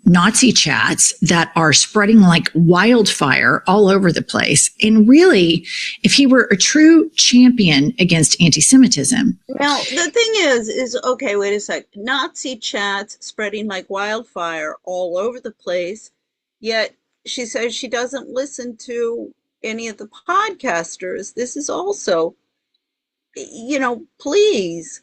Nazi chats that are spreading like wildfire all over the place. And really, if he were a true champion against anti-Semitism. Now, the thing is, okay, wait a sec. Nazi chats spreading like wildfire all over the place, yet she says she doesn't listen to any of the podcasters. This is also, please.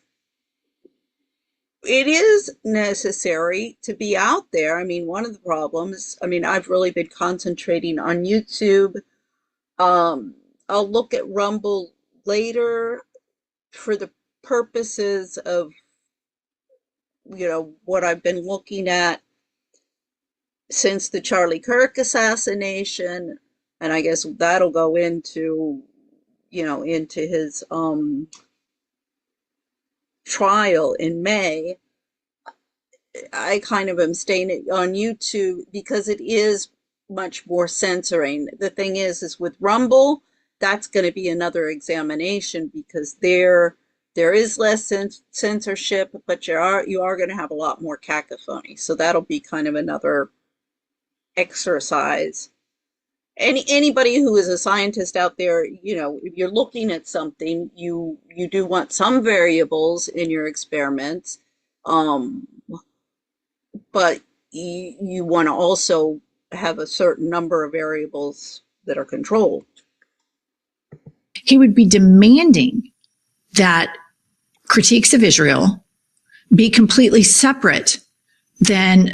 It is necessary to be out there. I mean, one of the problems, I've really been concentrating on YouTube. I'll look at Rumble later for the purposes of, what I've been looking at since the Charlie Kirk assassination. And I guess that'll go into, into his, trial in May. I kind of am staying on YouTube because it is much more censoring. The thing is with Rumble, that's going to be another examination because there is less censorship, but you are going to have a lot more cacophony. So that'll be kind of another exercise. Anybody who is a scientist out there, if you're looking at something, you do want some variables in your experiments, but you want to also have a certain number of variables that are controlled. He would be demanding that critiques of Israel be completely separate than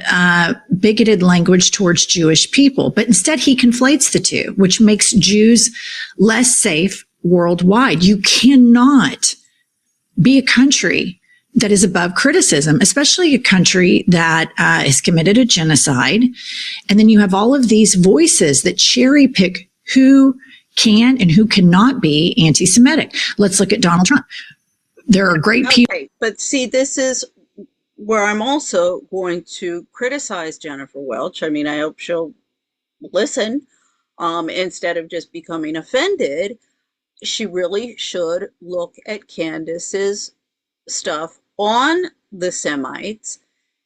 bigoted language towards Jewish people. But instead, he conflates the two, which makes Jews less safe worldwide. You cannot be a country that is above criticism, especially a country that has committed a genocide. And then you have all of these voices that cherry pick who can and who cannot be anti-Semitic. Let's look at Donald Trump. There are great people. Okay, but see, this is where I'm also going to criticize Jennifer Welch. I hope she'll listen instead of just becoming offended. She really should look at Candace's stuff on the Semites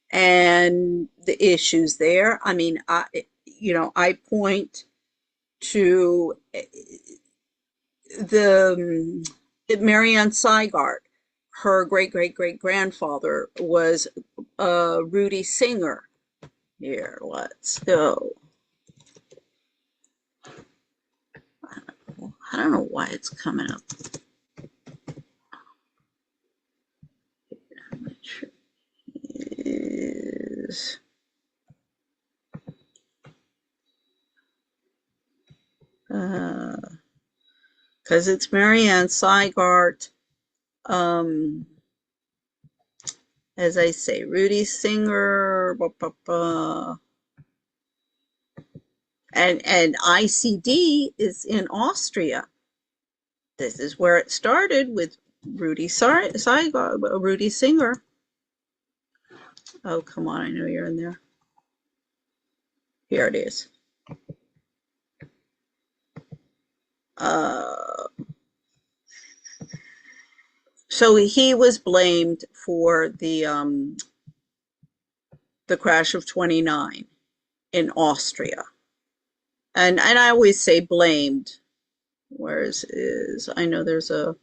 and the issues there. I point to the Marianne Seigart. Her great-great-great-grandfather was Rudy Singer. Here, let's go. I don't know why it's coming up. Because it's Marianne Seigart. As I say, Rudy Singer, and ICD is in Austria. This is where it started with Rudy Singer. Oh, come on, I know you're in there. Here it is. So he was blamed for the crash of 29 in Austria. And I always say blamed. Where is I know there's a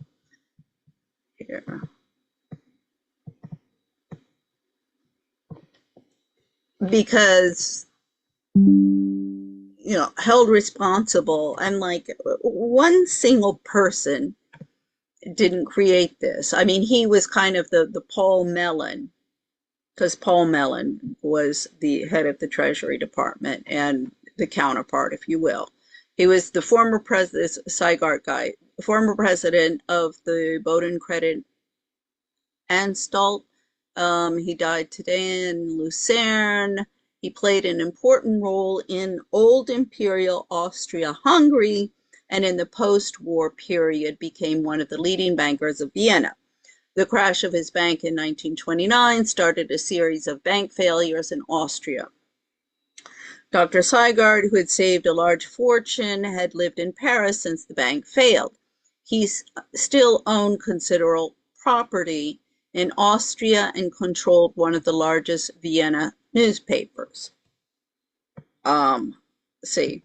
here. Because held responsible, and like one single person didn't create this. He was kind of the Paul Mellon, because Paul Mellon was the head of the Treasury Department and the counterpart, if you will. He was the former president, Seigart guy, former president of the Bowdoin Credit Anstalt. He died today in Lucerne. He played an important role in old Imperial Austria-Hungary and in the post-war period became one of the leading bankers of Vienna. The crash of his bank in 1929 started a series of bank failures in Austria. Dr. Seigard, who had saved a large fortune, had lived in Paris since the bank failed. He still owned considerable property in Austria and controlled one of the largest Vienna newspapers. See,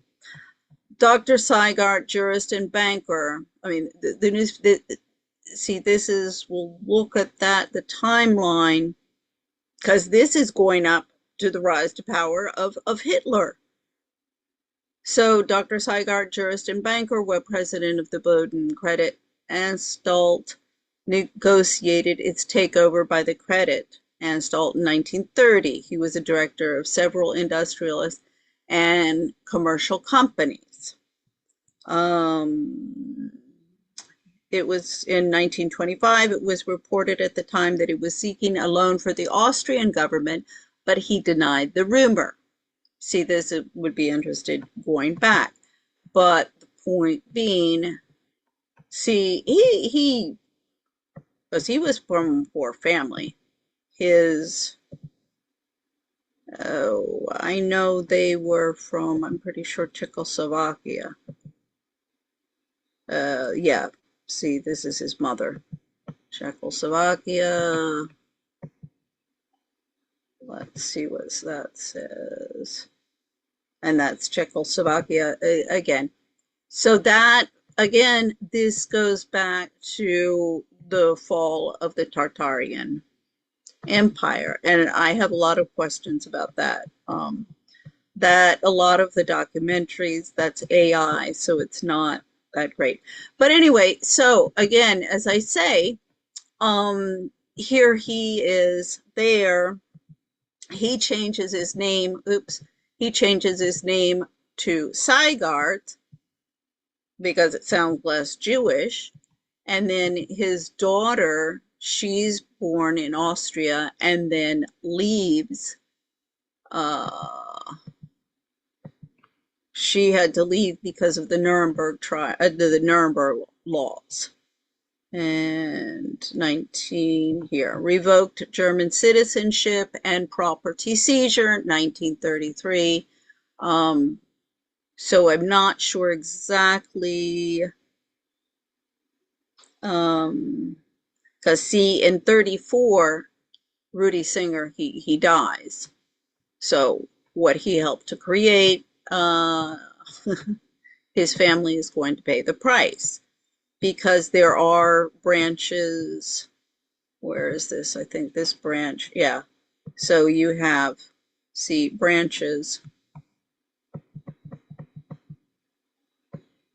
Dr. Seigard, jurist and banker. I mean, see, this is, we'll look at that, the timeline, because this is going up to the rise to power of Hitler. So Dr. Seigard, jurist and banker, was president of the Boden Credit Anstalt, negotiated its takeover by the Credit Anstalt in 1930. He was a director of several industrialist and commercial companies. It was in 1925, it was reported at the time that he was seeking a loan for the Austrian government, but he denied the rumor. See, this would be interested going back. But the point being, see, he was from a poor family. I know they were from, I'm pretty sure, Czechoslovakia. Yeah, see, this is his mother. Czechoslovakia. Let's see what that says. And that's Czechoslovakia again. So that, again, this goes back to the fall of the Tartarian Empire. And I have a lot of questions about that. That a lot of the documentaries, that's AI, so it's not that great. But anyway, so again, as I say, here he is there. He changes his name, he changes his name to Seigard because it sounds less Jewish. And then his daughter, she's born in Austria and then leaves. She had to leave because of the Nuremberg the Nuremberg laws. And 19 here, revoked German citizenship and property seizure, 1933. So I'm not sure exactly, because see, in 34, Rudy Singer, he dies. So what he helped to create, his family is going to pay the price. Because there are branches, where is this? I think this branch, yeah. So you have, see, branches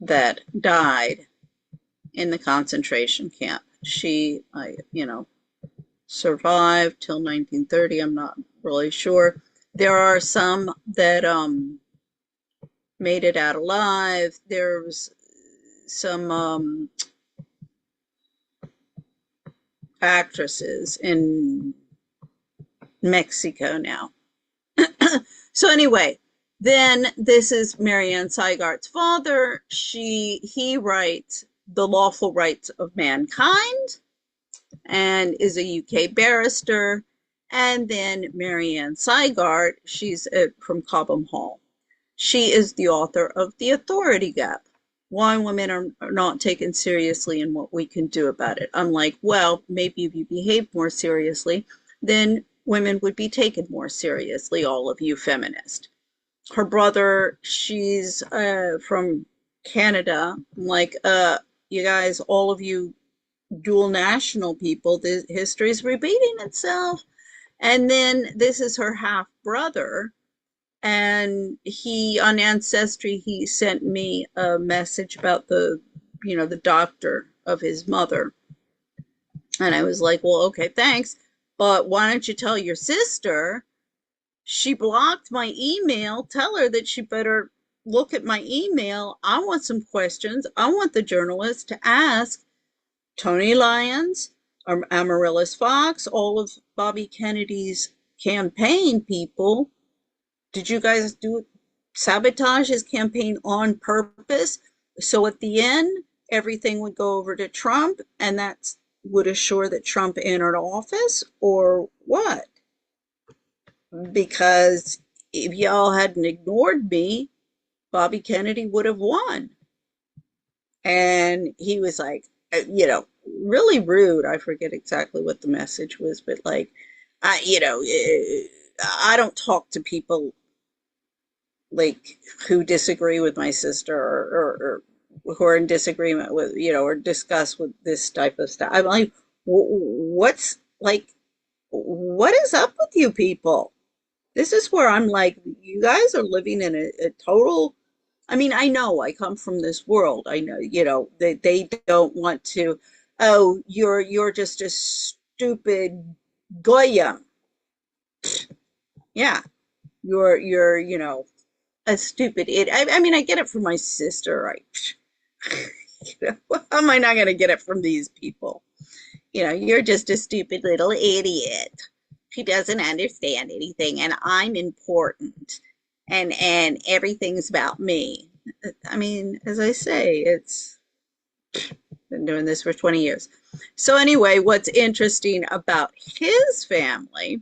that died in the concentration camp. She, survived till 1930. I'm not really sure. There are some that made it out alive. There's some actresses in Mexico now. So anyway, then this is Marianne Seigard's father. He writes The Lawful Rights of Mankind and is a UK barrister. And then Marianne Seigard, she's from Cobham Hall. She is the author of The Authority Gap. Why women are not taken seriously and what we can do about it. I'm like, well, maybe if you behave more seriously, then women would be taken more seriously, all of you feminists. Her brother, she's from Canada. I'm like, you guys, all of you dual national people, the history is repeating itself. And then this is her half brother. And he, on Ancestry, he sent me a message about the doctor of his mother. And I was like, well, okay, thanks. But why don't you tell your sister? She blocked my email. Tell her that she better look at my email. I want some questions. I want the journalist to ask Tony Lyons, Amaryllis Fox, all of Bobby Kennedy's campaign people. Did you guys sabotage his campaign on purpose? So at the end, everything would go over to Trump, and that would assure that Trump entered office, or what? Because if y'all hadn't ignored me, Bobby Kennedy would have won. And he was like, really rude. I forget exactly what the message was, but like, I don't talk to people like who disagree with my sister, or who are in disagreement with, or discuss with this type of stuff. I'm like, what's like, what is up with you people? This is where I'm like, you guys are living in a total, I mean, I know I come from this world. I know, they don't want to, oh, you're just a stupid goyim. Yeah, you're, a stupid idiot. I mean, I get it from my sister, right? How am I not going to get it from these people? You're just a stupid little idiot who doesn't understand anything, and I'm important, and everything's about me. I mean, as I say, it's been doing this for 20 years. So anyway, what's interesting about his family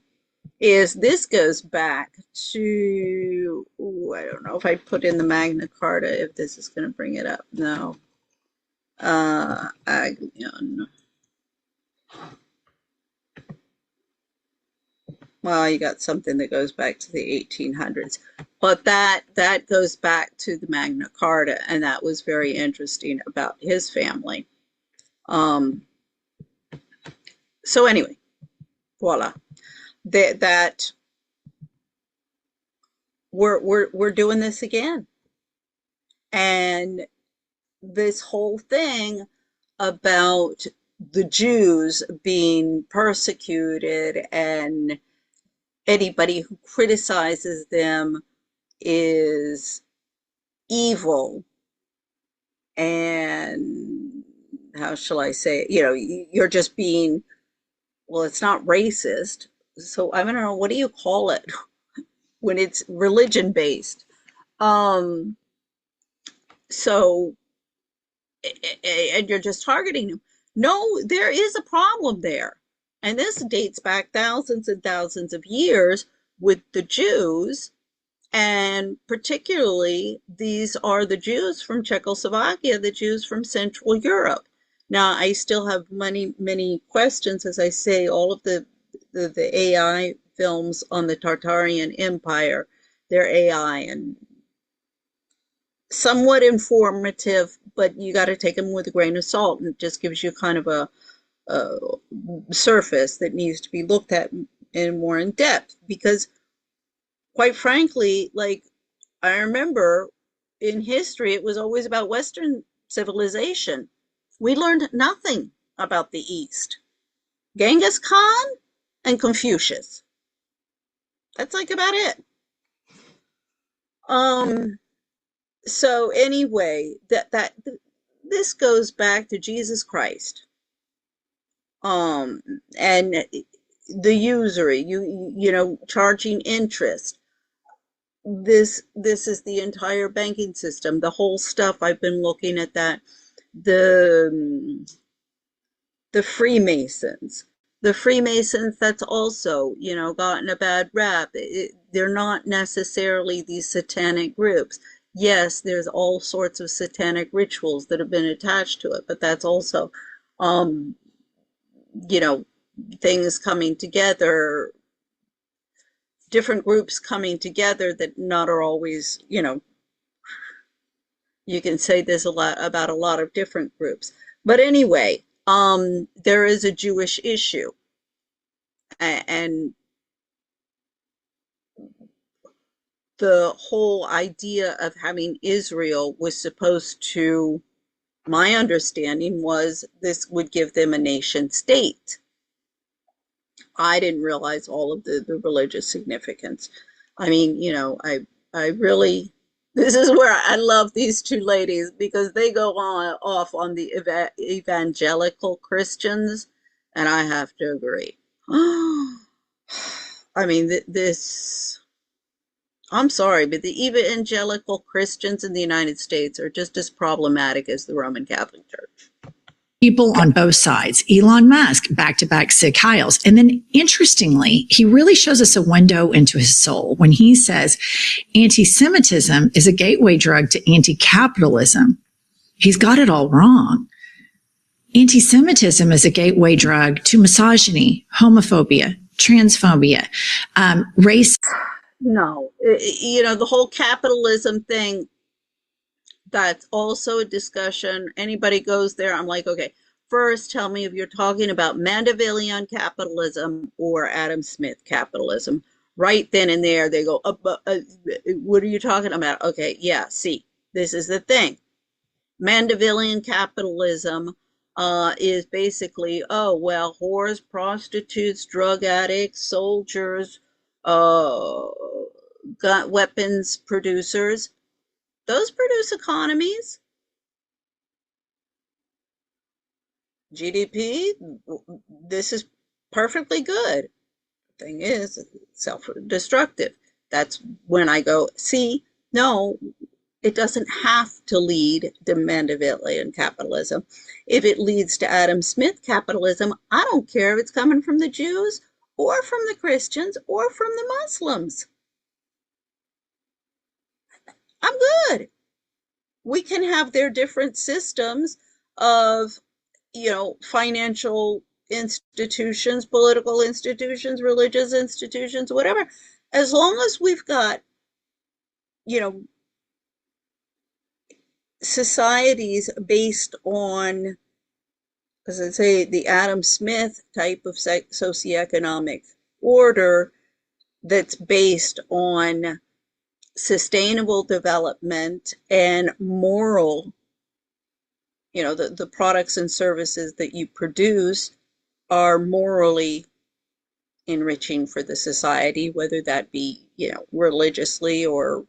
is this goes back to, I don't know if I put in the Magna Carta, if this is going to bring it up. No. Aglion. Well, you got something that goes back to the 1800s, but that goes back to the Magna Carta, and that was very interesting about his family. So anyway, voila, that we're doing this again, and this whole thing about the Jews being persecuted, and anybody who criticizes them is evil, and how shall I say it? You're just being, well, it's not racist. So I don't know, what do you call it when it's religion based? So, and you're just targeting them. No, there is a problem there. And this dates back thousands and thousands of years with the Jews. And particularly, these are the Jews from Czechoslovakia, the Jews from Central Europe. Now, I still have many questions. As I say, all of the AI films on the Tartarian Empire, they're AI and somewhat informative, but you got to take them with a grain of salt, and it just gives you kind of a surface that needs to be looked at in more in depth. Because quite frankly, like, I remember in history, it was always about Western civilization. We learned nothing about the East. Genghis Khan and Confucius. That's like about it. So anyway, this goes back to Jesus Christ. And the usury, charging interest. This is the entire banking system, the whole stuff. I've been looking at that. The Freemasons. The Freemasons, that's also, gotten a bad rap. They're not necessarily these satanic groups. Yes, there's all sorts of satanic rituals that have been attached to it, but that's also, things coming together, different groups coming together that not are always, you can say this a lot about a lot of different groups. But anyway, there is a Jewish issue, and the whole idea of having Israel was supposed to, my understanding was, this would give them a nation state. I didn't realize all of the religious significance. I mean, I really, this is where I love these two ladies, because they go off on the evangelical Christians, and I have to agree. I mean, this, I'm sorry, but the evangelical Christians in the United States are just as problematic as the Roman Catholic Church. People on both sides, Elon Musk, back-to-back Sig Heils. And then interestingly, he really shows us a window into his soul when he says anti-Semitism is a gateway drug to anti-capitalism. He's got it all wrong. Anti-Semitism is a gateway drug to misogyny, homophobia, transphobia, race. No, the whole capitalism thing, that's also a discussion. Anybody goes there, I'm like, okay, first tell me if you're talking about Mandevillean capitalism or Adam Smith capitalism. Right then and there, they go, what are you talking about? Okay, yeah, see, this is the thing. Mandevillean capitalism is basically, oh, well, whores, prostitutes, drug addicts, soldiers, gun weapons producers, those produce economies. GDP, this is perfectly good. Thing is, self-destructive. That's when I go, see, no, it doesn't have to lead to Mandevillean capitalism. If it leads to Adam Smith capitalism, I don't care if it's coming from the Jews or from the Christians or from the Muslims. I'm good. We can have their different systems of, financial institutions, political institutions, religious institutions, whatever, as long as we've got, societies based on, as I say, the Adam Smith type of socioeconomic order that's based on sustainable development and moral, the products and services that you produce are morally enriching for the society, whether that be, religiously or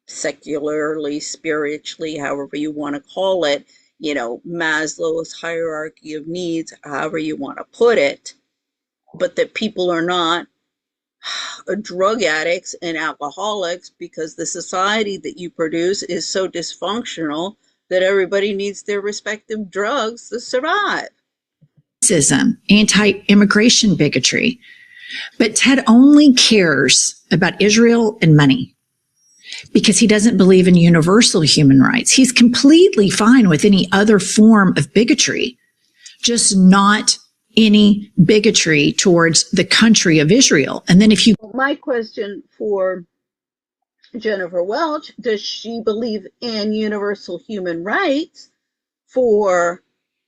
secularly, spiritually, however you want to call it, Maslow's hierarchy of needs, however you want to put it, but that people are not drug addicts and alcoholics because the society that you produce is so dysfunctional that everybody needs their respective drugs to survive. Racism, anti-immigration bigotry. But Ted only cares about Israel and money because he doesn't believe in universal human rights. He's completely fine with any other form of bigotry, just not any bigotry towards the country of Israel. And then if you... My question for Jennifer Welch, does she believe in universal human rights for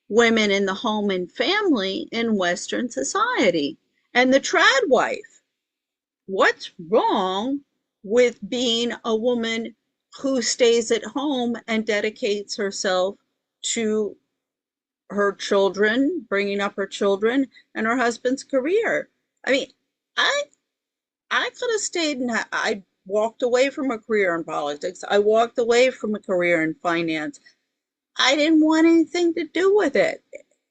women in the home and family in Western society? And the trad wife, what's wrong with being a woman who stays at home and dedicates herself to her children, bringing up her children, and her husband's career? I mean, I could have stayed and I walked away from a career in politics. I walked away from a career in finance. I didn't want anything to do with it.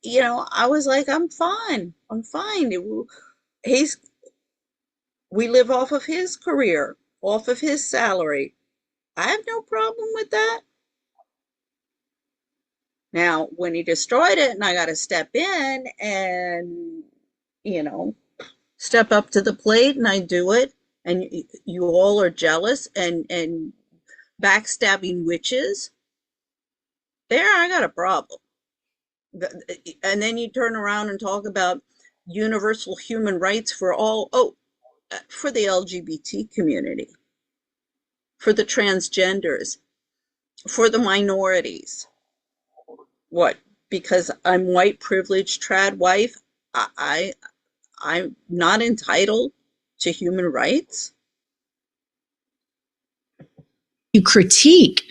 I was like, I'm fine. I'm fine. We live off of his career, off of his salary. I have no problem with that. Now, when he destroyed it and I got to step in and, step up to the plate and I do it, and you all are jealous and backstabbing witches, there I got a problem. And then you turn around and talk about universal human rights for all, for the LGBT community, for the transgenders, for the minorities. What? Because I'm white, privileged, trad wife, I'm not entitled to human rights? You critique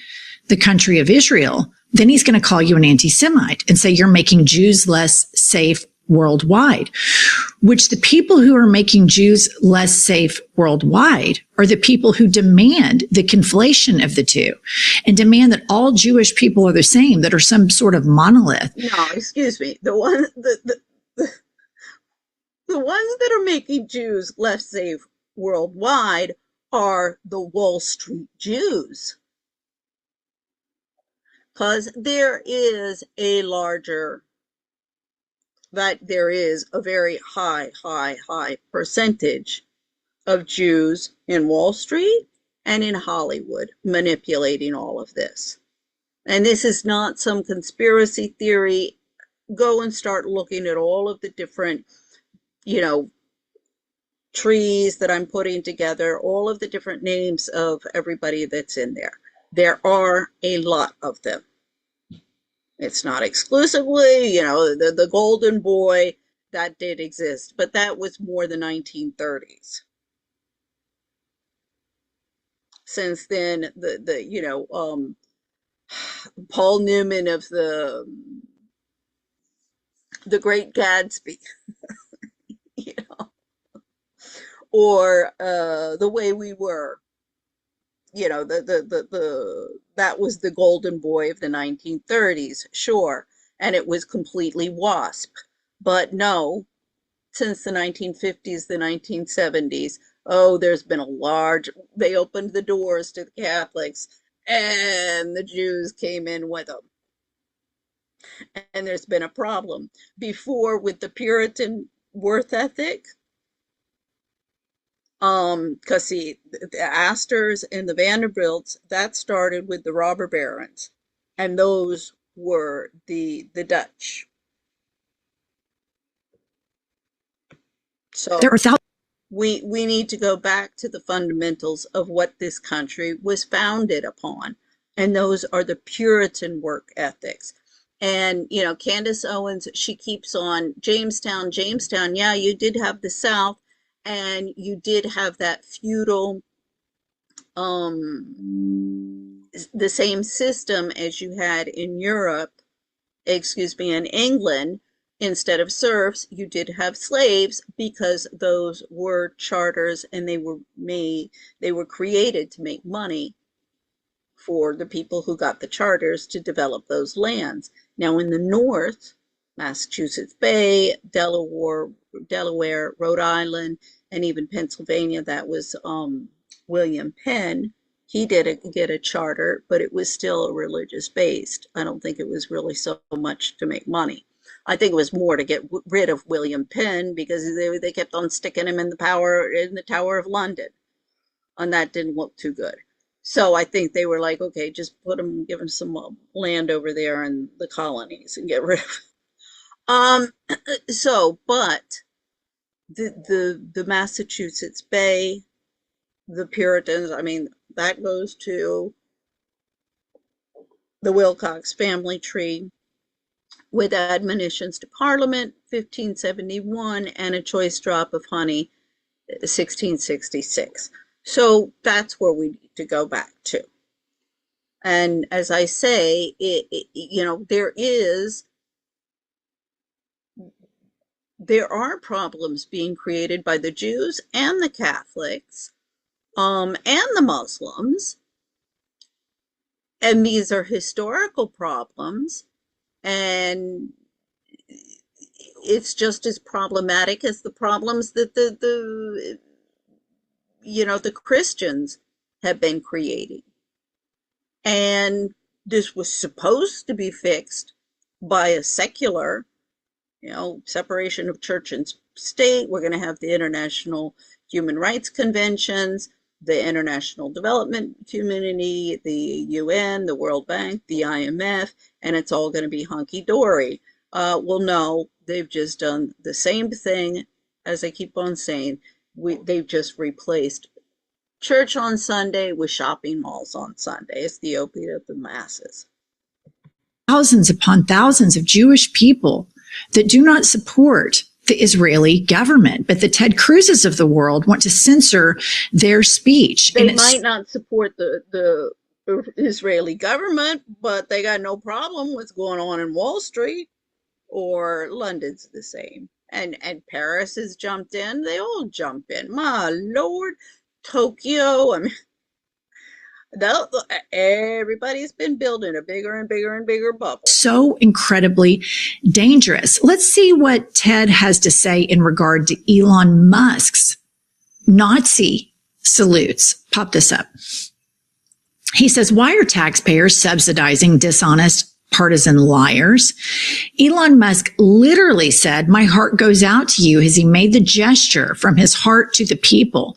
the country of Israel, then he's going to call you an anti-Semite and say you're making Jews less safe worldwide, which the people who are making Jews less safe worldwide are the people who demand the conflation of the two and demand that all Jewish people are the same, that are some sort of monolith. No, excuse me. The ones that are making Jews less safe worldwide are the Wall Street Jews. Because there is a very high percentage of Jews in Wall Street and in Hollywood manipulating all of this. And this is not some conspiracy theory. Go and start looking at all of the different, trees that I'm putting together, all of the different names of everybody that's in there. There are a lot of them. It's not exclusively, the golden boy that did exist, but that was more the 1930s. Since then, Paul Newman of the Great Gatsby, or The Way We Were, that was the golden boy of the 1930s, sure, and it was completely WASP. But no, since the 1950s, the 1970s, there's been they opened the doors to the Catholics, and the Jews came in with them. And there's been a problem. Before, with the Puritan worth ethic, because the Astors and the Vanderbilts, that started with the robber barons, and those were the Dutch. So we need to go back to the fundamentals of what this country was founded upon, and those are the Puritan work ethics. And Candace Owens, she keeps on Jamestown. Yeah, you did have the South, and you did have that feudal, the same system as you had in in England. Instead of serfs, you did have slaves, because those were charters, and they were created to make money for the people who got the charters to develop those lands. Now in the North, Massachusetts Bay, Delaware, Rhode Island, and even Pennsylvania, that was William Penn. He did get a charter, but it was still religious based. I don't think it was really so much to make money. I think it was more to get rid of William Penn, because they kept on sticking him in the Tower of London, and that didn't look too good. So I think they were like, okay, just give him some land over there in the colonies and get rid of him. But the Massachusetts Bay, the Puritans, that goes to the Wilcox family tree, with admonitions to Parliament, 1571, and a choice drop of honey, 1666. So that's where we need to go back to. And as I say, there are problems being created by the Jews and the Catholics, and the Muslims. And these are historical problems, and it's just as problematic as the problems that the Christians have been creating. And this was supposed to be fixed by a secular, separation of church and state. We're going to have the International Human Rights Conventions, the International Development Community, the UN, the World Bank, the IMF, and it's all going to be hunky-dory. Well, no, they've just done the same thing, as I keep on saying. They've just replaced church on Sunday with shopping malls on Sunday. It's the opiate of the masses. Thousands upon thousands of Jewish people that do not support the Israeli government, but the Ted Cruzes of the world want to censor their speech. They might not support the Israeli government, but they got no problem with what's going on in Wall Street, or London's the same. And Paris has jumped in. They all jump in. My Lord, Tokyo. Everybody's been building a bigger and bigger and bigger bubble. So incredibly dangerous. Let's see what Ted has to say in regard to Elon Musk's Nazi salutes. Pop this up. He says, why are taxpayers subsidizing dishonest partisan liars? Elon Musk literally said, my heart goes out to you as he made the gesture from his heart to the people.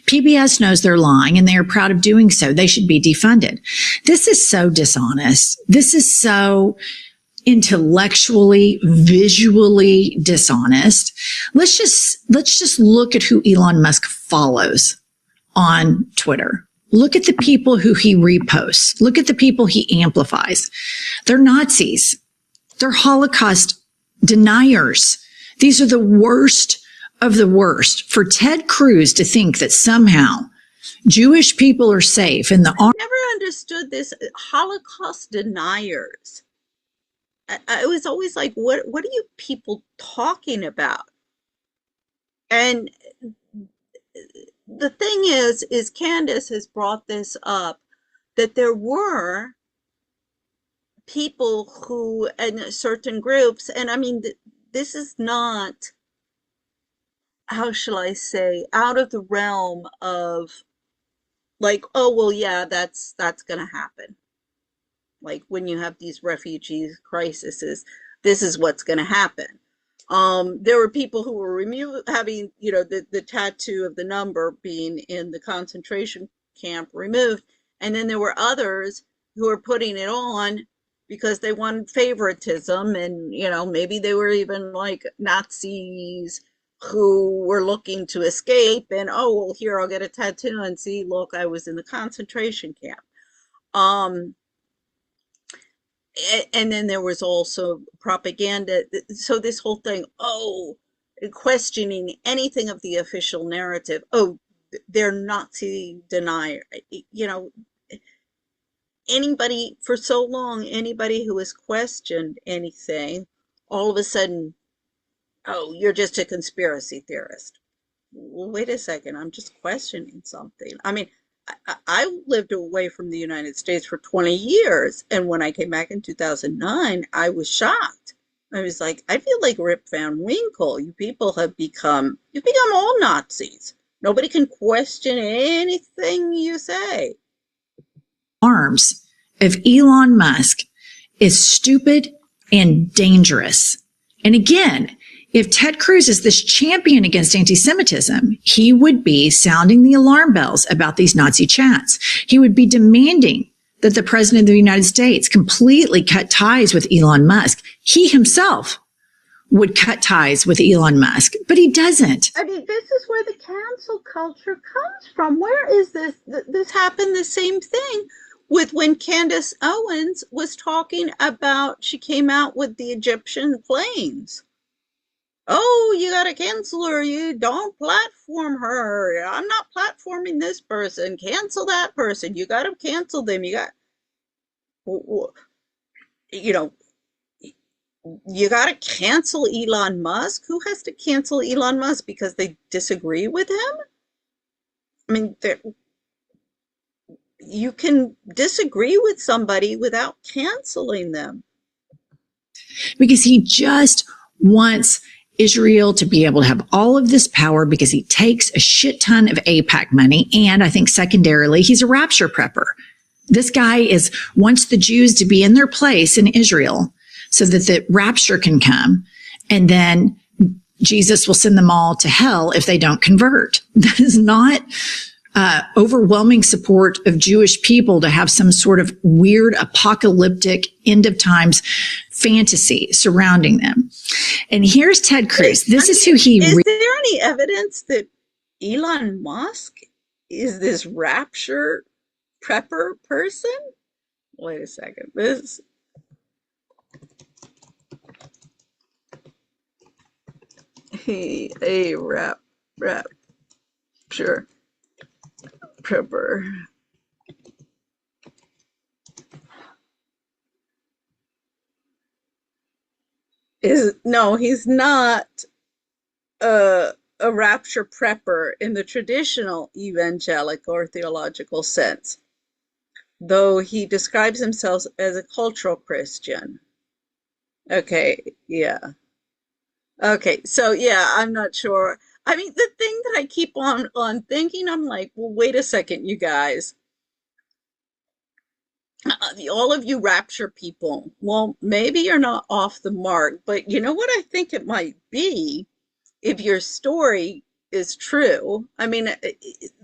PBS knows they're lying and they are proud of doing so. They should be defunded. This is so dishonest. This is so intellectually, visually dishonest. Let's just look at who Elon Musk follows on Twitter. Look at the people who he reposts. Look at the people he amplifies. They're Nazis. They're Holocaust deniers. These are the worst of the worst. For Ted Cruz to think that somehow Jewish people are safe in the arms. Never understood this. Holocaust deniers. I was always like, what are you people talking about? And the thing is Candace has brought this up, that there were people who, and certain groups, and I mean, this is not, how shall I say, out of the realm of like, oh, well, yeah, that's going to happen. Like when you have these refugee crises, this is what's going to happen. There were people who were having, the tattoo of the number being in the concentration camp removed. And then there were others who were putting it on because they wanted favoritism. And, maybe they were even like Nazis who were looking to escape. And, oh, well, here, I'll get a tattoo and see, look, I was in the concentration camp. And then there was also propaganda. So this whole thing, questioning anything of the official narrative. Oh, they're Nazi denier. Anybody, for so long, anybody who has questioned anything, all of a sudden, oh, you're just a conspiracy theorist. Well, wait a second, I'm just questioning something. I mean, I lived away from the United States for 20 years. And when I came back in 2009, I was shocked. I was like, I feel like Rip Van Winkle. You people you've become all Nazis. Nobody can question anything you say. Arms of Elon Musk is stupid and dangerous. And again, if Ted Cruz is this champion against anti-Semitism, he would be sounding the alarm bells about these Nazi chats. He would be demanding that the president of the United States completely cut ties with Elon Musk. He himself would cut ties with Elon Musk, but he doesn't. I mean, this is where the cancel culture comes from. Where is this? This happened the same thing with when Candace Owens was talking about, she came out with the Egyptian planes. Oh, you got to cancel her. You don't platform her. I'm not platforming this person. Cancel that person. You got to cancel them. You got to cancel Elon Musk. Who has to cancel Elon Musk because they disagree with him? I mean, you can disagree with somebody without canceling them. Because he just wants Israel to be able to have all of this power because he takes a shit ton of AIPAC money. And I think secondarily, he's a rapture prepper. This guy wants the Jews to be in their place in Israel so that the rapture can come. And then Jesus will send them all to hell if they don't convert. That is not overwhelming support of Jewish people to have some sort of weird apocalyptic end of times fantasy surrounding them. And here's Ted Cruz. This is who he is. There any evidence that Elon Musk is this rapture prepper person? Wait a second. This a rapture prepper. No, he's not a rapture prepper in the traditional evangelical or theological sense, though he describes himself as a cultural Christian. Okay, yeah. Okay, so yeah, I'm not sure. I mean, the thing that I keep on thinking, I'm like, well, wait a second, you guys. All of you rapture people. Well, maybe you're not off the mark, but you know what I think it might be if your story is true. I mean,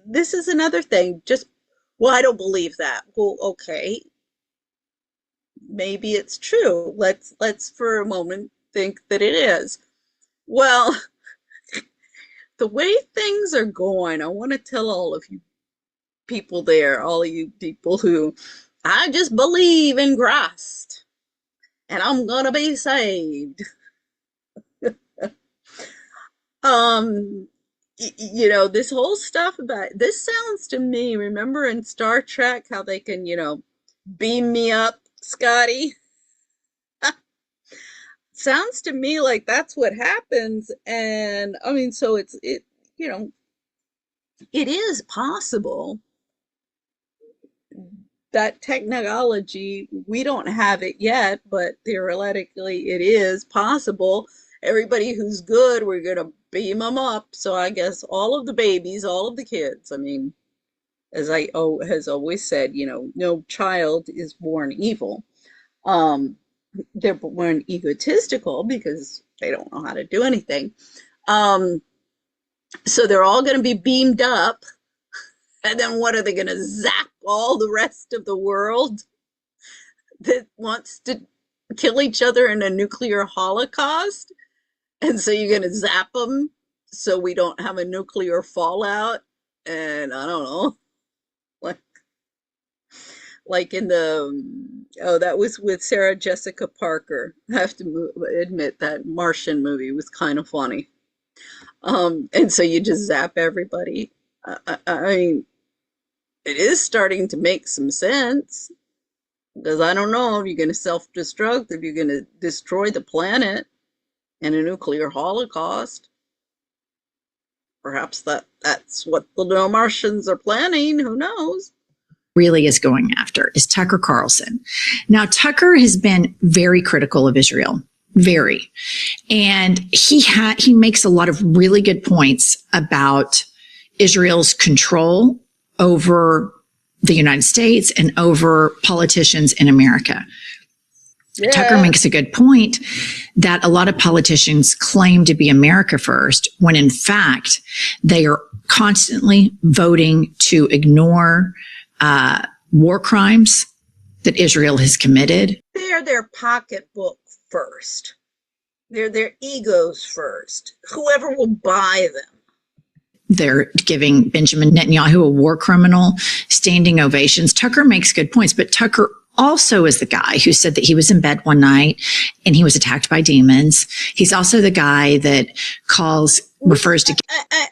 this is another thing. Just, well, I don't believe that. Well, okay, maybe it's true. Let's for a moment think that it is. Well, the way things are going, I want to tell all of you people there, all of you people who I just believe in Christ and I'm gonna be saved. um you know, this whole stuff about this sounds to me, remember in Star Trek how they can, you know, beam me up, Scotty? Sounds to me like that's what happens. And I mean, so it, you know, it is possible that technology, we don't have it yet, but theoretically it is possible. Everybody who's good, we're going to beam them up. So I guess all of the babies, all of the kids, I mean, as I has always said, you know, no child is born evil. Um, they're born egotistical because they don't know how to do anything. Um, so they're all going to be beamed up. And then what are they going to zap all the rest of the world that wants to kill each other in a nuclear holocaust? And so you're going to zap them so we don't have a nuclear fallout. And I don't know, like in the that was with Sarah Jessica Parker. I have to admit that Martian movie was kind of funny. And so you just zap everybody. I mean, it is starting to make some sense because I don't know if you're going to self-destruct, if you're going to destroy the planet in a nuclear holocaust. Perhaps that's what the no Martians are planning. Who knows? Really is going after is Tucker Carlson. Now, Tucker has been very critical of Israel, very, and he makes a lot of really good points about Israel's control over the United States and over politicians in America. Yeah. Tucker makes a good point that a lot of politicians claim to be America first, when in fact they are constantly voting to ignore war crimes that Israel has committed. They're their pocketbook first. They're their egos first. Whoever will buy them. They're giving Benjamin Netanyahu, a war criminal, standing ovations. Tucker makes good points, but Tucker also is the guy who said that he was in bed one night and he was attacked by demons. He's also the guy that refers to.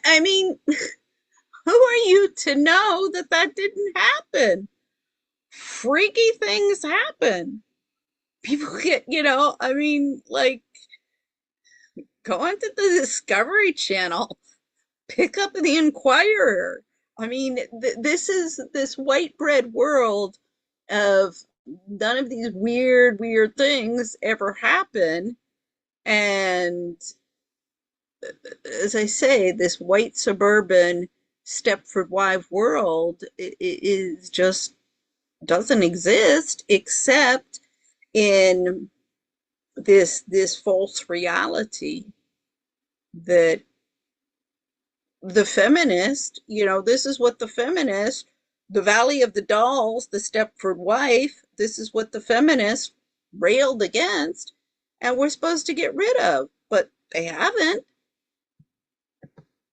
I mean, who are you to know that that didn't happen? Freaky things happen. People get, you know, I mean, like, go onto the Discovery Channel, pick up the Inquirer. I mean, this is this white bread world of none of these weird things ever happen. And as I say, this white suburban Stepford wife world is just doesn't exist except in this false reality that the feminist, you know, this is what the feminist, the Valley of the Dolls, the Stepford wife, this is what the feminists railed against and we're supposed to get rid of, but they haven't.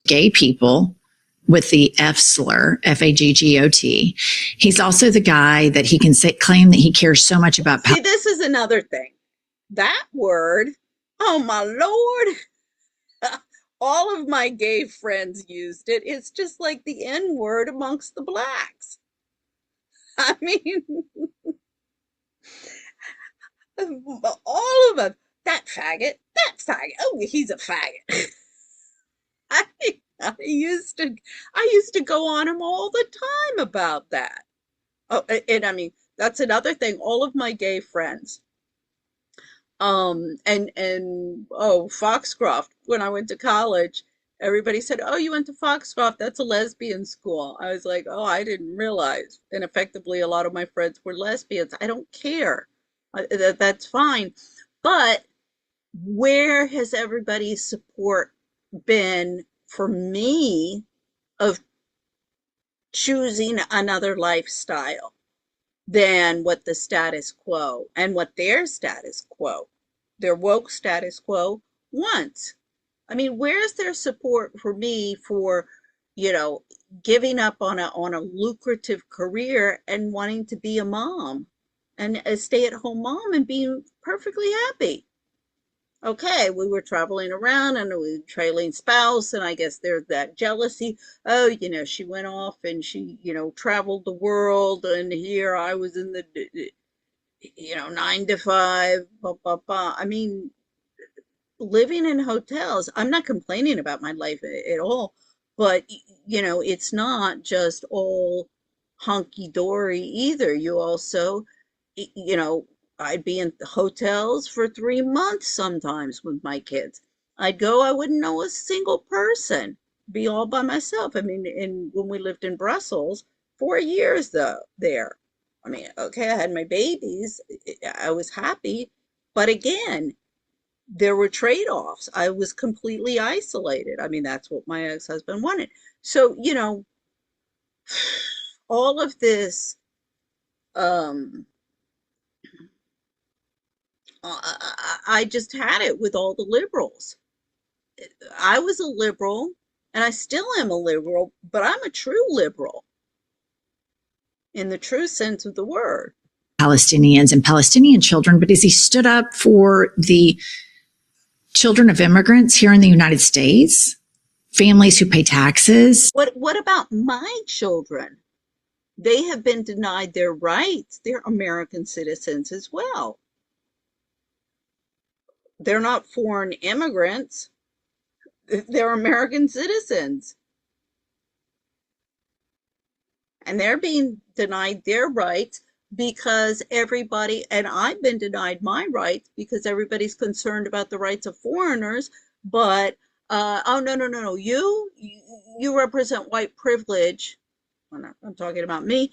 Gay people with the F slur, Faggot. He's also the guy that he can claim that he cares so much about. See, this is another thing. That word, oh my Lord. All of my gay friends used it. It's just like the N word amongst the blacks. I mean, all of them. That faggot. Oh, he's a faggot. I used to go on him all the time about that. Oh, and I mean, that's another thing. All of my gay friends, and Foxcroft, when I went to college, everybody said, "Oh, you went to Foxcroft. That's a lesbian school." I was like, "Oh, I didn't realize." And effectively, a lot of my friends were lesbians. I don't care. That's fine. But where has everybody's support been for me of choosing another lifestyle than what the status quo and what their status quo, their woke status quo wants? I mean, where's their support for me for, you know, giving up on a lucrative career and wanting to be a mom and a stay-at-home mom and being perfectly happy? Okay, we were traveling around and we were trailing spouse, and I guess there's that jealousy. Oh, she went off and she, traveled the world, and here I was in the, 9 to 5, blah, blah, blah. I mean, living in hotels, I'm not complaining about my life at all, but it's not just all hunky dory either. You also, you know, I'd be in hotels for 3 months sometimes with my kids. I'd go, I wouldn't know a single person, be all by myself. I mean, when we lived in Brussels, 4 years though there. I mean, okay, I had my babies, I was happy, but again, there were trade-offs. I was completely isolated. I mean, that's what my ex-husband wanted. So, all of this, um, I just had it with all the liberals. I was a liberal, and I still am a liberal, but I'm a true liberal in the true sense of the word. Palestinians and Palestinian children, but as he stood up for the children of immigrants here in the United States, families who pay taxes. What about my children? They have been denied their rights. They're American citizens as well. They're not foreign immigrants. They're American citizens. And they're being denied their rights because everybody, and I've been denied my rights because everybody's concerned about the rights of foreigners, but oh, no, you represent white privilege. I'm talking about me.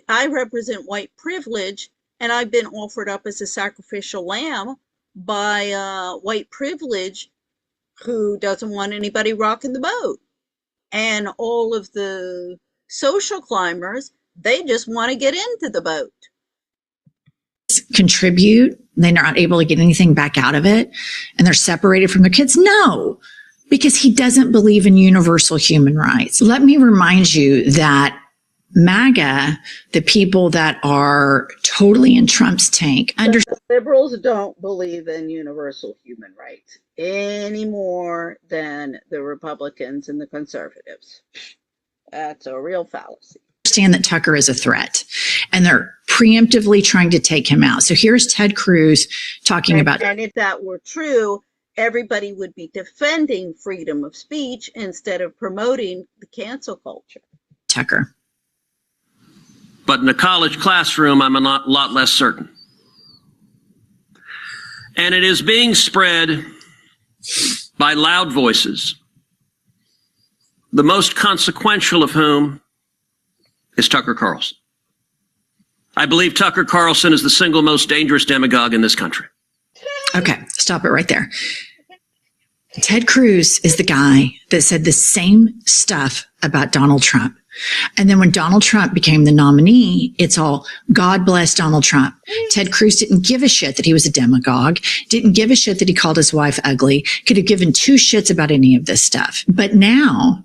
I represent white privilege, and I've been offered up as a sacrificial lamb by white privilege who doesn't want anybody rocking the boat. And all of the social climbers, they just want to get into the boat. Contribute, they're not able to get anything back out of it, and they're separated from their kids. No, because he doesn't believe in universal human rights. Let me remind you that MAGA, the people that are totally in Trump's tank, the liberals don't believe in universal human rights any more than the Republicans and the conservatives. That's a real fallacy. Understand that Tucker is a threat, and they're preemptively trying to take him out. So here's Ted Cruz talking about. And if that were true, everybody would be defending freedom of speech instead of promoting the cancel culture. Tucker. But in a college classroom, I'm a lot less certain. And it is being spread by loud voices, the most consequential of whom is Tucker Carlson. I believe Tucker Carlson is the single most dangerous demagogue in this country. Okay, stop it right there. Ted Cruz is the guy that said the same stuff about Donald Trump. And then when Donald Trump became the nominee, it's all, God bless Donald Trump. Ted Cruz didn't give a shit that he was a demagogue, didn't give a shit that he called his wife ugly, could have given two shits about any of this stuff. But now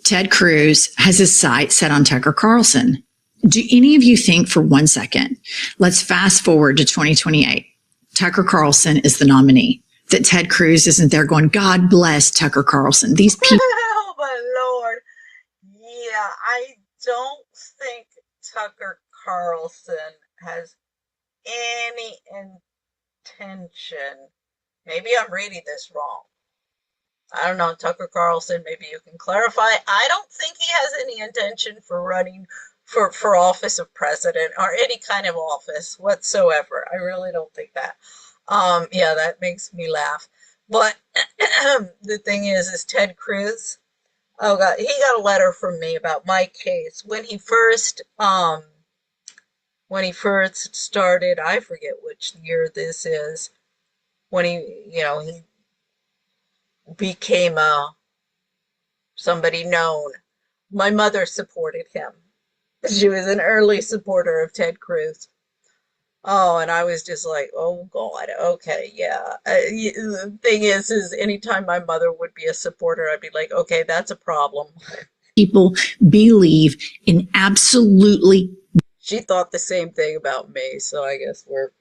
Ted Cruz has his sights set on Tucker Carlson. Do any of you think for 1 second, let's fast forward to 2028, Tucker Carlson is the nominee, that Ted Cruz isn't there going, God bless Tucker Carlson. These people. Oh, my Lord. Yeah, I don't think Tucker Carlson has any intention. Maybe I'm reading this wrong. I don't know, Tucker Carlson, maybe you can clarify. I don't think he has any intention for running for office of president or any kind of office whatsoever. I really don't think that. Yeah, that makes me laugh. But the thing is Ted Cruz. Oh God, he got a letter from me about my case when he first started. I forget which year this is. When he became somebody known. My mother supported him. She was an early supporter of Ted Cruz. Oh, and I was just like, oh God, okay, yeah. The thing is anytime my mother would be a supporter, I'd be like, okay, that's a problem. People believe in absolutely. She thought the same thing about me, so I guess we're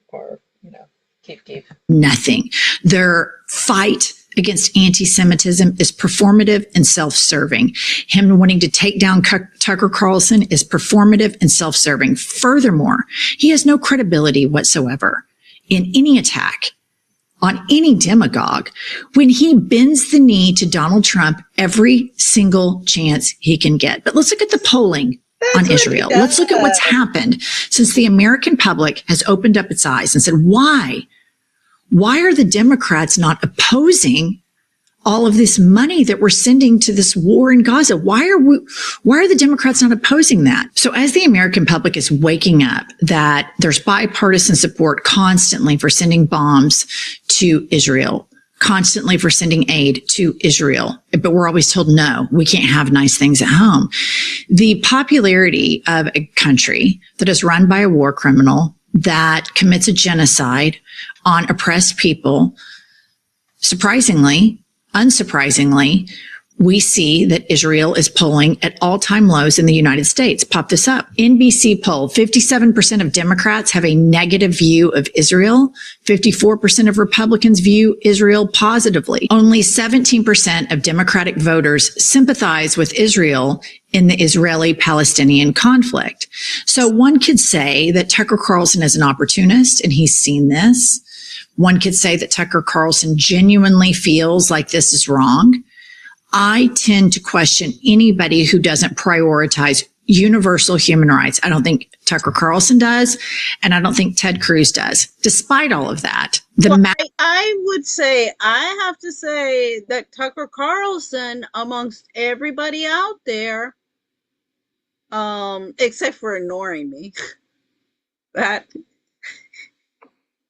keep. Nothing. Their fight against anti-Semitism is performative and self-serving. Him wanting to take down Tucker Carlson is performative and self-serving. Furthermore, he has no credibility whatsoever in any attack on any demagogue when he bends the knee to Donald Trump every single chance he can get. But let's look at the polling on Israel. Let's look at what's happened since the American public has opened up its eyes and said, why are the Democrats not opposing all of this money that we're sending to this war in Gaza? Why are the Democrats not opposing that? So as the American public is waking up that there's bipartisan support constantly for sending bombs to Israel, constantly for sending aid to Israel, but we're always told, no, we can't have nice things at home. The popularity of a country that is run by a war criminal that commits a genocide on oppressed people, unsurprisingly, we see that Israel is polling at all-time lows in the United States. Pop this up. NBC poll, 57% of Democrats have a negative view of Israel. 54% of Republicans view Israel positively. Only 17% of Democratic voters sympathize with Israel in the Israeli-Palestinian conflict. So one could say that Tucker Carlson is an opportunist, and he's seen this. One could say that Tucker Carlson genuinely feels like this is wrong. I tend to question anybody who doesn't prioritize universal human rights. I don't think Tucker Carlson does, and I don't think Ted Cruz does. Despite all of that, I have to say that Tucker Carlson, amongst everybody out there, except for ignoring me, that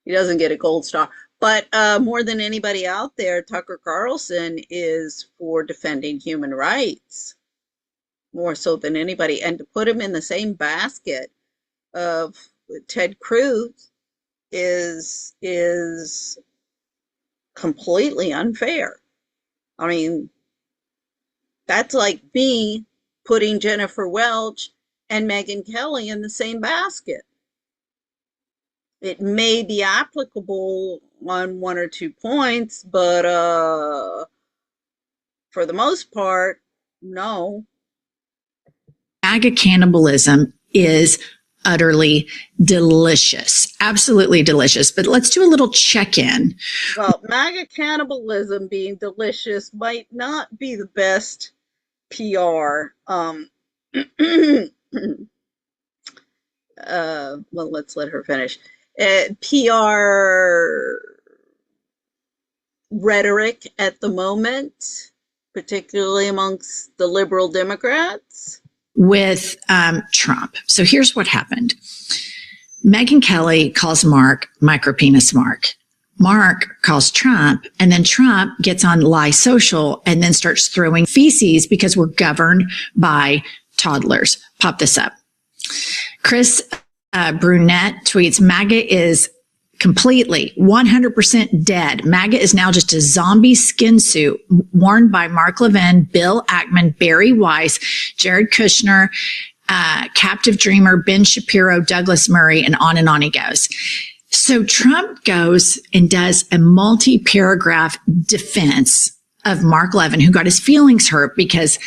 he doesn't get a gold star. But more than anybody out there, Tucker Carlson is for defending human rights, more so than anybody. And to put him in the same basket of Ted Cruz is completely unfair. I mean, that's like me putting Jennifer Welch and Megyn Kelly in the same basket. It may be applicable on one or 2 points, but for the most part, no. MAGA cannibalism is utterly delicious, absolutely delicious. But let's do a little check-in. Well, MAGA cannibalism being delicious might not be the best PR. Well, let's let her finish. PR rhetoric at the moment, particularly amongst the liberal Democrats. With Trump. So here's what happened. Megyn Kelly calls Mark micropenis Mark. Mark calls Trump, and then Trump gets on Lie Social and then starts throwing feces because we're governed by toddlers. Pop this up. Chris Brunette tweets, MAGA is completely 100% dead. MAGA is now just a zombie skin suit worn by Mark Levin, Bill Ackman, Barry Weiss, Jared Kushner, Captive Dreamer, Ben Shapiro, Douglas Murray, and on he goes. So Trump goes and does a multi-paragraph defense of Mark Levin, who got his feelings hurt because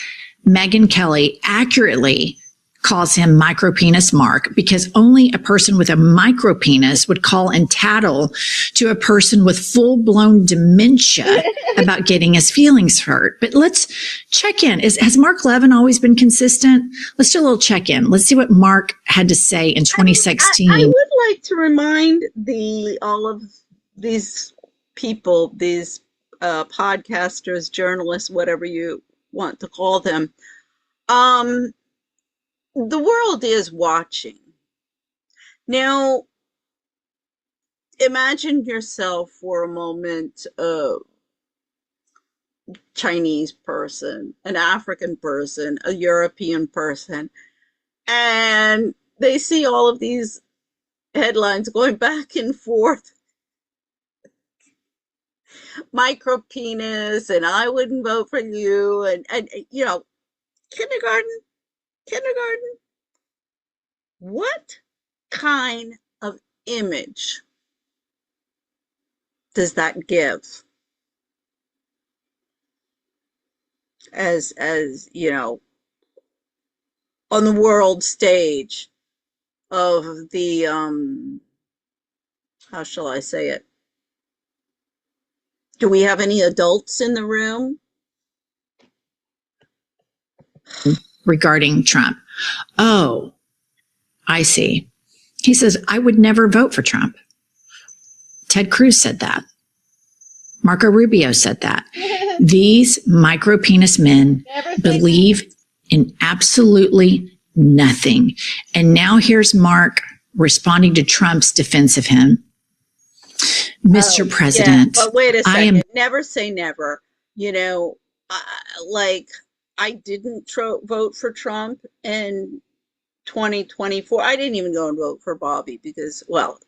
Megyn Kelly accurately calls him micropenis Mark, because only a person with a micropenis would call and tattle to a person with full-blown dementia about getting his feelings hurt. But let's check in. Has Mark Levin always been consistent? Let's do a little check-in. Let's see what Mark had to say in 2016. I would like to remind all of these people, these podcasters, journalists, whatever you want to call them. The world is watching. Now, imagine yourself for a moment a Chinese person, an African person, a European person, and they see all of these headlines going back and forth. Micro penis, and I wouldn't vote for you, and you know, kindergarten. What kind of image does that give as you know, on the world stage of the how shall I say it? Do we have any adults in the room? Regarding Trump. Oh, I see. He says, I would never vote for Trump. Ted Cruz said that. Marco Rubio said that. These micro penis men believe in absolutely nothing. And now here's Mark responding to Trump's defense of him. Mr. President, yeah, but wait a second. I am never say never. You know, like I didn't vote for Trump in 2024. I didn't even go and vote for Bobby because, well,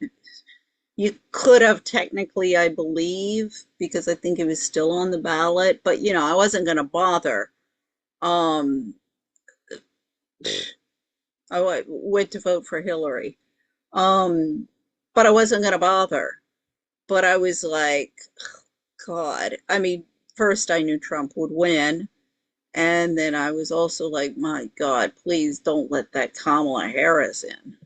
you could have technically, I believe, because I think it was still on the ballot, but you know, I wasn't going to bother. I went to vote for Hillary. But I wasn't going to bother. But I was like, God, I mean, first I knew Trump would win. And then I was also like, my God, please don't let that Kamala Harris in.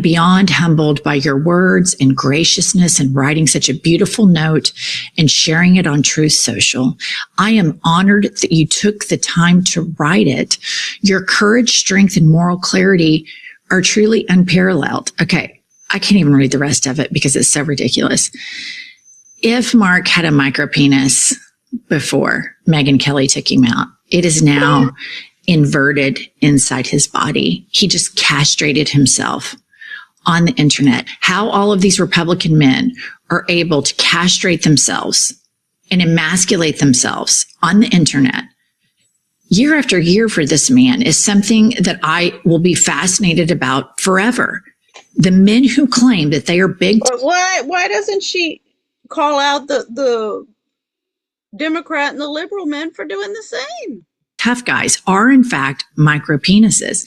beyond humbled by your words and graciousness and writing such a beautiful note and sharing it on Truth Social. I am honored that you took the time to write it. Your courage, strength, and moral clarity are truly unparalleled. Okay, I can't even read the rest of it because it's so ridiculous. If Mark had a micro penis before Megyn Kelly took him out, it is now inverted inside his body. He just castrated himself on the internet. How all of these Republican men are able to castrate themselves and emasculate themselves on the internet year after year for this man is something that I will be fascinated about forever. The men who claim that they are big. But why doesn't she call out the Democrat and the liberal men for doing the same? Tough guys are in fact micro penises.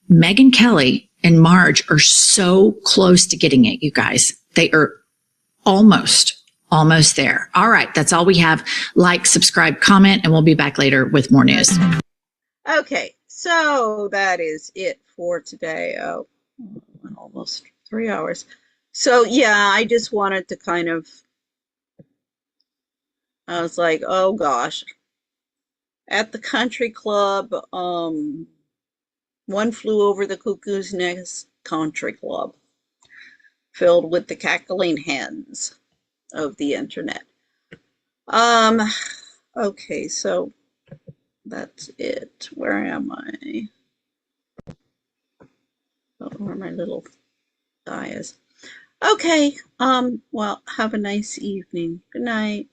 Megyn Kelly and Marge are so close to getting it, you guys. They are almost there. All right, that's all we have. Like, subscribe, comment, and we'll be back later with more news. Okay, so that is it for today. Oh, almost 3 hours. So yeah, I just wanted to kind of, I was like, oh gosh. At the country club, one flew over the cuckoo's nest country club, filled with the cackling hens of the internet. Okay, so that's it. Where am I? Oh, where my little guy is. Okay, well, have a nice evening. Good night.